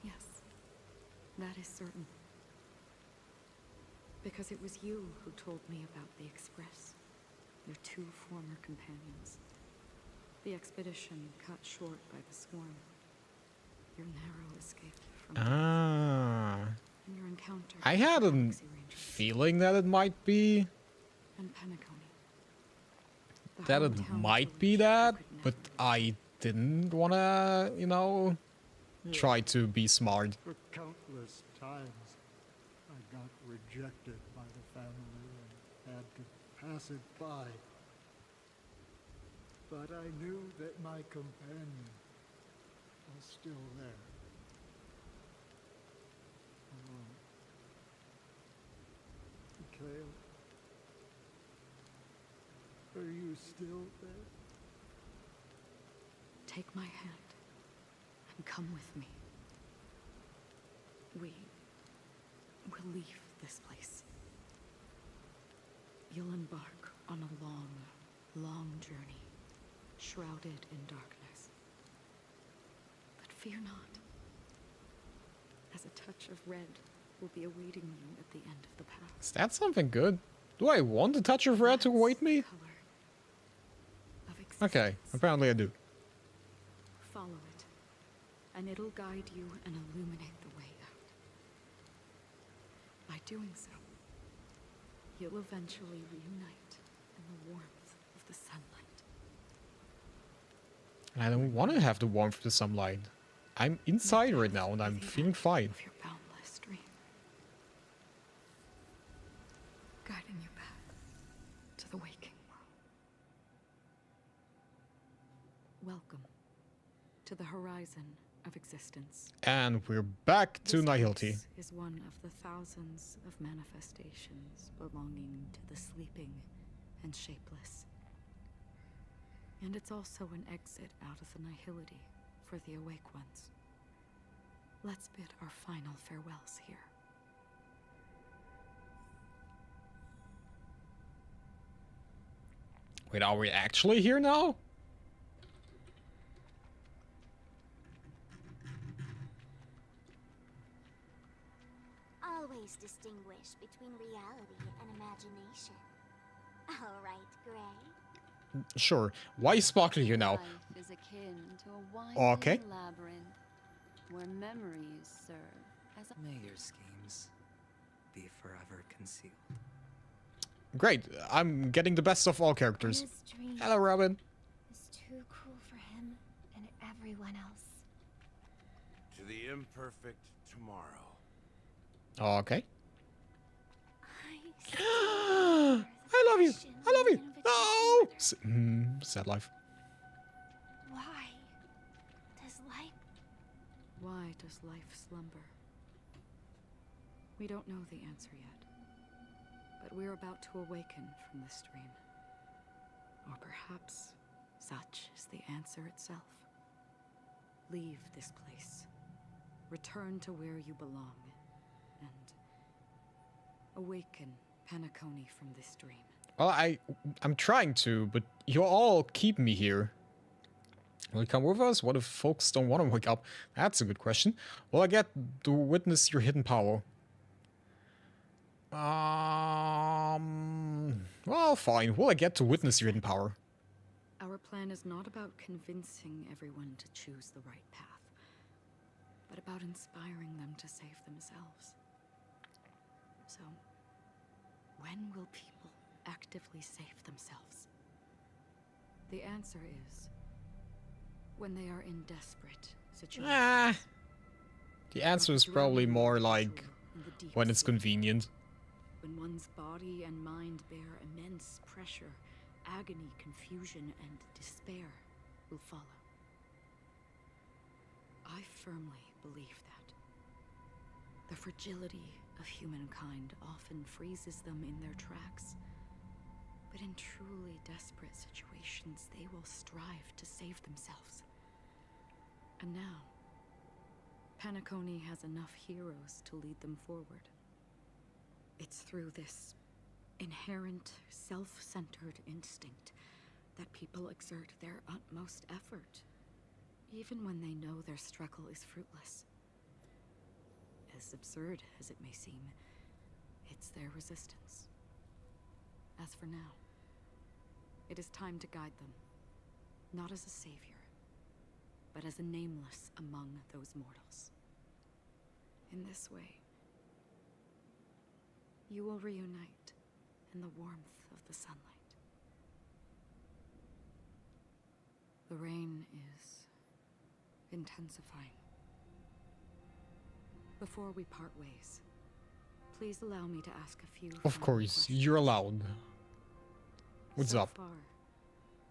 Yes, that is certain. Because it was you who told me about the Express, your two former companions. The expedition cut short by the swarm. Your narrow escape from death. And your encounter I had a feeling that it might be. And Penacony. That it might be that, but I didn't wanna, you know, try to be smart. For countless times, I got rejected by the family and had to pass it by. But I knew that my companion was still there. Alone. Mikhail, are you still there? Take my hand and come with me. We will leave this place. You'll embark on a long, long journey, shrouded in darkness. But fear not, as a touch of red will be awaiting you at the end of the path. Is that something good? Do I want a touch of red to await me? Okay, apparently I do. Follow it, and it'll guide you and illuminate the way out. By doing so, you'll eventually reunite in the warmth of the sunlight. I don't want to have the warmth of the sunlight. I'm inside right now and I'm feeling fine. Of your boundless dream, guiding you back to the waking world. Welcome to the horizon of existence. And we're back to This Nihility. place is one of the thousands of manifestations belonging to the sleeping and shapeless. And it's also an exit out of the Nihility for the awake ones. Let's bid our final farewells here. Wait, are we actually here now? Always distinguish between reality and imagination. All right, Gray. Sure. Why is Sparkly here now? Life is akin to a winding Okay. labyrinth where memories serve as a... May your schemes be forever concealed. Great. I'm getting the best of all characters. His dream Hello, Robin. is too cruel for him and everyone else. To the imperfect tomorrow. Okay. I love you. I love you. No. Sad life. Why does life... Why does life slumber? We don't know the answer yet. But we're about to awaken from this dream. Or perhaps such is the answer itself. Leave this place. Return to where you belong. And awaken Penacony from this dream. Well, I'm trying to, but you all keep me here. Will you come with us? What if folks don't want to wake up? That's a good question. Will I get to witness your hidden power? Well, fine. Will I get to witness your hidden power? Our plan is not about convincing everyone to choose the right path, but about inspiring them to save themselves. So, when will people actively save themselves? The answer is when they are in desperate situations. The answer is probably more like when it's convenient. When one's body and mind bear immense pressure, agony, confusion, and despair will follow. I firmly believe that. The fragility of humankind often freezes them in their tracks. But in truly desperate situations, they will strive to save themselves. And now, Penacony has enough heroes to lead them forward. It's through this inherent, self-centered instinct that people exert their utmost effort, even when they know their struggle is fruitless. As absurd as it may seem, it's their resistance. As for now, it is time to guide them, not as a savior, but as a nameless among those mortals. In this way, you will reunite in the warmth of the sunlight. The rain is intensifying. Before we part ways, please allow me to ask a few. Of course, you're allowed. What's up? So far,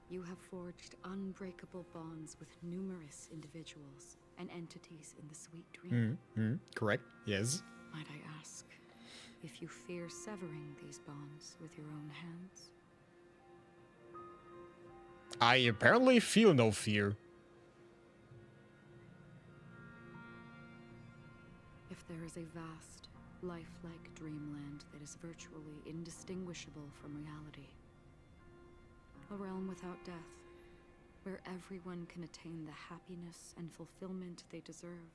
you have forged unbreakable bonds with numerous individuals and entities in the sweet dream. Correct. Yes. Might I ask if you fear severing these bonds with your own hands? I apparently feel no fear. If there is a vast, lifelike dreamland that is virtually indistinguishable from reality, a realm without death, where everyone can attain the happiness and fulfillment they deserve,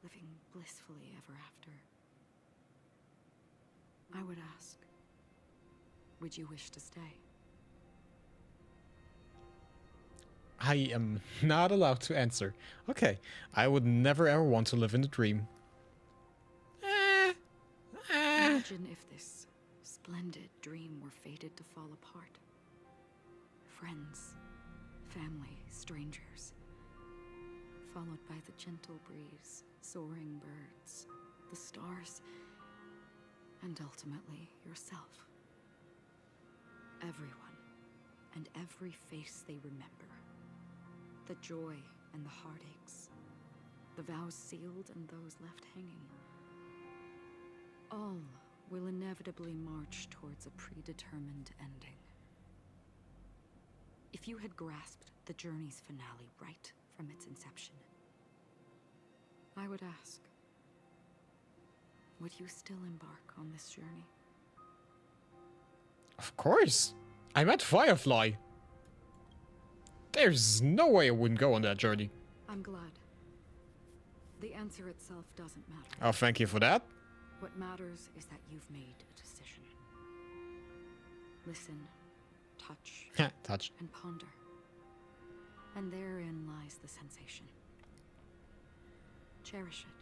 living blissfully ever after, I would ask, would you wish to stay? I am not allowed to answer. Okay, I would never ever want to live in a dream. Imagine if this splendid dream were fated to fall apart. Friends, family, strangers, followed by the gentle breeze, soaring birds, the stars, and ultimately yourself. Everyone, and every face they remember. The joy and the heartaches, the vows sealed and those left hanging. All will inevitably march towards a predetermined ending. If you had grasped the journey's finale right from its inception, I would ask, would you still embark on this journey? Of course. I met Firefly. There's no way I wouldn't go on that journey. I'm glad. The answer itself doesn't matter. Oh, thank you for that. What matters is that you've made a decision. Listen, touch, and ponder. And therein lies the sensation. Cherish it,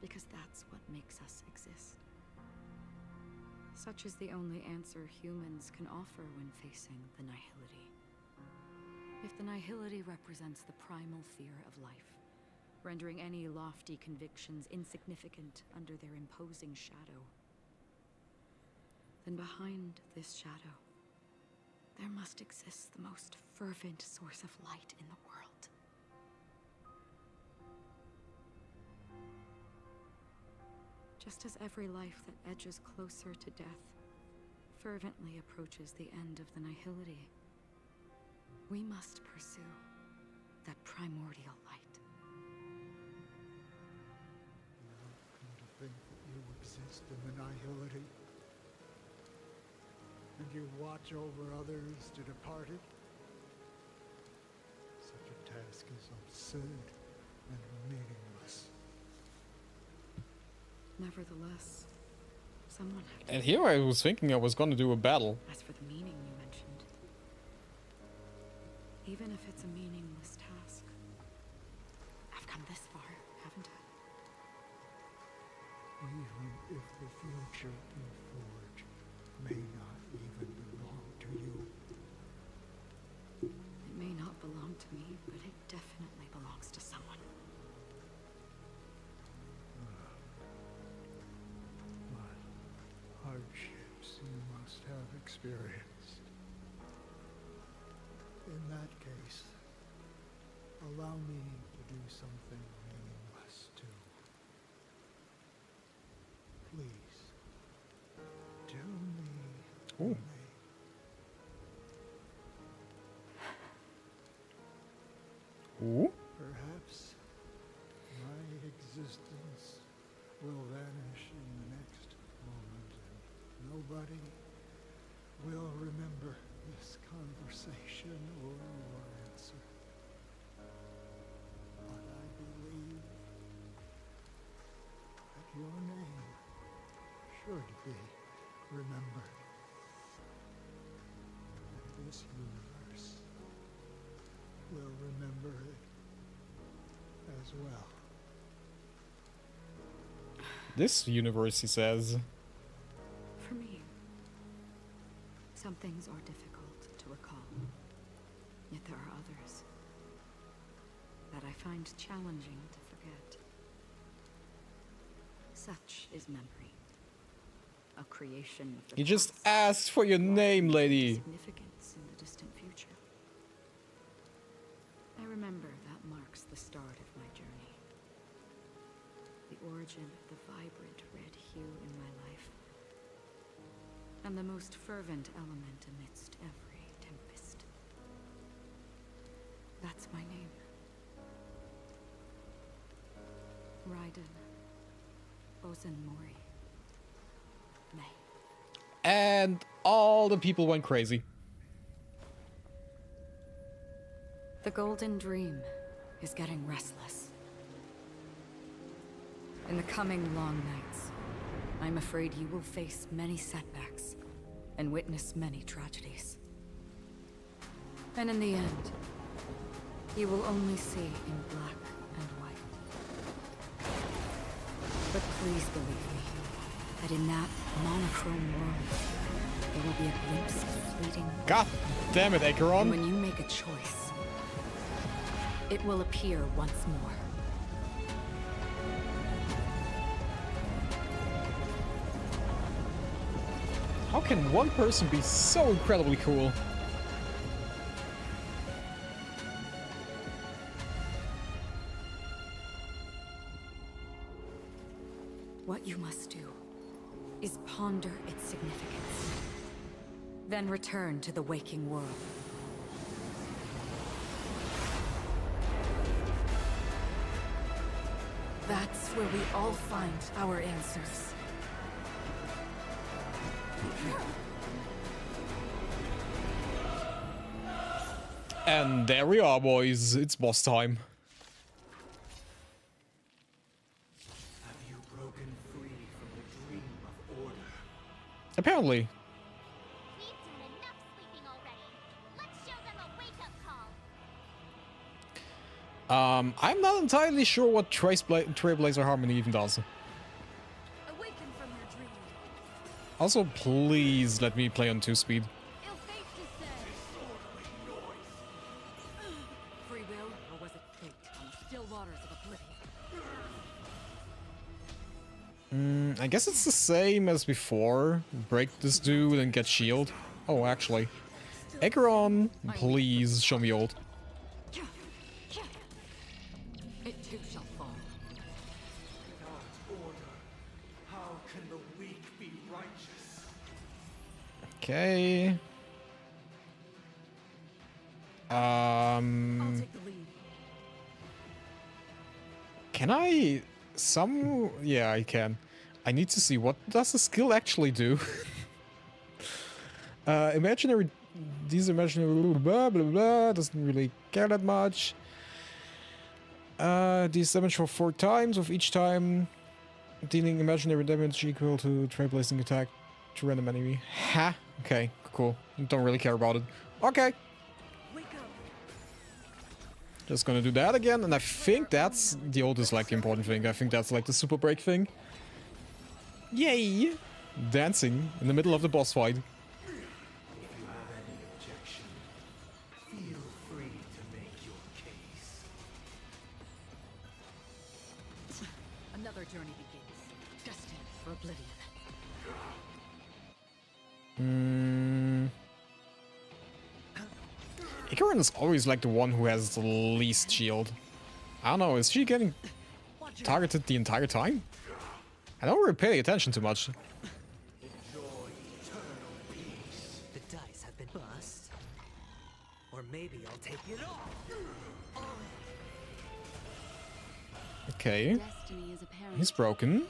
because that's what makes us exist. Such is the only answer humans can offer when facing the nihility. If the nihility represents the primal fear of life, rendering any lofty convictions insignificant under their imposing shadow, then behind this shadow, there must exist the most fervent source of light in the world. Just as every life that edges closer to death fervently approaches the end of the nihility, we must pursue that primordial light. Come to think that you exist in the nihility, and you watch over others to depart it. Such a task is absurd and meaningless. Nevertheless, someone had to. And here I was thinking I was gonna do a battle. As for the meaning you mentioned, even if it's a meaningless task, I've come this far, haven't I? Even if the future you forge may not even belong to you. It may not belong to me, but it definitely belongs to someone. What hardships you must have experienced. In that case, allow me to do something meaningless too. Please, tell me. Ooh. Ooh. Perhaps my existence will vanish in the next moment, and nobody will remember this conversation or your answer. But I believe that your name should be remembered. And this universe will remember it as well. This universe, he says. For me, some things are difficult to recall, yet there are others that I find challenging to forget. Such is memory, a creation of the You just past, asked for your name, lady. significance in the distant future. I remember that marks the start of my journey. The origin of the vibrant red hue in my life. And the most fervent element amidst every tempest. That's my name. Raiden Ozanmori. May. And all the people went crazy. The Golden Dream is getting restless. In the coming long nights, I'm afraid you will face many setbacks and witness many tragedies. And in the end, you will only see in black and white. But please believe me, that in that monochrome world, there will be a glimpse of fleeting. God damn it, Acheron. And when you make a choice, it will appear once more. How can one person be so incredibly cool? What you must do is ponder its significance, then return to the waking world. That's where we all find our answers. And there we are, boys. It's boss time. Have you broken free from the dream of order? Apparently. We've done enough sleeping already. Let's show them a wake-up call. I'm not entirely sure what Trailblazer Harmony even does. Awaken from your dream. Also, please let me play on 2-speed. Free will, or was it fate on the still waters of oblivion? I guess it's the same as before. Break this dude and get shield. Oh, actually. Acheron, please show me ult. It too shall fall. How can the weak be righteous? Okay. I'll take the lead. Can I... Yeah, I can. I need to see what does the skill actually do. Imaginary... These imaginary... Blah, blah, blah. Doesn't really care that much. These damage for 4 times, with each time dealing imaginary damage equal to trailblazing attack to random enemy. Ha! Okay, cool. Don't really care about it. Okay. Just gonna do that again, and I think that's the oldest like important thing. I think that's like the super break thing. Yay! Dancing in the middle of the boss fight. If you have any objection, feel free to make your case. Another journey begins, destined for oblivion. Ikarin is always like the one who has the least shield. I don't know, is she getting targeted the entire time? I don't really pay attention too much. The dice have been bust. Or maybe I'll take it all. Okay. Destiny is apparent. He's broken.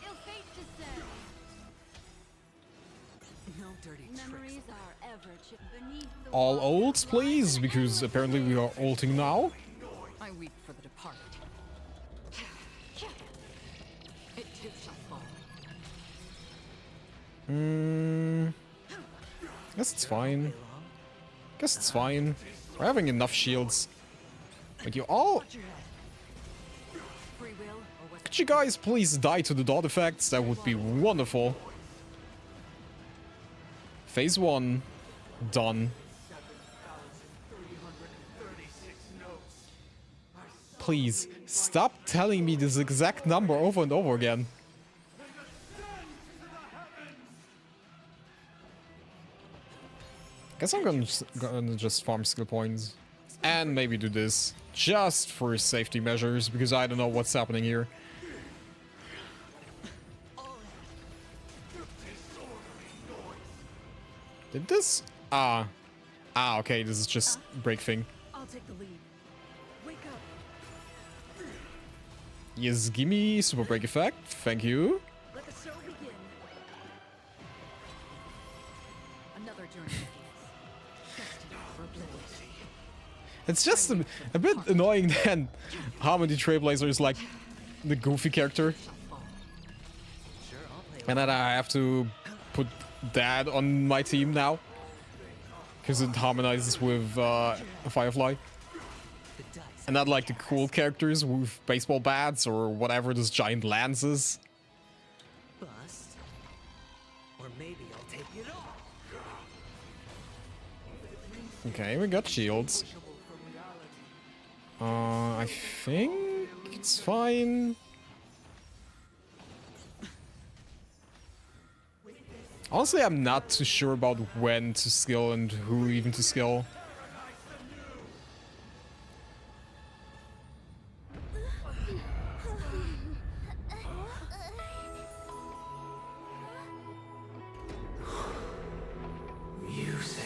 No dirty Memories are ever beneath the All ults, please, because apparently we are ulting now. I weep for the departed. It too shall fall. Guess it's fine. Guess it's fine. We're having enough shields. But you all... Could you guys please die to the dot effects? That would be wonderful. Phase 1. Done. Please, stop telling me this exact number over and over again. Guess I'm gonna just farm skill points. And maybe do this. Just for safety measures, because I don't know what's happening here. Did this? Okay, this is just break thing. I'll take the lead. Wake up. Yes, gimme super break effect. Thank you. Let the show begin. Another journey begins. Destined for oblivion. It's just a bit annoying that Harmony Trailblazer is like the goofy character. And that I have to put that on my team now. Because it harmonizes with Firefly. And not like the cool characters with baseball bats or whatever this giant lance is. Bust. Or maybe I'll take it all. Okay, we got shields. I think it's fine. Honestly, I'm not too sure about when to skill and who even to skill. Music.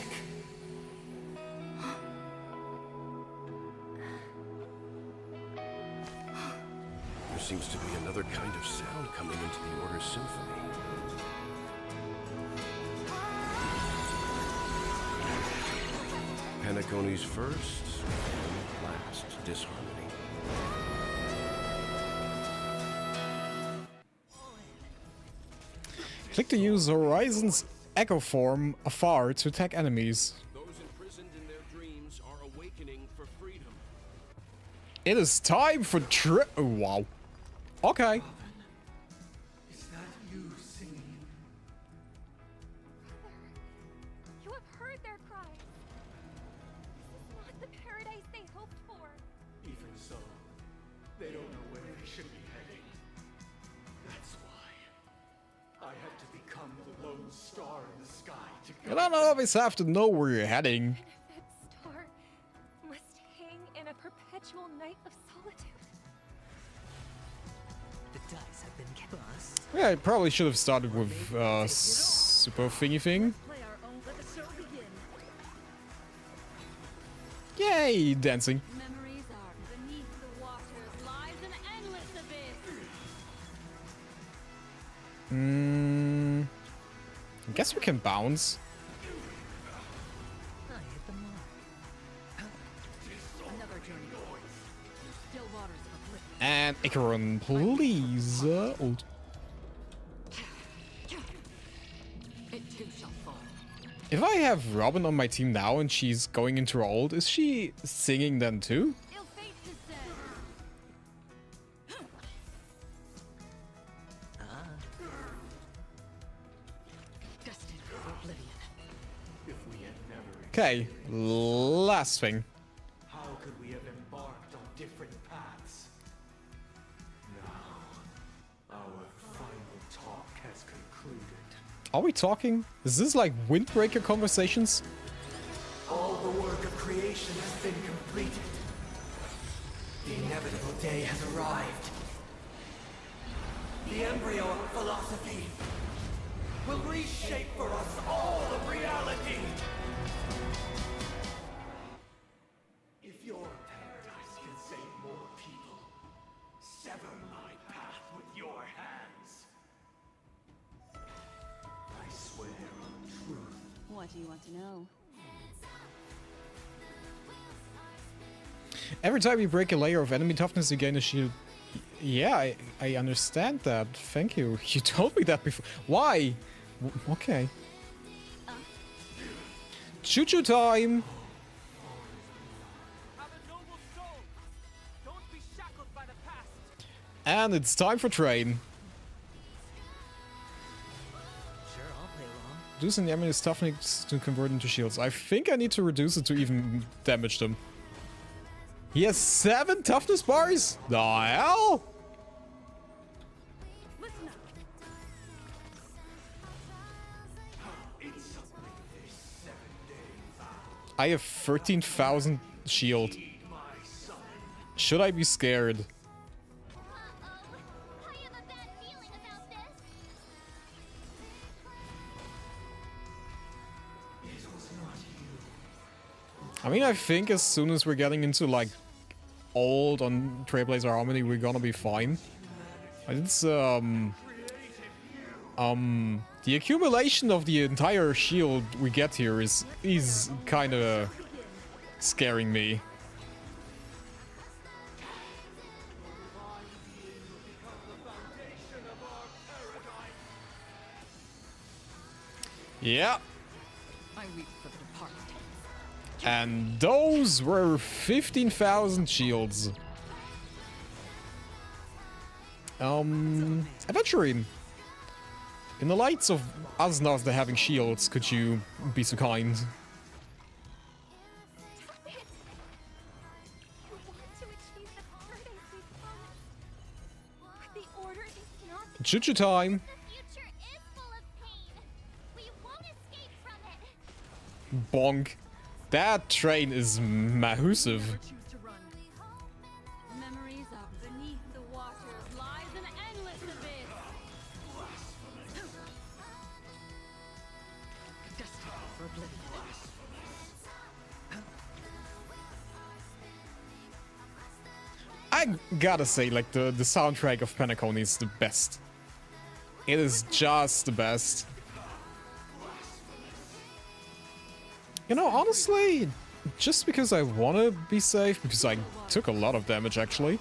There seems to be another kind of sound coming into the Order's symphony. Paniconi's first and last disharmony. Click to use Horizon's Echo Form afar to attack enemies. Those imprisoned in their dreams are awakening for freedom. It is time for oh, wow. Okay. Is that you singing? their cries. This is not the paradise they hoped for. Even so, they don't know where they should be heading. That's why I had to become the lone star in the sky to You don't always have to know where you're heading. That star must hang in a perpetual night of solitude. The dice have been cast. Yeah, I probably should have started with super thingy thing. Yay, dancing. Memories are beneath the waters, lies an endless abyss. I guess we can bounce. I hit the mark. Another journey. Still waters of oblivion. And Icaron, please. Ult. It too shall fall. If I have Robin on my team now and she's going into her ult, is she singing then too? Ill fate is dead. Destined for oblivion. If we had never Okay, last thing. how could we have embarked on different paths? Now, our final talk has concluded. Are we talking? Is this like windbreaker conversations? All the work of creation has been completed. The inevitable day has arrived. The embryo of philosophy will reshape for us all of reality. If your paradise can save more people, sever my path with your hands. I swear on truth. What do you want to know? Every time you break a layer of enemy toughness, you gain a shield. Yeah, I understand that. Thank you. You told me that before. Why? Okay. Choo-choo time! And it's time for train. Sure, I'll play along. Reducing the enemy's toughness to convert into shields. I think I need to reduce it to even damage them. He has 7 toughness bars? The hell? I have 13,000 shield. Should I be scared? I mean, I think as soon as we're getting into like old on Trailblazer Harmony, we're gonna be fine. It's the accumulation of the entire shield we get here is kind of scaring me. Yeah. I weep for the departed. And those were 15,000 shields. Adventuring. In the lights of us not having shields, could you be so kind? Choo-choo time. Bonk. That train is massive. Memories are beneath the waters, lies an endless abyss. Destined for oblivion. I gotta say, like, the soundtrack of Penacony is the best. It is just the best. You know, honestly, just because I want to be safe, because I took a lot of damage, actually.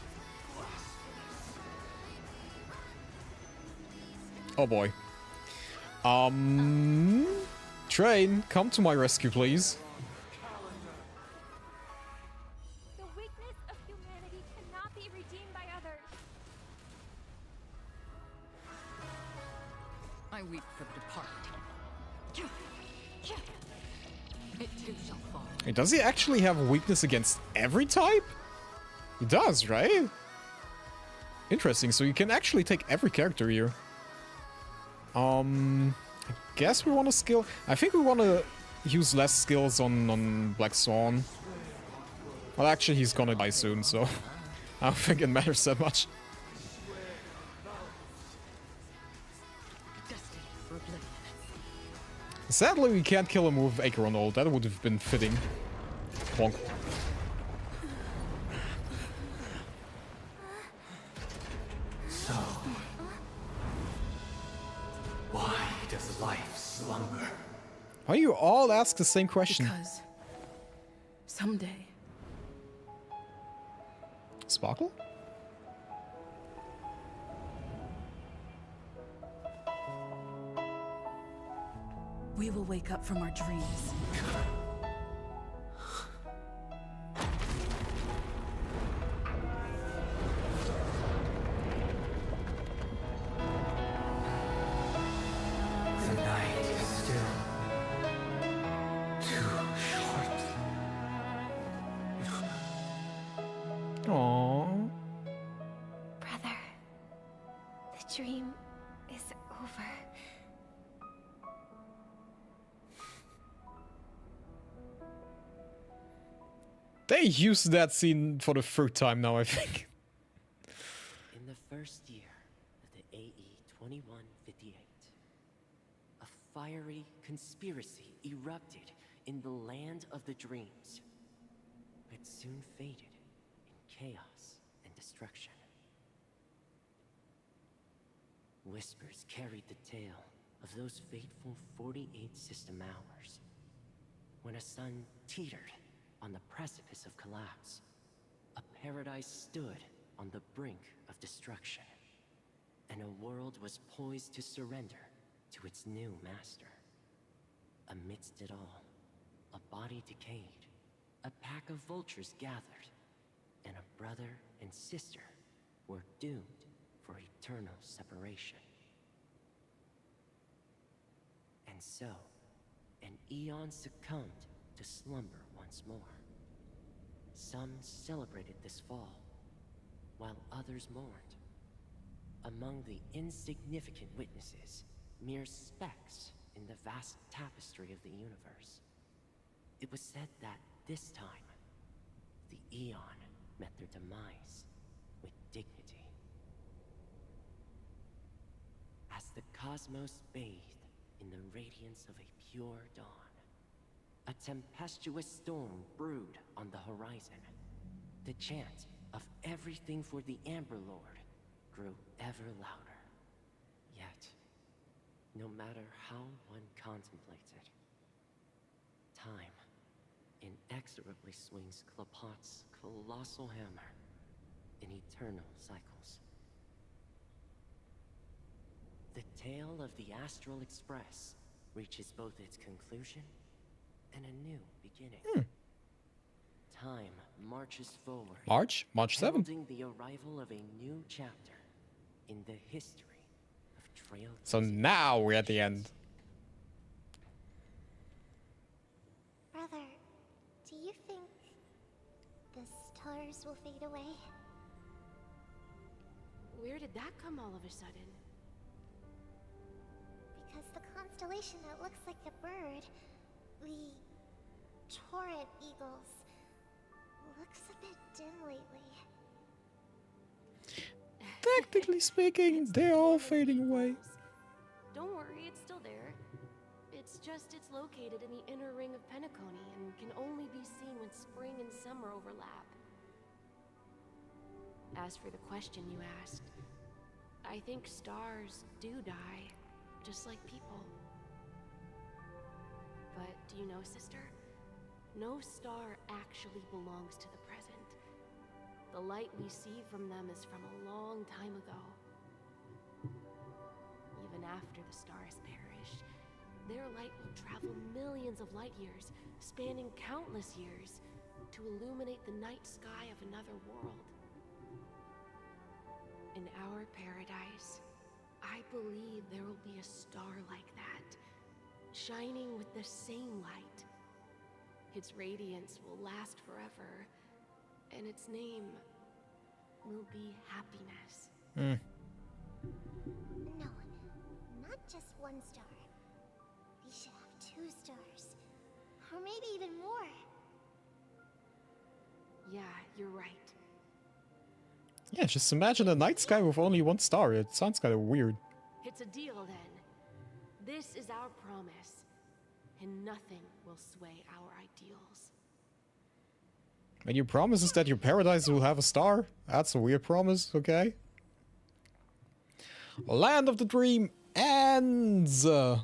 Oh boy. Train, come to my rescue, please. The weakness of humanity cannot be redeemed by others. I weep for the departed. too shall fall. Wait, does he actually have a weakness against every type? He does, right? Interesting, so you can actually take every character here. I guess we want to skill... I think we want to use less skills on Black Swan. Well, actually, he's gonna die soon, so I don't think it matters that much. Sadly, we can't kill him with Acheron ult. That would have been fitting. Bonk. So, why does life slumber? Why you all ask the same question? Because someday. Sparkle? We will wake up from our dreams. The night is still too short. Aww. Brother, the dream is over. They used that scene for the third time now, I think. In the first year of the AE 2158, a fiery conspiracy erupted in the land of the dreams, but soon faded in chaos and destruction. Whispers carried the tale of those fateful 48 system hours, when a sun teetered on the precipice of collapse. A paradise stood on the brink of destruction, and a world was poised to surrender to its new master. Amidst it all, a body decayed, a pack of vultures gathered, and a brother and sister were doomed for eternal separation. And so, an eon succumbed to slumber once more. Some celebrated this fall, while others mourned. Among the insignificant witnesses, mere specks in the vast tapestry of the universe, it was said that this time, the Eon met their demise with dignity. As the cosmos bathed in the radiance of a pure dawn, a tempestuous storm brewed on the horizon. The chant of everything for the Amber Lord grew ever louder. Yet, no matter how one contemplated, time inexorably swings Klapot's colossal hammer in eternal cycles. The tale of the Astral Express reaches both its conclusion and a new beginning. Time marches forward. March 7th. Heralding the arrival of a new chapter in the history of Trail. So now we're at the end. Brother, do you think the stars will fade away? Where did that come all of a sudden? Because the constellation that looks like a bird, the torrent eagles, looks a bit dim lately. Technically speaking, they're all fading away. Don't worry, it's still there. It's just it's located in the inner ring of Penacony and can only be seen when spring and summer overlap. As for the question you asked, I think stars do die, just like people. But do you know, sister? No star actually belongs to the present. The light we see from them is from a long time ago. Even after the stars perish, their light will travel millions of light years, spanning countless years, to illuminate the night sky of another world. In our paradise, I believe there will be a star like that, shining with the same light, Its radiance will last forever, and its name will be happiness. No, not just one star. We should have 2 stars. Or maybe even more. Yeah, you're right. Yeah, just imagine a night sky with only 1 star. It sounds kind of weird. It's a deal then. This is our promise, and nothing will sway our ideals. And your promise is that your paradise will have a star? That's a weird promise, okay? Land of the Dream ends! It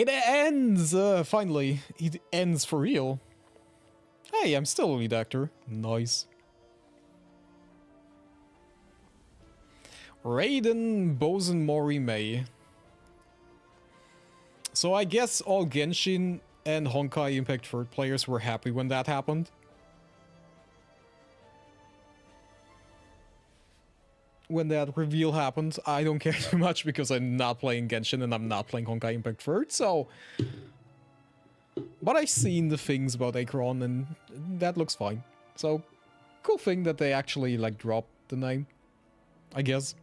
ends! Finally, it ends for real. Hey, I'm still a lead actor. Nice. Raiden Bozen Mori May. So I guess all Genshin and Honkai Impact 3 players were happy when that happened. When that reveal happened, I don't care too much because I'm not playing Genshin and I'm not playing Honkai Impact 3, so... But I've seen the things about Akron and that looks fine. So, cool thing that they actually, like, dropped the name, I guess.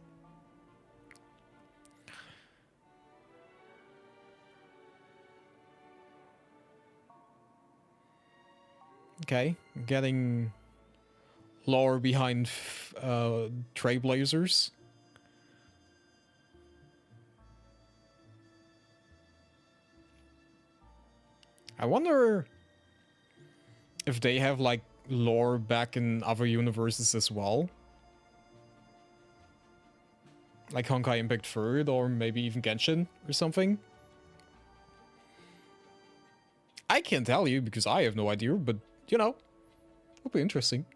Okay, getting lore behind Trailblazers. I wonder if they have like lore back in other universes as well. Like Honkai Impact 3 or maybe even Genshin or something. I can't tell you because I have no idea, but you know, it'll be interesting.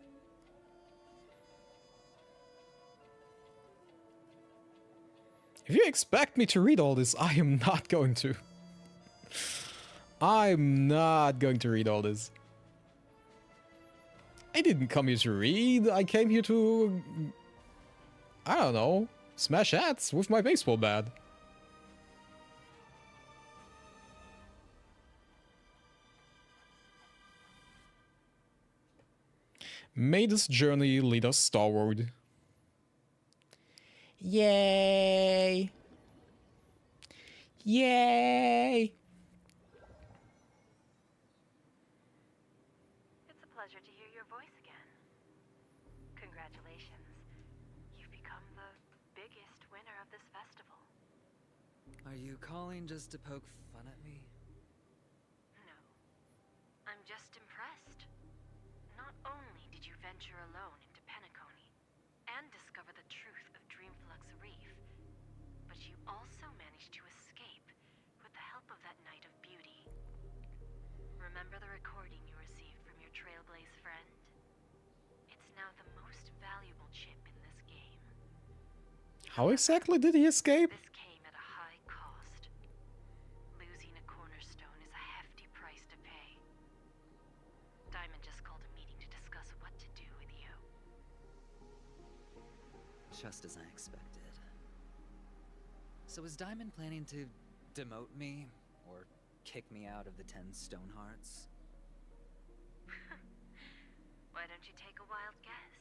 If you expect me to read all this, I am not going to. I'm not going to read all this. I didn't come here to read, I came here to... I don't know, smash hats with my baseball bat. May this journey lead us starward. Yay! Yay! It's a pleasure to hear your voice again. Congratulations. You've become the biggest winner of this festival. Are you calling just to poke fun at me? No. I'm just impressed. Not only did you venture alone into Penacony and discover the truth of Dreamflux Reef, but you also managed to escape with the help of that Knight of Beauty. Remember the recording you received from your Trailblaze friend? It's now the most valuable chip in this game. How exactly did he escape? This came at a high cost. Losing a cornerstone is a hefty price to pay. Diamond just called a meeting to discuss what to do with you. Just as I expected. So is Diamond planning to demote me or kick me out of the 10 Stonehearts? Why don't you take a wild guess?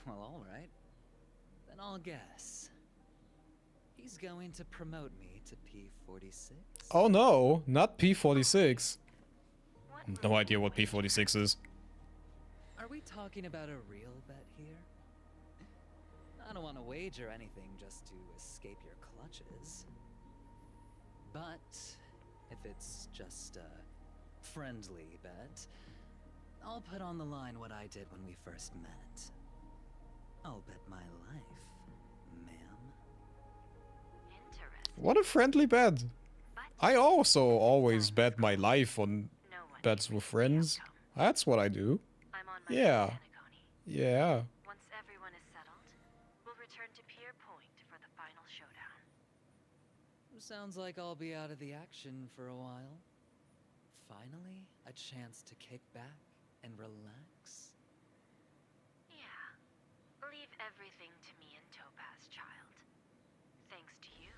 Well, all right. Then I'll guess. He's going to promote me to P46. Oh no, not P46. No idea what P46 is. Are we talking about a real bet here? I don't want to wager anything just to escape your clutches. But if it's just a friendly bet, I'll put on the line what I did when we first met. I'll bet my life, ma'am. What a friendly bet. I also always bet my life on bets with friends. That's what I do. Yeah. Yeah. Once everyone is settled, we'll return to Pier Point for the final showdown. Sounds like I'll be out of the action for a while. Finally, a chance to kick back and relax. Yeah. Leave everything to me and Topaz, child. Thanks to you,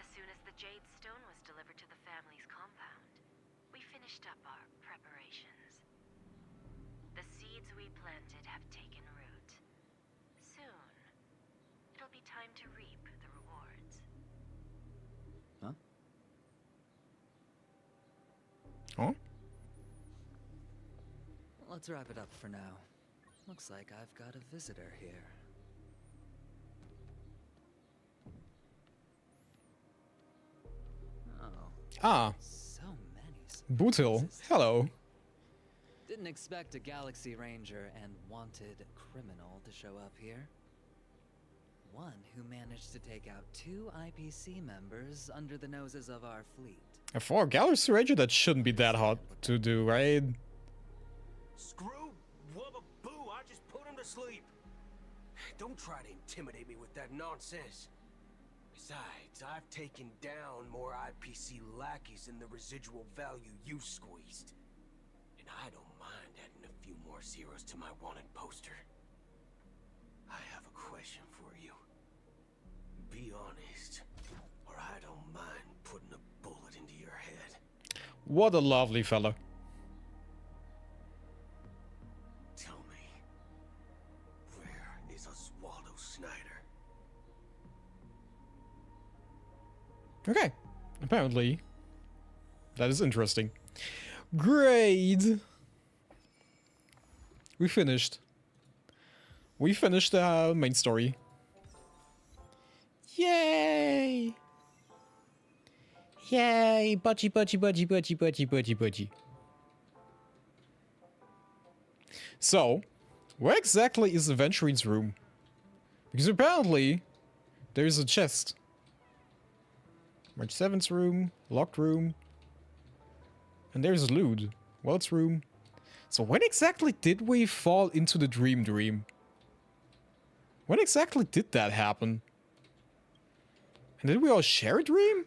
as soon as the Jade Stone was delivered to the family's finished up our preparations. The seeds we planted have taken root. Soon, it'll be time to reap the rewards. Huh? Huh? Let's wrap it up for now. Looks like I've got a visitor here. Oh. Ah. So many. Bootil. Hello. Didn't expect a Galaxy Ranger and wanted criminal to show up here. One who managed to take out 2 IPC members under the noses of our fleet. For a Galaxy Ranger, that shouldn't be that hard to do, right? Screw wubba boo, I just put him to sleep. Don't try to intimidate me with that nonsense. Besides, I've taken down more IPC lackeys than the residual value you squeezed. And I don't mind adding a few more zeros to my wanted poster. I have a question for you. Be honest, or I don't mind putting a bullet into your head. What a lovely fella. Tell me, where is Oswaldo Snyder? Okay. Apparently, that is interesting. Great. We finished. We finished the main story. Yay! Yay! Budgie, budgie, budgie, budgie, budgie, budgie, budgie. So, where exactly is Aventurine's room? Because apparently, there's a chest. March 7th's room, locked room. And there's loot. Walt's room. So when exactly did we fall into the dream? When exactly did that happen? And did we all share a dream?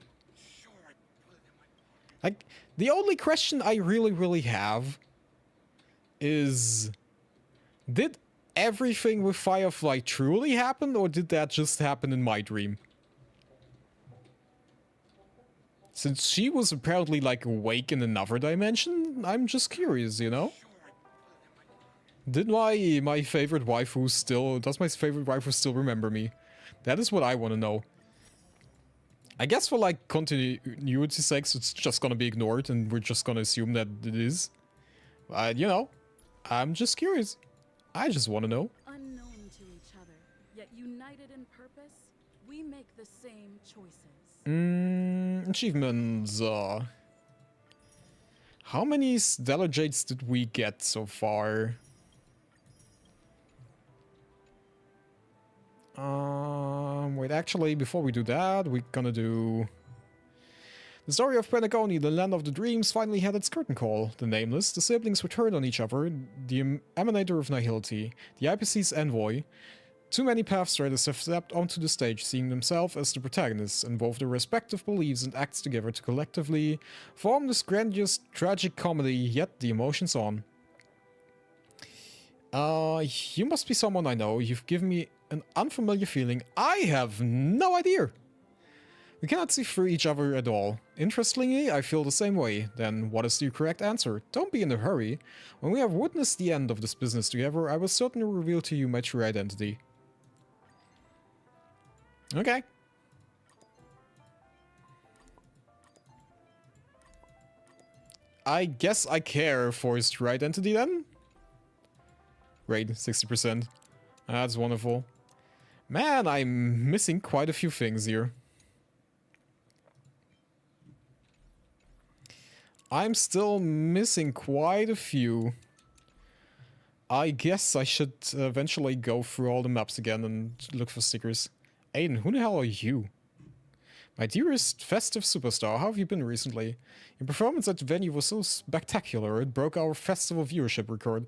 Like, the only question I really have is, did everything with Firefly truly happen, or did that just happen in my dream? Since she was apparently, like, awake in another dimension, I'm just curious, you know? Did my favorite waifu still... Does my favorite waifu still remember me? That is what I want to know. I guess for, like, continuity's sake, it's just gonna be ignored, and we're just gonna assume that it is. But, you know, I'm just curious. I just want to know. Unknown to each other, yet united in purpose, we make the same choices. Achievements. How many Stellar Jades did we get so far? Wait, actually, before we do that, we're gonna do... The story of Penacony, the land of the dreams, finally had its curtain call. The Nameless, the siblings who turned on each other, the Emanator of Nihility, the IPC's envoy. Too many Pathstriders have stepped onto the stage, seeing themselves as the protagonists, and both their respective beliefs and acts together to collectively form this grandiose, tragic comedy, yet the emotions on. You must be someone I know. You've given me an unfamiliar feeling. I have no idea. We cannot see through each other at all. Interestingly, I feel the same way. Then what is the correct answer? Don't be in a hurry. When we have witnessed the end of this business together, I will certainly reveal to you my true identity. Okay. I guess I care for his true identity then? Great, 60%. That's wonderful. Man, I'm missing quite a few things here. I'm still missing quite a few. I guess I should eventually go through all the maps again and look for stickers. Aiden, who the hell are you? My dearest festive superstar, how have you been recently? Your performance at the venue was so spectacular, it broke our festival viewership record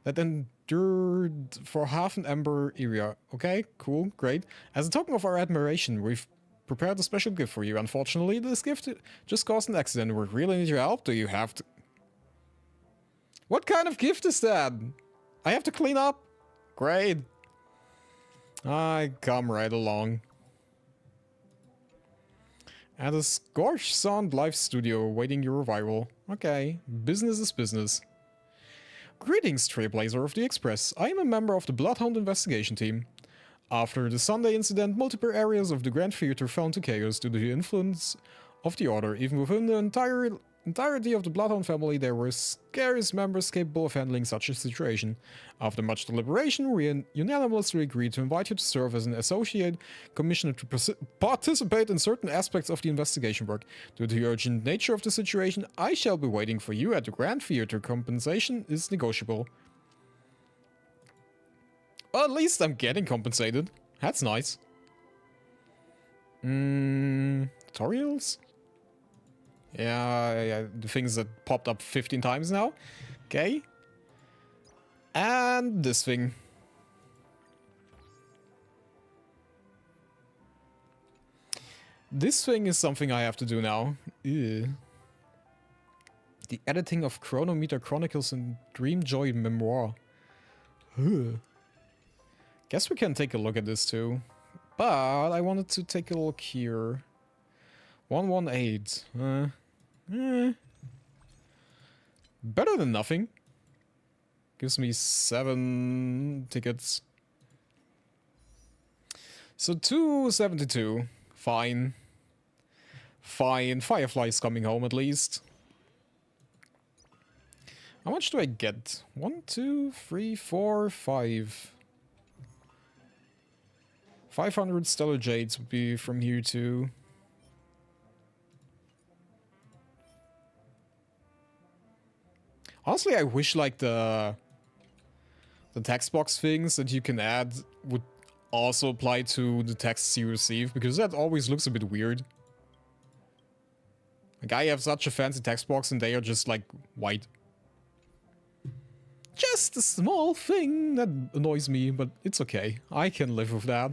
that endured for half an Ember area. Okay, cool, great. As a token of our admiration, we've prepared a special gift for you. Unfortunately, this gift just caused an accident. We really need your help. Do you have to... What kind of gift is that? I have to clean up? Great. I come right along. At a Scorch Sound live studio awaiting your arrival. Okay, business is business. Greetings, Trailblazer of the Express. I am a member of the Bloodhound investigation team. After the Sunday incident, multiple areas of the Grand Theater fell into chaos due to the influence of the Order. Even within the entirety of the Bloodhound family, there were scarce members capable of handling such a situation. After much deliberation, we unanimously agreed to invite you to serve as an associate commissioner to participate in certain aspects of the investigation work. Due to the urgent nature of the situation, I shall be waiting for you at the Grand Theater. Compensation is negotiable. Well, at least I'm getting compensated. That's nice. Tutorials? Yeah, the things that popped up 15 times now. Okay. And this thing. This thing is something I have to do now. Ew. The editing of Chronometer Chronicles and Dreamjoy Memoir. Ugh. Guess we can take a look at this too. But I wanted to take a look here. 118. Better than nothing. Gives me 7 tickets. So 272. Fine. Fine. Firefly's coming home at least. How much do I get? 1, 2, 3, 4, 5. 500 Stellar Jades would be from here too. Honestly, I wish like the text box things that you can add would also apply to the texts you receive, because that always looks a bit weird. Like, I have such a fancy text box and they are just like white. Just a small thing that annoys me, but it's okay. I can live with that.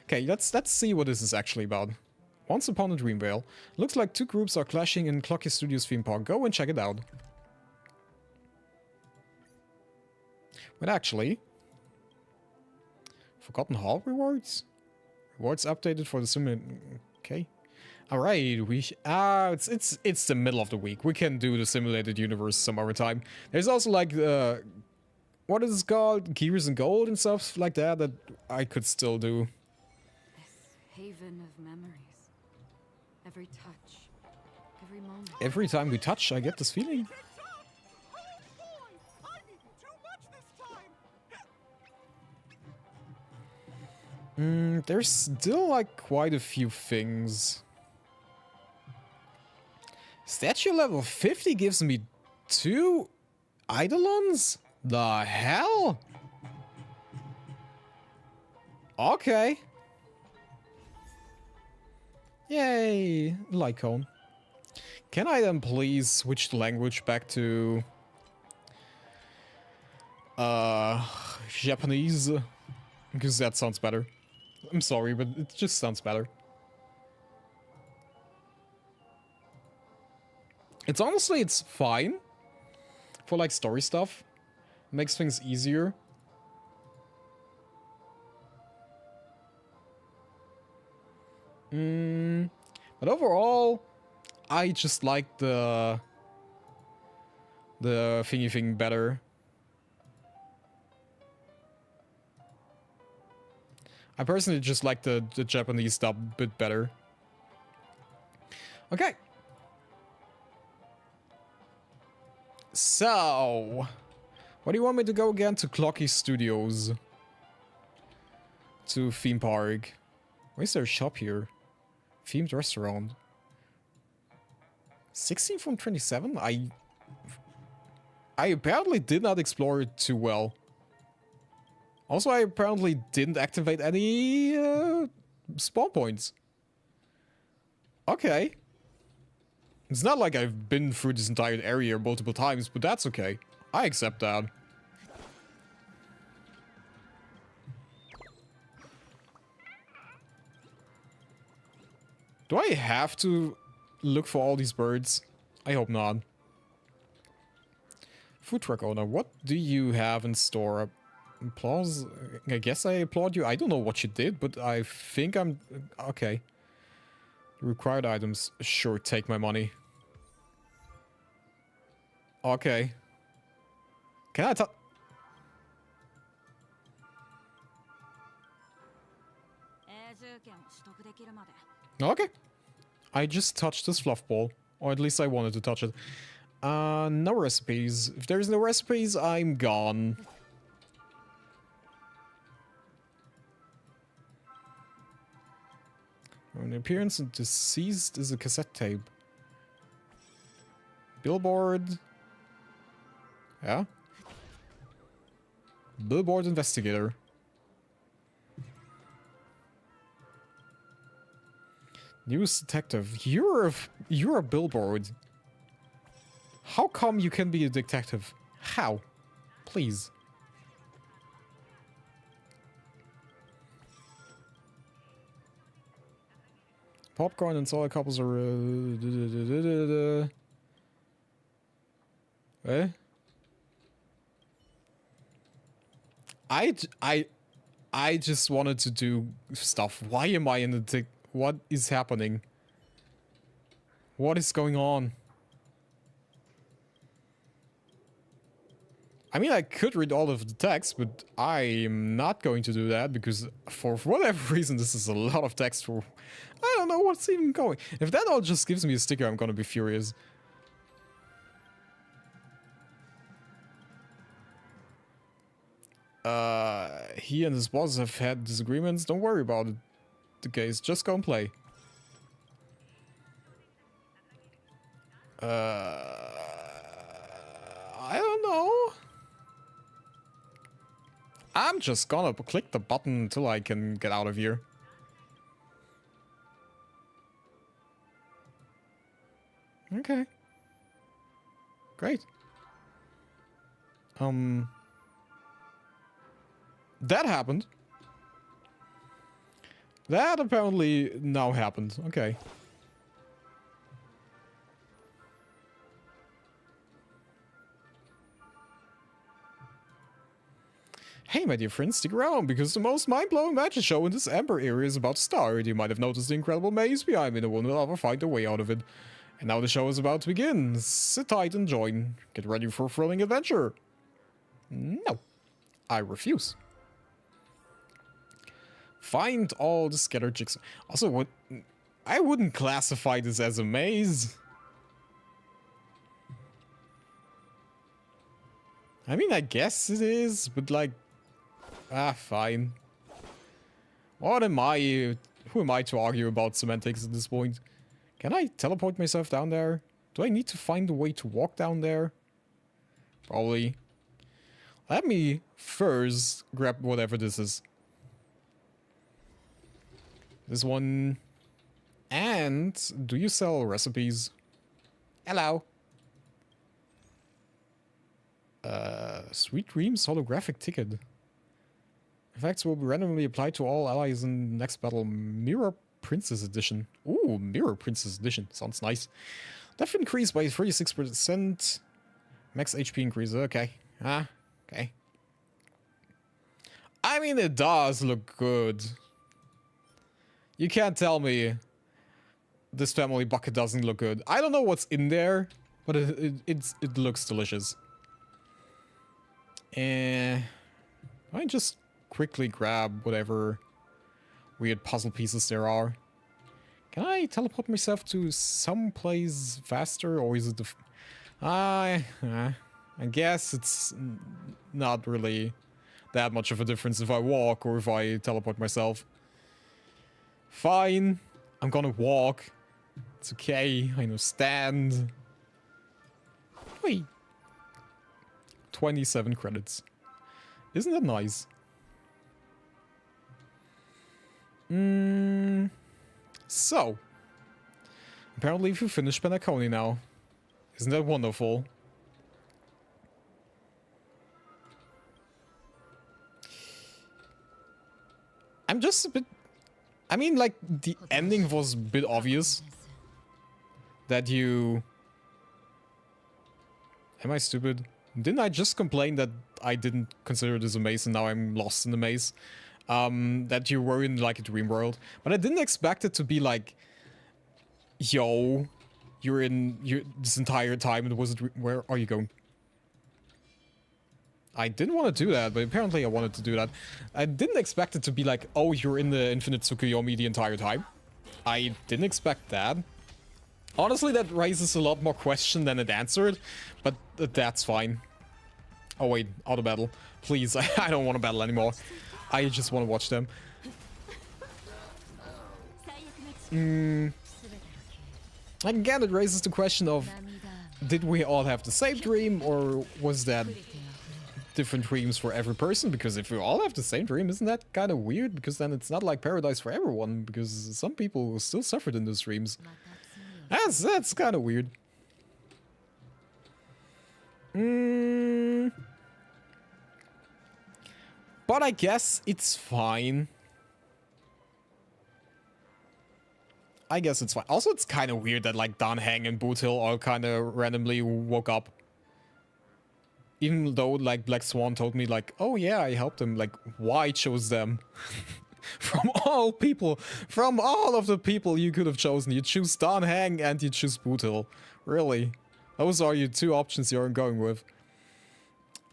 Okay, let's see what this is actually about. Once upon a Dreamvale. Looks like 2 groups are clashing in Clocky Studios theme park. Go and check it out. But actually... Forgotten Hall rewards? Rewards updated for the simulator. Okay. Alright, it's the middle of the week. We can do the simulated universe some other time. There's also like what is it called? Gears and Gold and stuff like that that I could still do. Haven of memories. Every touch, every moment. Every time we touch, I get this feeling. There's still like quite a few things. Statue level 50 gives me 2 Eidolons? The hell? Okay. Yay, Lycone. Can I then please switch the language back to Japanese? Because that sounds better. I'm sorry, but it just sounds better. It's honestly, it's fine for like story stuff. It makes things easier. But overall, I just like the thingy thing better. I personally just like the Japanese dub a bit better. Okay. So, what do you want me to go again? To Clocky Studios. To theme park. Why is there a shop here? Themed restaurant. 16 from 27? I apparently did not explore it too well. Also, I apparently didn't activate any spawn points. Okay. It's not like I've been through this entire area multiple times, but that's okay. I accept that. Do I have to look for all these birds? I hope not. Food truck owner, what do you have in store? Applause? I guess I applaud you. I don't know what you did, but I think I'm... Okay. Required items. Sure, take my money. Okay. Can I tell? Okay. I just touched this fluff ball. Or at least I wanted to touch it. No recipes. If there's no recipes, I'm gone. An appearance of deceased is a cassette tape. Billboard. Yeah. Billboard investigator. News detective. You're a billboard. How come you can be a detective? How? Please. Popcorn and solid couples are... Eh? I just wanted to do stuff. Why am I in the... What is happening? What is going on? I mean, I could read all of the text, but I'm not going to do that because for whatever reason, this is a lot of text for... I don't know what's even going. If that all just gives me a sticker, I'm gonna be furious. He and his boss have had disagreements. Don't worry about it. The case. Just go and play. I don't know. I'm just gonna click the button until I can get out of here. Okay. Great. That happened. That apparently now happened. Okay. Hey, my dear friends, stick around, because the most mind-blowing magic show in this Amber area is about to start. You might have noticed the incredible maze behind me, and no one will ever find a way out of it. And now the show is about to begin. Sit tight and join. Get ready for a thrilling adventure. No. I refuse. Find all the scattered jigsaw. Also, what... I wouldn't classify this as a maze. I mean, I guess it is, but like... Ah, fine. What am I... Who am I to argue about semantics at this point? Can I teleport myself down there? Do I need to find a way to walk down there? Probably. Let me first grab whatever this is. This one. And do you sell recipes? Hello. Sweet Dreams holographic ticket. Effects will be randomly applied to all allies in the next battle. Mirror Princess Edition. Ooh, Mirror Princess Edition. Sounds nice. Death increase by 36%. Max HP increase. Okay. Okay. I mean, it does look good. You can't tell me this family bucket doesn't look good. I don't know what's in there, but it looks delicious. I just quickly grab whatever weird puzzle pieces there are. Can I teleport myself to some place faster, or is it the... I guess it's not really that much of a difference if I walk or if I teleport myself. Fine. I'm gonna walk. It's okay. I understand. Wait. 27 credits. Isn't that nice? So. Apparently if you finished Penacony now. Isn't that wonderful? I'm just a bit... I mean, like, the ending was a bit obvious. That you... Am I stupid? Didn't I just complain that I didn't consider this a maze and now I'm lost in the maze? That you were in, like, a dream world. But I didn't expect it to be, like, Yo, you're this entire time it wasn't. Where are you going? I didn't want to do that, but apparently I wanted to do that. I didn't expect it to be like, oh, you're in the Infinite Tsukuyomi the entire time. I didn't expect that. Honestly, that raises a lot more question than it answered, but that's fine. Oh wait, auto battle. Please, I don't want to battle anymore. I just want to watch them. Again, it raises the question of, did we all have the same dream, or was that different dreams for every person? Because if we all have the same dream, isn't that kind of weird? Because then it's not like paradise for everyone, because some people still suffered in those dreams. That's kind of weird. But I guess it's fine. I guess it's fine. Also, it's kind of weird that like Dan Heng and Boot Hill all kind of randomly woke up. Even though like Black Swan told me like, oh yeah, I helped them. Like, why chose them? From all people, from all of the people you could have chosen, you choose Dan Heng and you choose Boot Hill. Really? Those are your two options you're going with.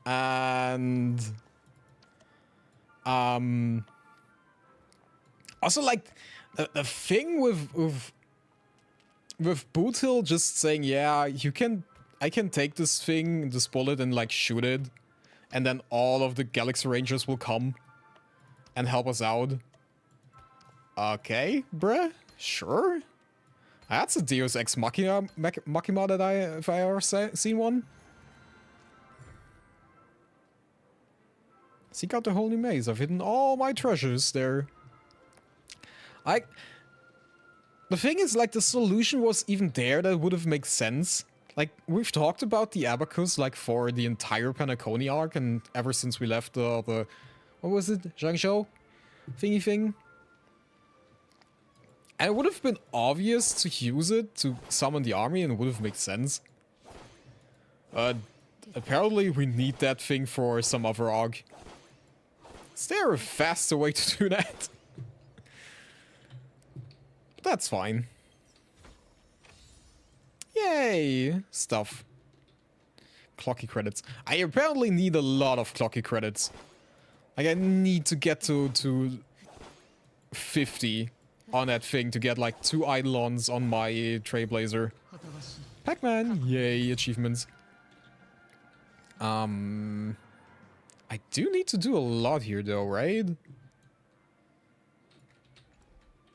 And also like the thing with Boot Hill just saying, yeah, I can take this thing, this bullet, and like shoot it, and then all of the Galaxy Rangers will come and help us out. Okay, bruh, sure. That's a Deus Ex Machina that if I ever seen one. Seek out the Holy Maze. I've hidden all my treasures there. The thing is, like, the solution was even there that would have made sense. Like, we've talked about the Abacus, like, for the entire Penacony arc, and ever since we left the what was it? Zhangzhou? Thingy thing? And it would have been obvious to use it to summon the army, and it would have made sense. Apparently we need that thing for some other arc. Is there a faster way to do that? That's fine. Yay! Stuff. Clocky credits. I apparently need a lot of clocky credits. Like, I need to get to 50 on that thing to get, like, 2 Eidolons on my Trailblazer. Pac-Man! Yay, achievements. I do need to do a lot here, though, right?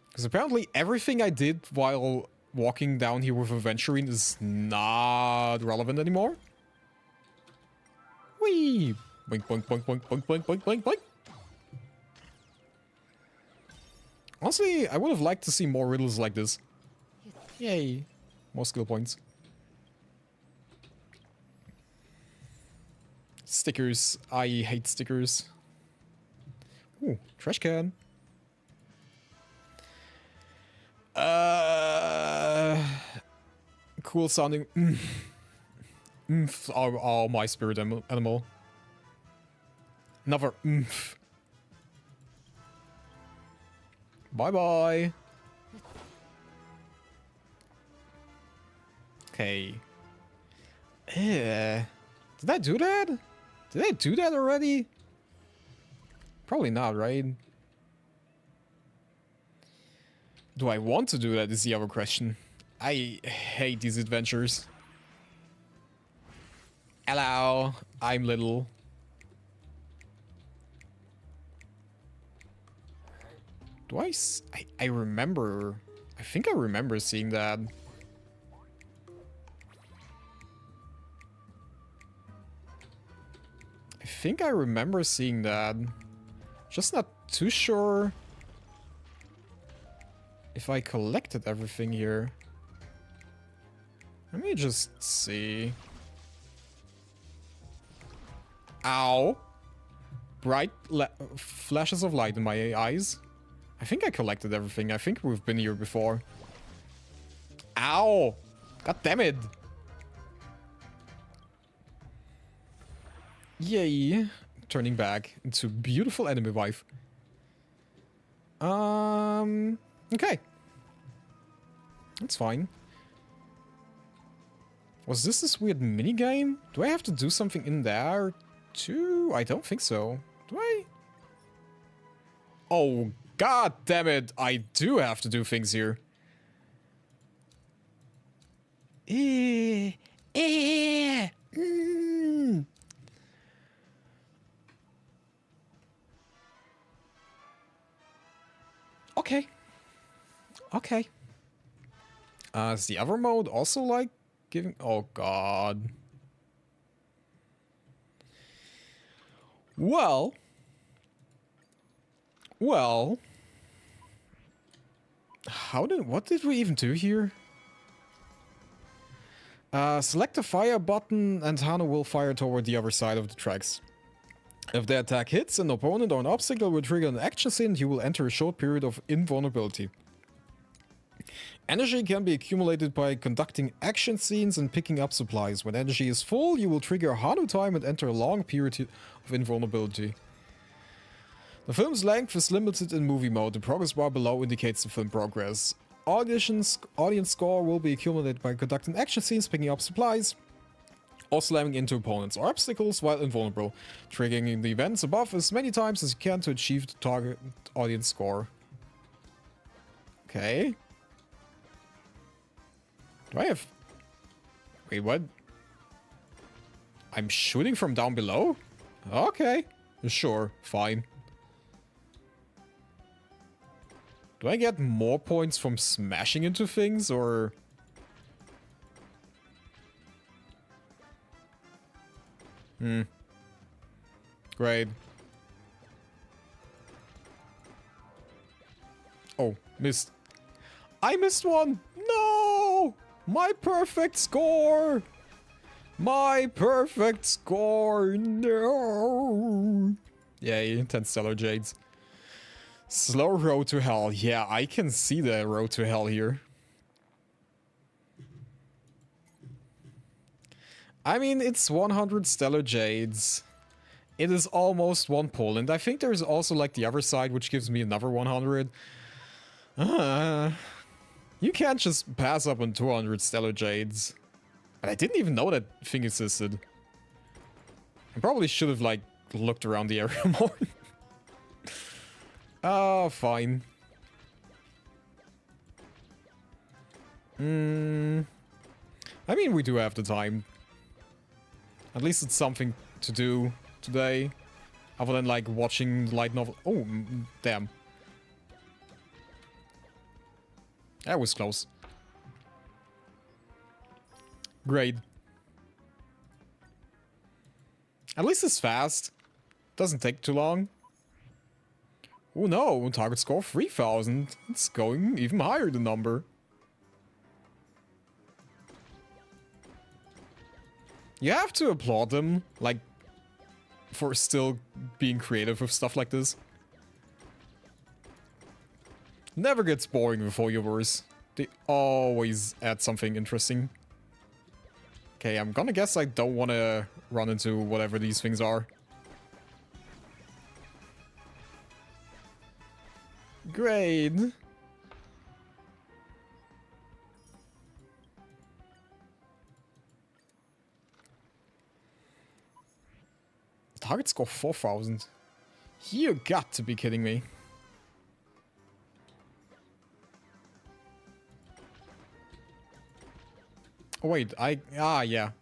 Because apparently everything I did while walking down here with Aventurine is not relevant anymore. Whee! Boink, boink, boink, boink, boink, boink, boink, boink, boink. Honestly, I would have liked to see more riddles like this. Yay. More skill points. Stickers. I hate stickers. Ooh, trash can. Cool sounding. Oh, my spirit animal. Another. Bye bye. Okay. Did I do that? Did I do that already? Probably not, right? Do I want to do that is the other question. I hate these adventures. Hello, I'm little. Do I remember... I think I remember seeing that. I think I remember seeing that. Just not too sure if I collected everything here. Let me just see. Ow. Bright flashes of light in my eyes. I think I collected everything. I think we've been here before. Ow. God damn it. Yay. Turning back into beautiful enemy wife. Okay. That's fine. Was this weird minigame? Do I have to do something in there too? I don't think so. Do I? Oh, god damn it. I do have to do things here. Okay. Okay. Is the other mode also like giving... Oh god. Well. Well. What did we even do here? Select the fire button and Hano will fire toward the other side of the tracks. If the attack hits an opponent or an obstacle, will trigger an action scene and you will enter a short period of invulnerability. Energy can be accumulated by conducting action scenes and picking up supplies. When energy is full, you will trigger a Hano time and enter a long period of invulnerability. The film's length is limited in movie mode. The progress bar below indicates the film progress. Audience score will be accumulated by conducting action scenes, picking up supplies, or slamming into opponents or obstacles while invulnerable, triggering the events above as many times as you can to achieve the target audience score. Okay. Do I have... Wait, what? I'm shooting from down below? Okay. Sure, fine. Do I get more points from smashing into things, or... Great. Oh, missed. I missed one! No! My perfect score! My perfect score! No! Yay, 10 Stellar Jades. Slow road to hell. Yeah, I can see the road to hell here. I mean, it's 100 Stellar Jades. It is almost 1 pull, and I think there's also like the other side, which gives me another 100. You can't just pass up on 200 Stellar Jades. But I didn't even know that thing existed. I probably should have, like, looked around the area more. Oh, fine. I mean, we do have the time. At least it's something to do today. Other than, like, watching light novel. Oh, damn. That was close. Great. At least it's fast. Doesn't take too long. Oh no, target score 3000. It's going even higher, the number. You have to applaud them, like, for still being creative with stuff like this. Never gets boring with Voyeurs. They always add something interesting. Okay, I'm gonna guess I don't want to run into whatever these things are. Great. Target score 4000. You got to be kidding me. Oh, wait, yeah.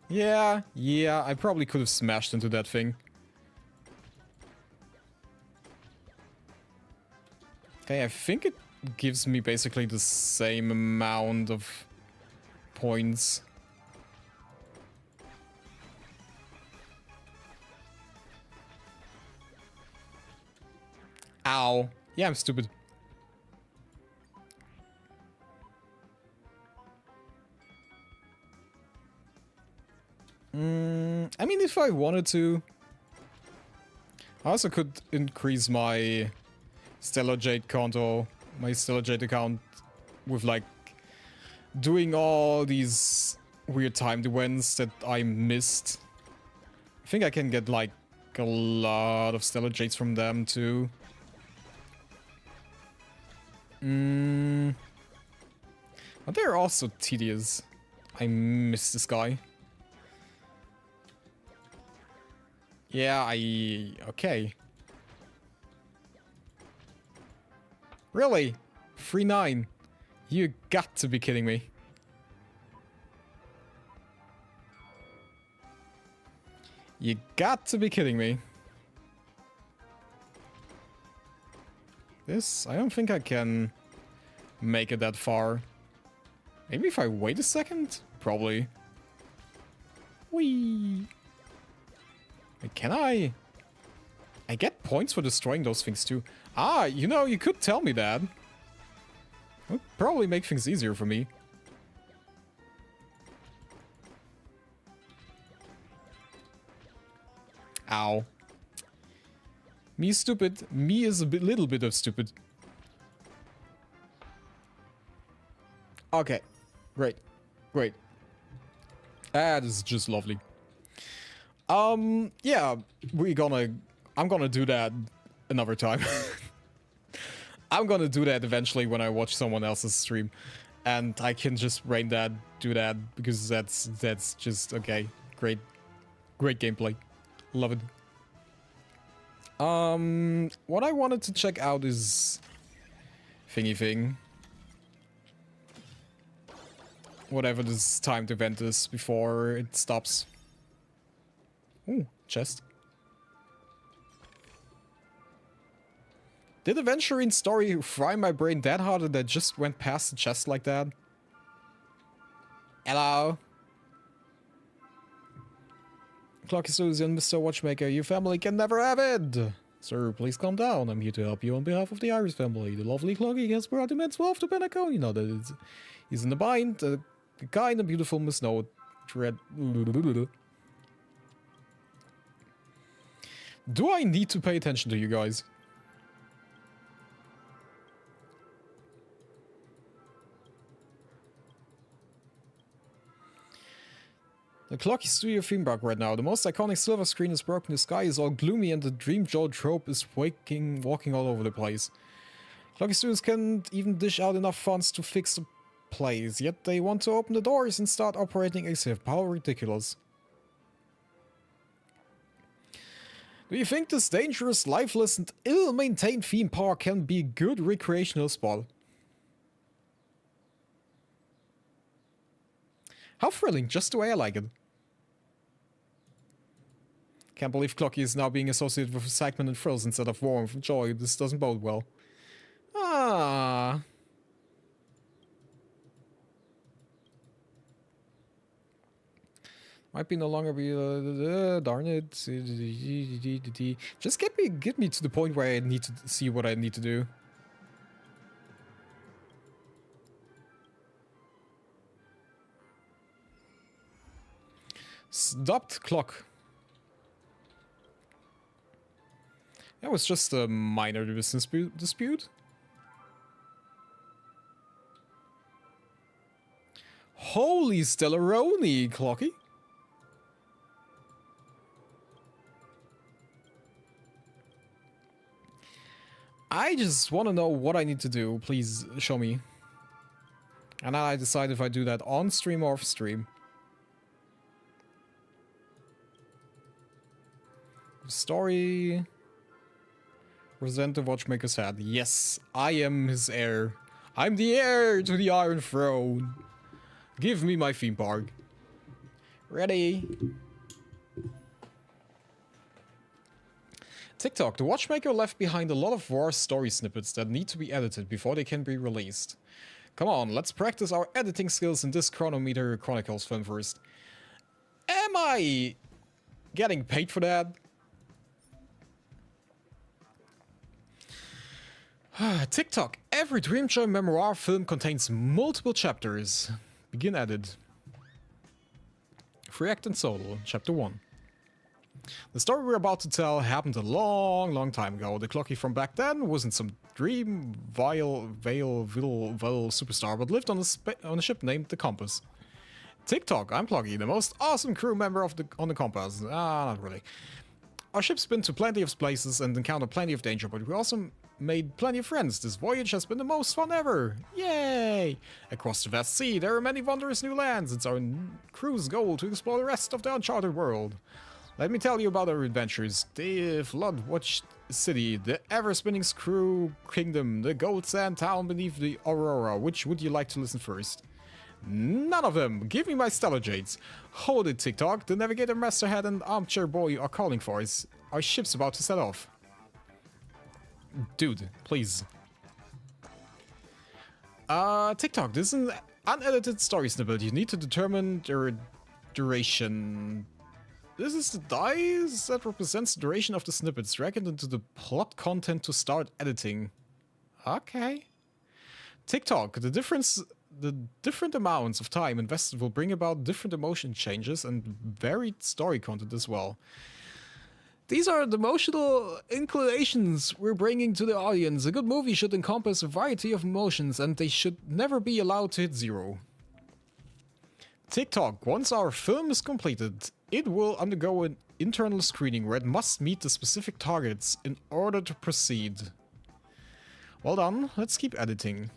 Yeah, I probably could have smashed into that thing. Okay, I think it gives me basically the same amount of points. Ow. Yeah, I'm stupid. I mean, if I wanted to, I also could increase my Stellar Jade count or my Stellar Jade account with, like, doing all these weird timed events that I missed. I think I can get, like, a lot of Stellar Jades from them, too. But they're also tedious. I miss this guy. Yeah, okay. Really? 3-9? You got to be kidding me. You got to be kidding me. This, I don't think I can make it that far. Maybe if I wait a second? Probably. Whee! Wait, can I? I get points for destroying those things too. Ah, you know, you could tell me that. Would probably make things easier for me. Ow. Me is stupid. Me is a little bit of stupid. Okay. Great. Great. That is just lovely. Yeah, I'm gonna do that another time. I'm gonna do that eventually when I watch someone else's stream. And I can just do that, because that's just, okay. Great. Great gameplay. Love it. What I wanted to check out is thingy thing. Whatever this timed event is before it stops. Ooh, chest. Did Adventurine's story fry my brain that hard that I just went past the chest like that? Hello? Clocky Susan, Mr. Watchmaker, your family can never have it! Sir, please calm down. I'm here to help you on behalf of the Iris family. The lovely Clocky has brought immense wealth to Penacony. You know that he's in the bind. The kind and beautiful Miss Snow. Do I need to pay attention to you guys? The clock is studio theme bug right now. The most iconic silver screen is broken, the sky is all gloomy, and the dream Joel trope is walking all over the place. Clocky Studios can't even dish out enough funds to fix the place, yet they want to open the doors and start operating ASAP. How ridiculous. Do you think this dangerous, lifeless, and ill-maintained theme park can be a good recreational spot? How thrilling, just the way I like it. Can't believe Clocky is now being associated with excitement and thrills instead of warmth and joy. This doesn't bode well. Ah. Might be no longer be darn it. Just get me to the point where I need to see what I need to do. Stopped clock. That was just a minor business dispute. Holy Stellaroni, Clocky. I just want to know what I need to do. Please show me. And then I decide if I do that on stream or off stream. Story. Present the Watchmaker's hat. Yes, I am his heir. I'm the heir to the Iron Throne. Give me my theme park. Ready. TikTok. The Watchmaker left behind a lot of raw story snippets that need to be edited before they can be released. Come on, let's practice our editing skills in this Chronometer Chronicles film first. Am I getting paid for that? TikTok. Every Dreamjoy memoir film contains multiple chapters. Begin edit. Free Act and Solo, Chapter 1. The story we're about to tell happened a long time ago. The Clocky from back then wasn't some dream vile superstar, but lived on a ship named the Compass. TikTok, I'm Clocky, the most awesome crew member on the Compass. Not really. Our ship's been to plenty of places and encountered plenty of danger, but we also made plenty of friends. This voyage has been the most fun ever. Yay! Across the vast sea, there are many wondrous new lands. It's our crew's goal to explore the rest of the uncharted world. Let me tell you about our adventures. The Flood-Watched City, the ever-spinning Screw Kingdom, the Gold Sand Town beneath the Aurora. Which would you like to listen first? None of them! Give me my Stellar Jades. Hold it, TikTok. The Navigator, Masterhead, and Armchair Boy are calling for us. Our ship's about to set off. Dude, please. TikTok, this is an unedited story snippet. You need to determine the duration. This is the dice that represents the duration of the snippets. Drag it into the plot content to start editing. Okay. TikTok, the different amounts of time invested will bring about different emotion changes and varied story content as well. These are the emotional inclinations we're bringing to the audience. A good movie should encompass a variety of emotions, and they should never be allowed to hit zero. TikTok, once our film is completed, it will undergo an internal screening where it must meet the specific targets in order to proceed. Well done, let's keep editing.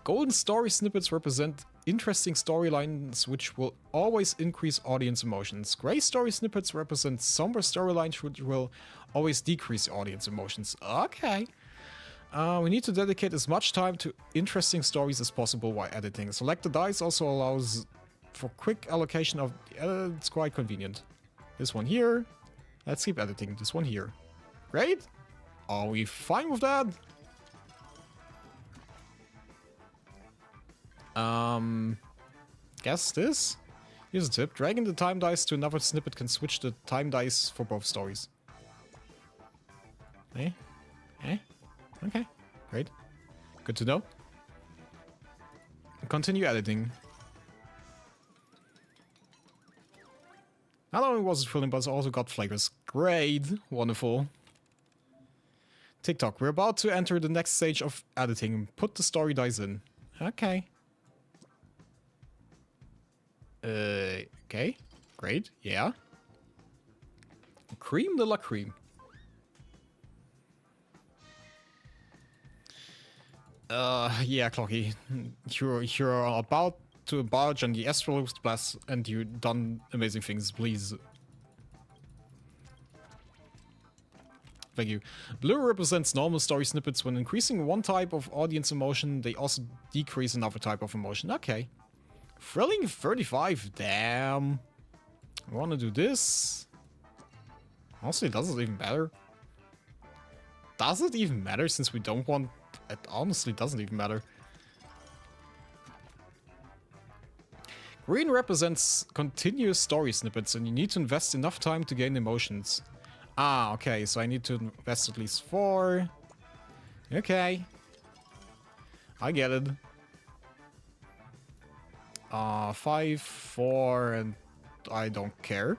Golden story snippets represent interesting storylines which will always increase audience emotions. Gray story snippets represent somber storylines which will always decrease audience emotions. Okay. We need to dedicate as much time to interesting stories as possible while editing. Select the dice also allows for quick allocation of... it's quite convenient. This one here. Let's keep editing. This one here. Great. Are we fine with that? Guess this? Here's a tip. Dragging the time dice to another snippet can switch the time dice for both stories. Okay, great. Good to know. Continue editing. Not only was it thrilling, but it also got flavors. Great, wonderful. TikTok, we're about to enter the next stage of editing. Put the story dice in. Okay. Okay, great, yeah. Cream de la cream. Yeah, Clocky. You're about to embark on the Astral Blast and you've done amazing things, please. Thank you. Blue represents normal story snippets. When increasing one type of audience emotion, they also decrease another type of emotion. Okay. Thrilling 35, damn. I want to do this. Honestly, does it even matter? Does it even matter since we don't want... It honestly doesn't even matter. Green represents continuous story snippets and you need to invest enough time to gain emotions. Ah, okay, so I need to invest at least 4. Okay. I get it. 5, 4, and I don't care.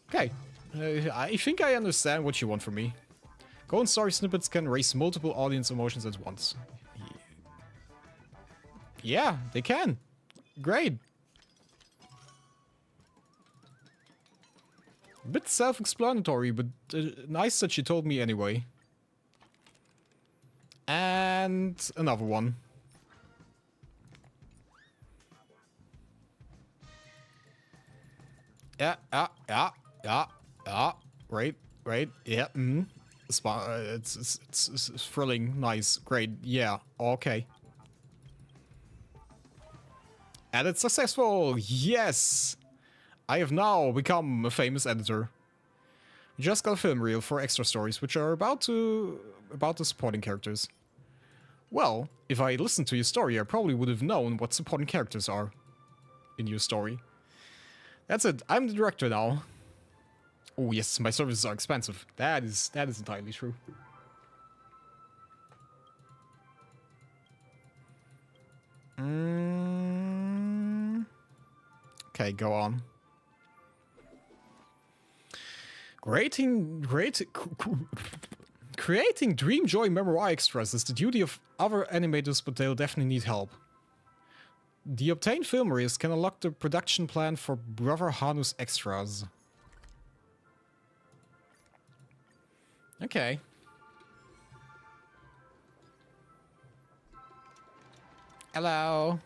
Okay. I think I understand what you want from me. Golden story snippets can raise multiple audience emotions at once. Yeah, they can. Great. A bit self-explanatory, but nice that she told me anyway. And another one. Yeah. Right, yeah, It's thrilling, nice, great, yeah, okay. Edit successful, yes! I have now become a famous editor. We just got a film reel for extra stories, which are about the supporting characters. Well, if I listened to your story, I probably would have known what supporting characters are in your story. That's it. I'm the director now. Oh yes, my services are expensive. That is entirely true. Okay, go on. Creating Dreamjoy Memoir extras is the duty of other animators, but they'll definitely need help. The obtained film reels can unlock the production plan for Brother Hanu's extras. Okay. Hello.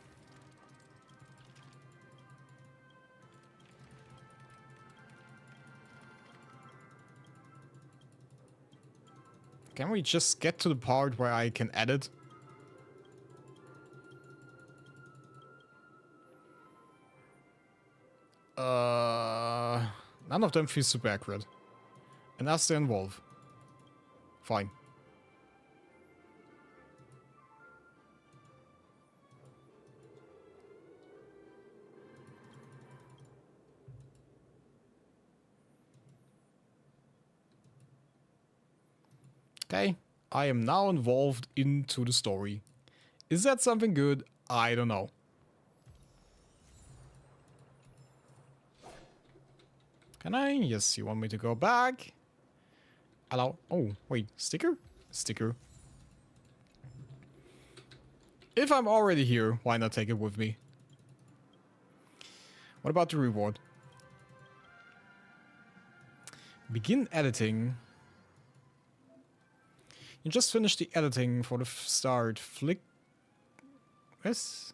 Can we just get to the part where I can edit? None of them feel super accurate. And as they involve. Fine. Okay, I am now involved into the story. Is that something good? I don't know. Can I? Yes, you want me to go back? Hello? Oh, wait, sticker? Sticker. If I'm already here, why not take it with me? What about the reward? Begin editing. You just finished the editing for the start. Flick. Yes.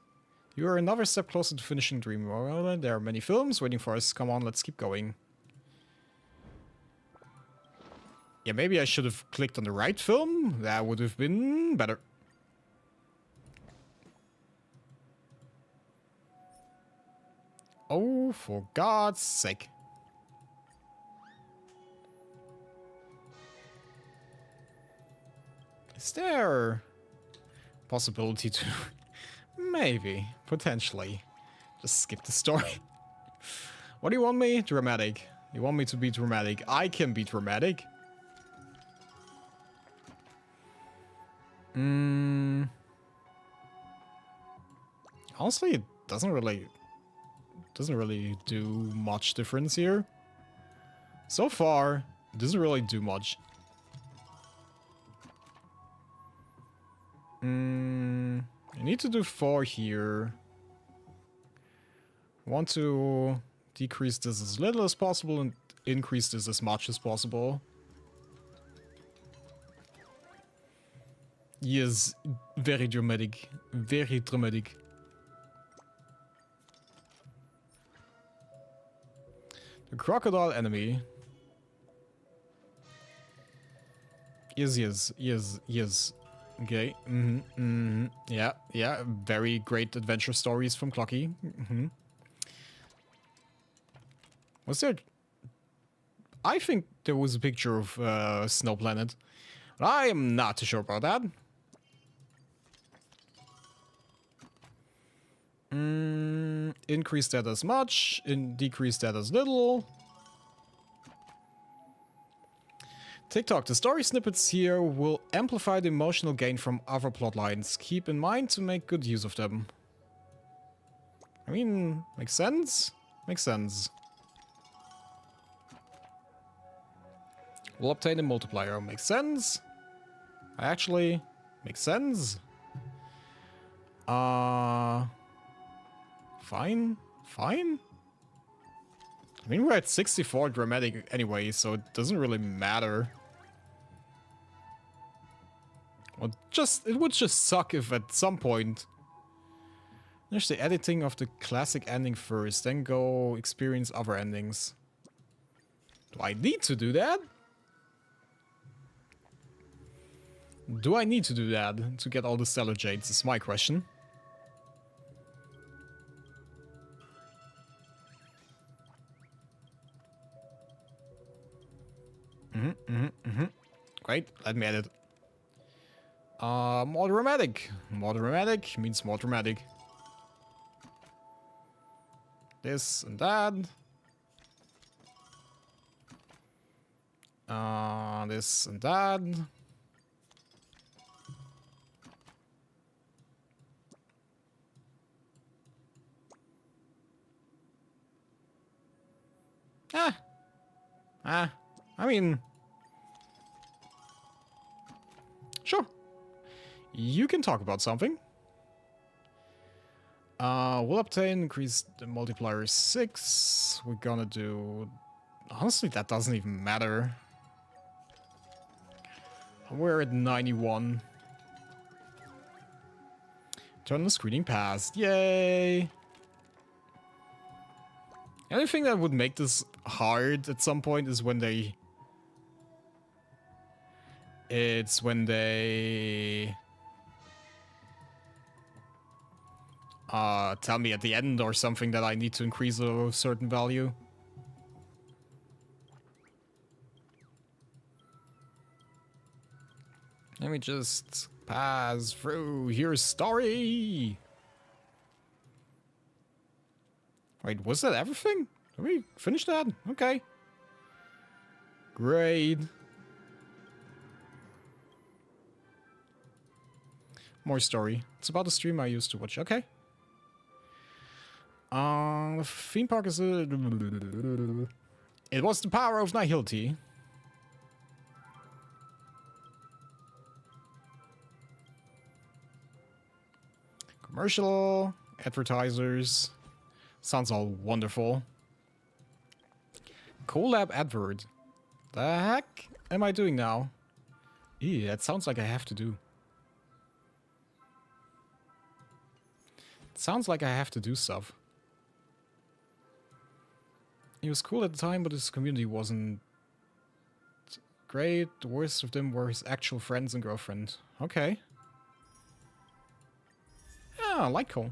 You are another step closer to finishing Dream World. There are many films waiting for us. Come on, let's keep going. Yeah, maybe I should have clicked on the right film. That would have been better. Oh, for God's sake. Is there possibility to maybe, potentially, just skip the story? What do you want me? Dramatic. You want me to be dramatic? I can be dramatic. Honestly, it doesn't really do much difference here. So far, it doesn't really do much. I need to do 4 here. I want to decrease this as little as possible and increase this as much as possible. Yes, very dramatic. Very dramatic. The crocodile enemy. Yes. Okay. Yeah. Very great adventure stories from Clocky. Was there? I think there was a picture of Snow Planet. But I am not too sure about that. Increase that as much, decrease that as little. TikTok, the story snippets here will amplify the emotional gain from other plotlines. Keep in mind to make good use of them. I mean, makes sense? Makes sense. We'll obtain a multiplier. Makes sense? Actually, makes sense. Fine. I mean, we're at 64 dramatic anyway, so it doesn't really matter. Well, it would just suck if at some point there's the editing of the classic ending first, then go experience other endings. Do I need to do that? Do I need to do that to get all the Stellar Jades is my question. Great, let me edit. More dramatic. More dramatic means more dramatic. This and that. This and that. I mean, sure. You can talk about something. We'll obtain increased multiplier 6. We're gonna do... Honestly, that doesn't even matter. We're at 91. Turn the screening past. Yay! The only thing that would make this hard at some point is when they... It's when they... tell me at the end or something that I need to increase a certain value. Let me just pass through your story. Wait, was that everything? Did we finish that? Okay. Great. More story. It's about the stream I used to watch. Okay. The theme park is a... It was the power of nihility. Commercial, advertisers. Sounds all wonderful. Collab advert. The heck am I doing now? Ew, that sounds like I have to do. It sounds like I have to do stuff. He was cool at the time, but his community wasn't great. The worst of them were his actual friends and girlfriend. Okay. Yeah, I like Cole.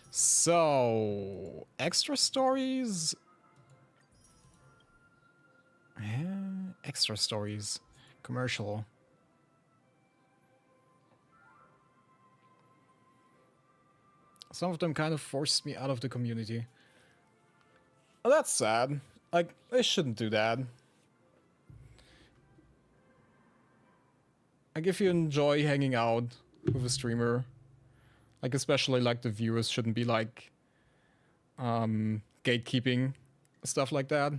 So, extra stories? Extra stories. Commercial. Some of them kind of forced me out of the community. Well, that's sad. Like, they shouldn't do that. Like, if you enjoy hanging out with a streamer, like, especially, like, the viewers shouldn't be, like, gatekeeping, stuff like that.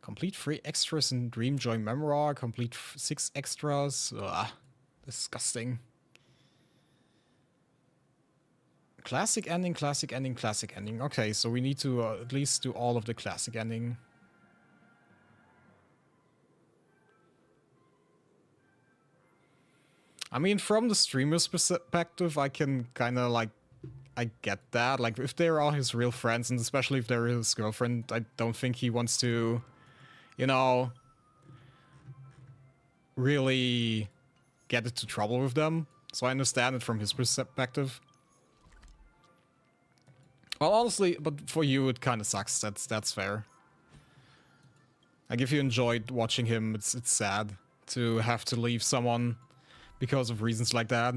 Complete 3 extras in Dreamjoy Memoir. Complete 6 extras. Ugh, disgusting. Classic ending, classic ending, classic ending. Okay, so we need to at least do all of the classic ending. I mean, from the streamer's perspective, I can kind of like... I get that. Like, if they're all his real friends, and especially if they're his girlfriend, I don't think he wants to... You know, really get into trouble with them. So I understand it from his perspective. Well, honestly, but for you it kind of sucks. That's fair. Like, if you enjoyed watching him, it's sad to have to leave someone because of reasons like that.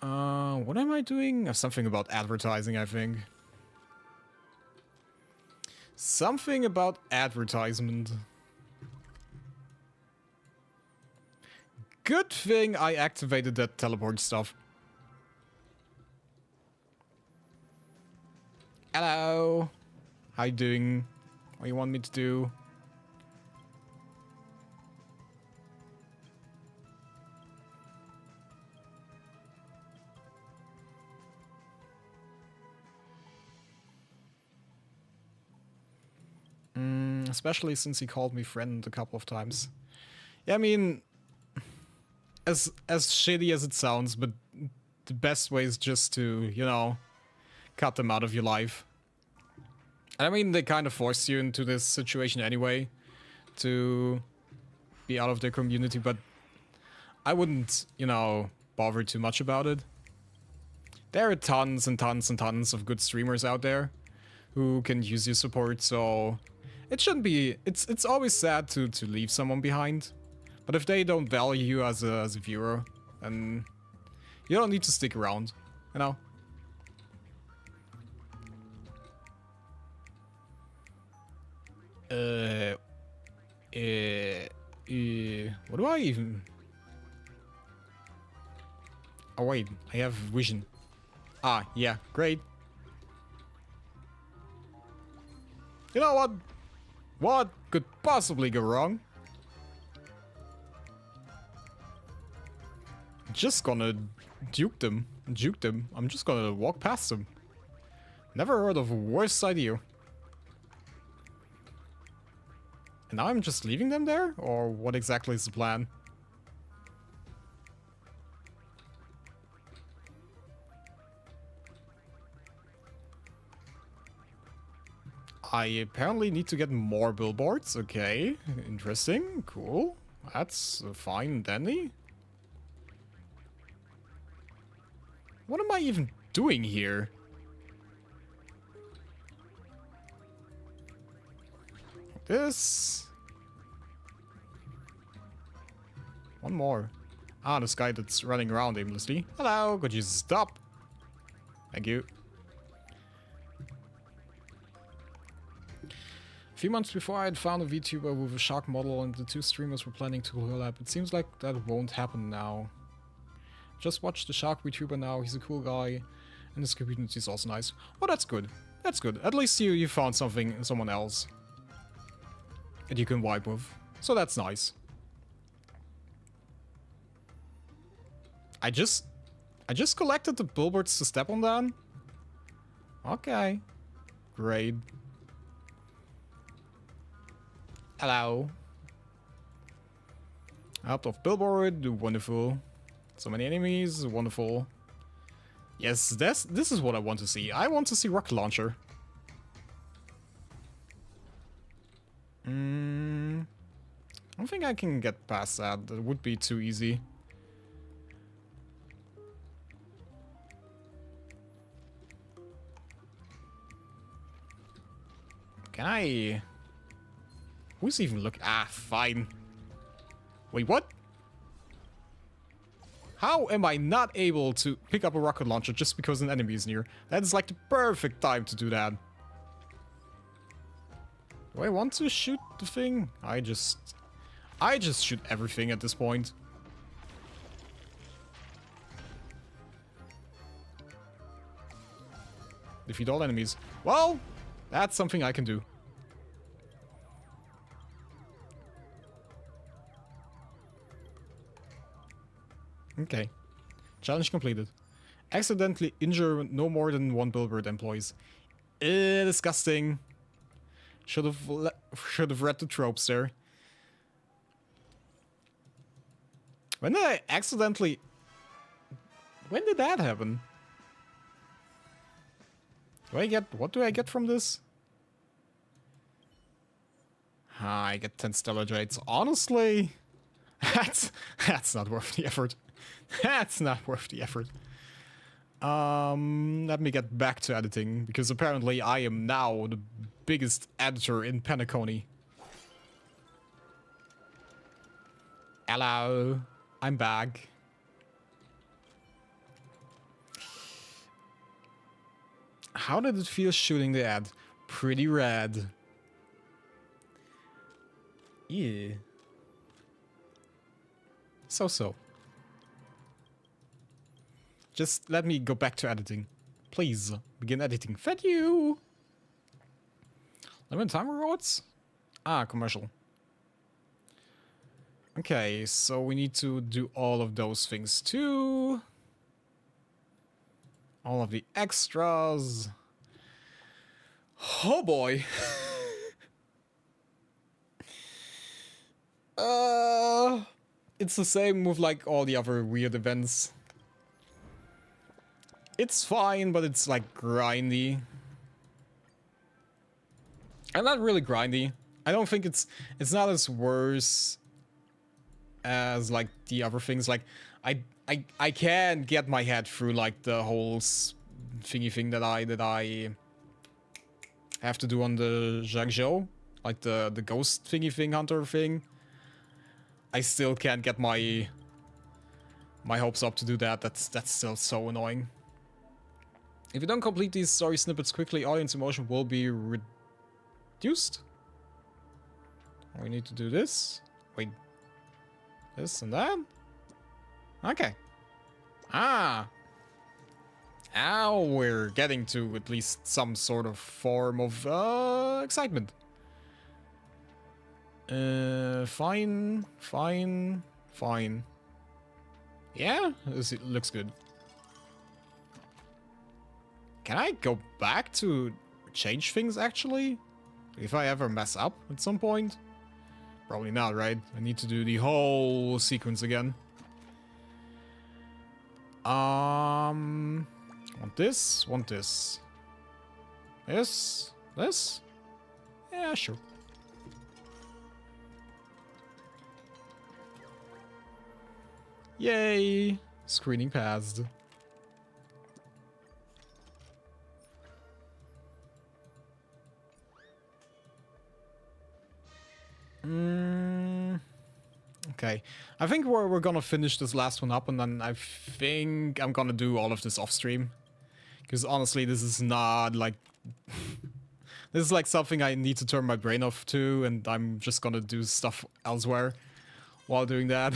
What am I doing? Something about advertising, I think. Something about advertisement. Good thing I activated that teleport stuff. Hello. How you doing? What do you want me to do? Especially since he called me friend a couple of times. Yeah, I mean, as shitty as it sounds, but the best way is just to, you know, cut them out of your life. I mean, they kind of forced you into this situation anyway, to be out of their community, but I wouldn't, you know, bother too much about it. There are tons and tons and tons of good streamers out there who can use your support, so it shouldn't be... It's always sad to leave someone behind, but if they don't value you as a viewer, then you don't need to stick around, you know? What do I even... Oh wait, I have vision. Ah, yeah, great. You know what? What could possibly go wrong? Just gonna juke them. I'm just gonna walk past them. Never heard of a worse idea. And now I'm just leaving them there? Or what exactly is the plan? I apparently need to get more billboards. Okay, interesting, cool. That's fine and dandy. What am I even doing here? This. One more. Ah, this guy that's running around aimlessly. Hello, could you stop? Thank you. A few months before, I had found a VTuber with a shark model and the two streamers were planning to collab. It seems like that won't happen now. Just watch the shark VTuber now, he's a cool guy, and his community is also nice. Oh, that's good. That's good. At least you found someone else that you can vibe with. So that's nice. I just collected the billboards to step on that. Okay. Great. Hello. Helped off billboard, wonderful. So many enemies, wonderful. Yes, this is what I want to see. I want to see rocket launcher. I don't think I can get past that. That would be too easy. Can I... Who's even look? Ah, fine. Wait, what? How am I not able to pick up a rocket launcher just because an enemy is near? That is like the perfect time to do that. Do I want to shoot the thing? I just shoot everything at this point. Defeat all enemies. Well, that's something I can do. Okay. Challenge completed. Accidentally injure no more than one billboard employees. Disgusting. Should have read the tropes there. When did I accidentally... When did that happen? Do I get... What do I get from this? I get 10 stellar jades. Honestly, that's not worth the effort. That's not worth the effort. Let me get back to editing, because apparently I am now the biggest editor in Penacony. Hello, I'm back. How did it feel shooting the ad? Pretty rad. Yeah. So. Just let me go back to editing. Please, begin editing. Thank you! Limited time rewards? Ah, commercial. Okay, so we need to do all of those things too. All of the extras. Oh boy. It's the same with like all the other weird events. It's fine, but it's like grindy. And not really grindy. I don't think it's not as worse as like the other things. Like I can get my head through like the whole thingy thing that I have to do on the Zhangzhou, like the ghost thingy thing hunter thing. I still can't get my hopes up to do that. That's still so annoying. If you don't complete these story snippets quickly, audience emotion will be reduced. We need to do this. Wait. This and that? Okay. Ah! Now we're getting to at least some sort of form of excitement. Fine, fine, fine. Yeah, it looks good. Can I go back to change things, actually? If I ever mess up at some point? Probably not, right? I need to do the whole sequence again. Want this, want this. This? This? Yeah, sure. Yay! Screening passed. Okay. I think we're gonna finish this last one up, and then I think I'm gonna do all of this off stream. Because honestly, this is not like... this is like something I need to turn my brain off to, and I'm just gonna do stuff elsewhere while doing that.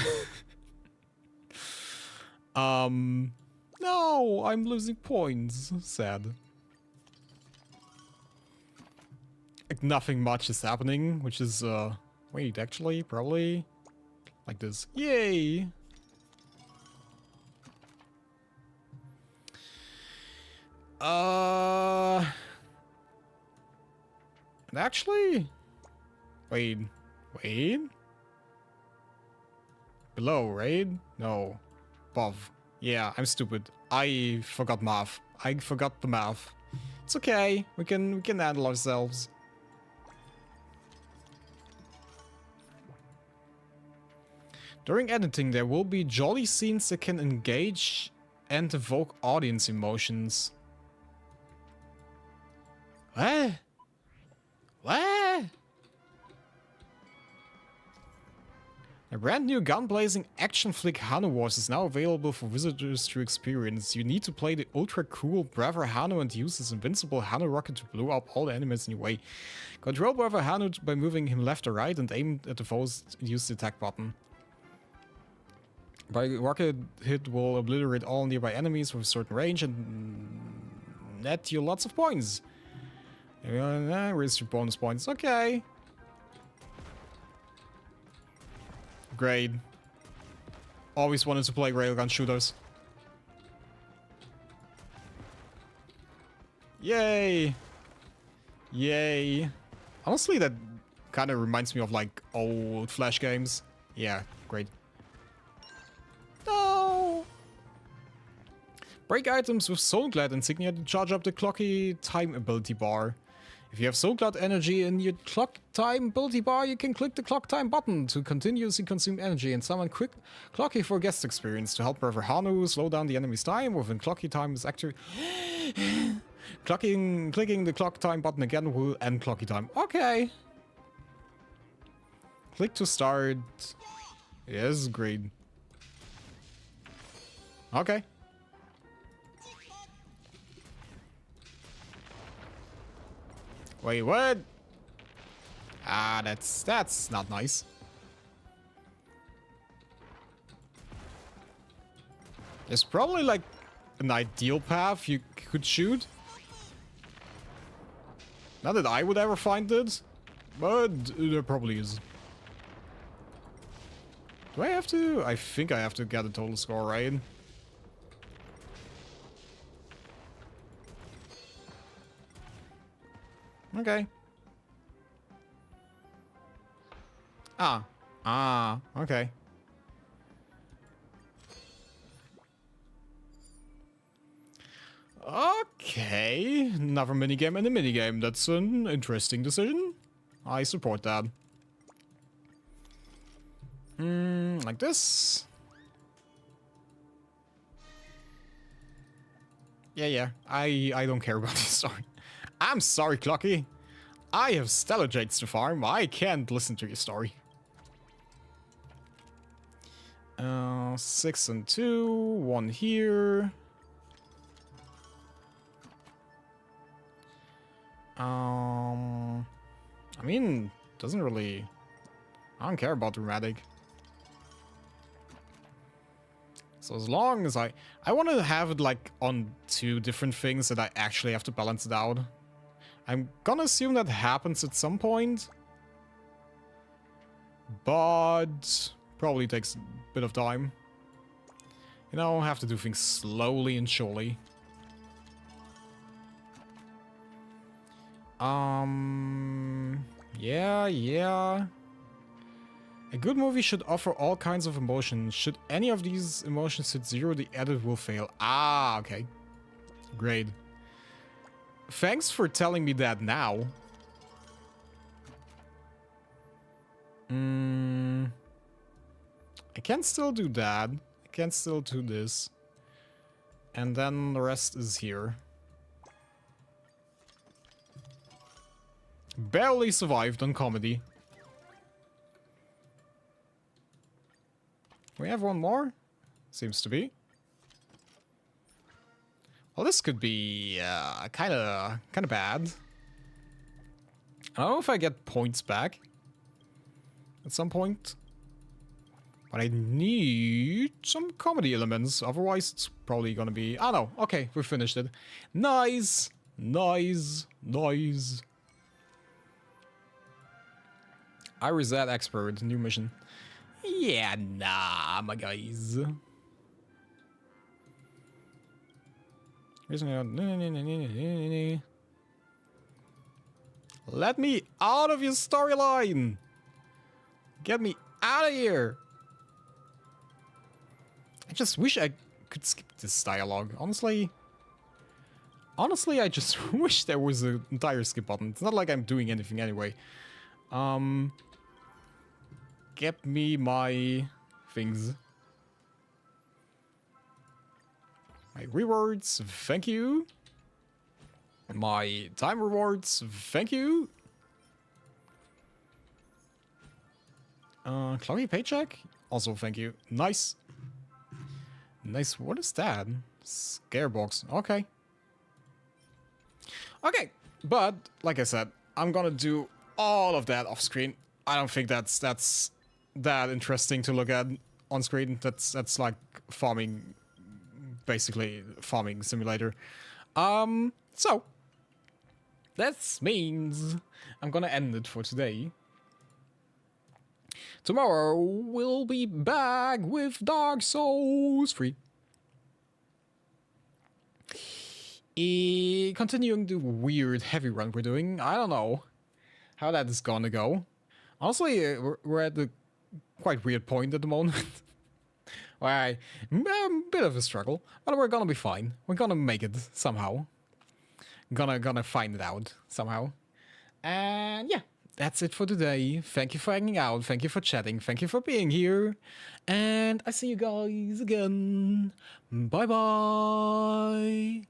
No, I'm losing points. Sad. Like, nothing much is happening, which is, wait, actually, probably like this. Yay! Actually, wait. Below, right? No. Above. Yeah, I'm stupid. I forgot math. I forgot the math. It's okay. We can handle ourselves. During editing, there will be jolly scenes that can engage and evoke audience emotions. What? What? A brand new gun-blazing action flick Hano Wars is now available for visitors to experience. You need to play the ultra-cool Brother Hano and use his invincible Hano rocket to blow up all the enemies in your way. Control Brother Hano by moving him left or right and aim at the foes and use the attack button. By rocket hit will obliterate all nearby enemies with a certain range and net you lots of points. Raise your bonus points. Okay. Great. Always wanted to play railgun shooters. Yay! Yay! Honestly, that kind of reminds me of like old Flash games. Yeah, great. No! Break items with Soulglad insignia to charge up the clocky time ability bar. If you have Soulglad energy in your clock time ability bar, you can click the clock time button to continuously consume energy and summon quick clocky for guest experience to help Brother Hanu slow down the enemy's time within clocky time is active. Clicking the clock time button again will end clocky time. Okay. Click to start. Yes, great. Okay. Wait, what? Ah, that's not nice. There's probably like an ideal path you could shoot. Not that I would ever find it, but there probably is. Do I have to? I think I have to get a total score, right? Okay. Okay. Okay, another minigame and a minigame. That's an interesting decision. I support that. Like this. Yeah. I don't care about this story. I'm sorry, Clocky. I have stellar jades to farm. I can't listen to your story. 6 and 2. 1 here. I mean, doesn't really... I don't care about dramatic. So as long as I want to have it like on 2 different things that I actually have to balance it out. I'm gonna assume that happens at some point. but probably takes a bit of time. You know, have to do things slowly and surely. Yeah. A good movie should offer all kinds of emotions. Should any of these emotions hit 0, the edit will fail. Ah, okay. Great. Thanks for telling me that now. I can still do that. I can still do this. And then the rest is here. Barely survived on comedy. We have one more? Seems to be. Well, this could be kind of bad. I don't know if I get points back at some point. But I need some comedy elements. Otherwise, it's probably gonna be... Oh, no. Okay, we finished it. Nice. Nice. Nice. I reset expert. New mission. Yeah, nah, my guys. Let me out of your storyline. Get me out of here. I just wish I could skip this dialogue. Honestly, I just wish there was an entire skip button. It's not like I'm doing anything anyway. Get me my things. My rewards, thank you. My time rewards, thank you. Cloudy paycheck? Also thank you. Nice. Nice, what is that? Scarebox, okay. Okay, but like I said, I'm gonna do all of that off screen. I don't think that's that interesting to look at on screen. That's like farming, basically farming simulator. So that means I'm gonna end it for today. Tomorrow we'll be back with Dark Souls 3. Continuing the weird heavy run we're doing. I don't know how that is gonna go. Honestly, we're at the quite weird point at the moment. Why, a bit of a struggle, but we're gonna be fine. We're gonna make it somehow. Gonna find it out somehow. And yeah, that's it for today. Thank you for hanging out. Thank you for chatting. Thank you for being here. And I see you guys again. Bye bye.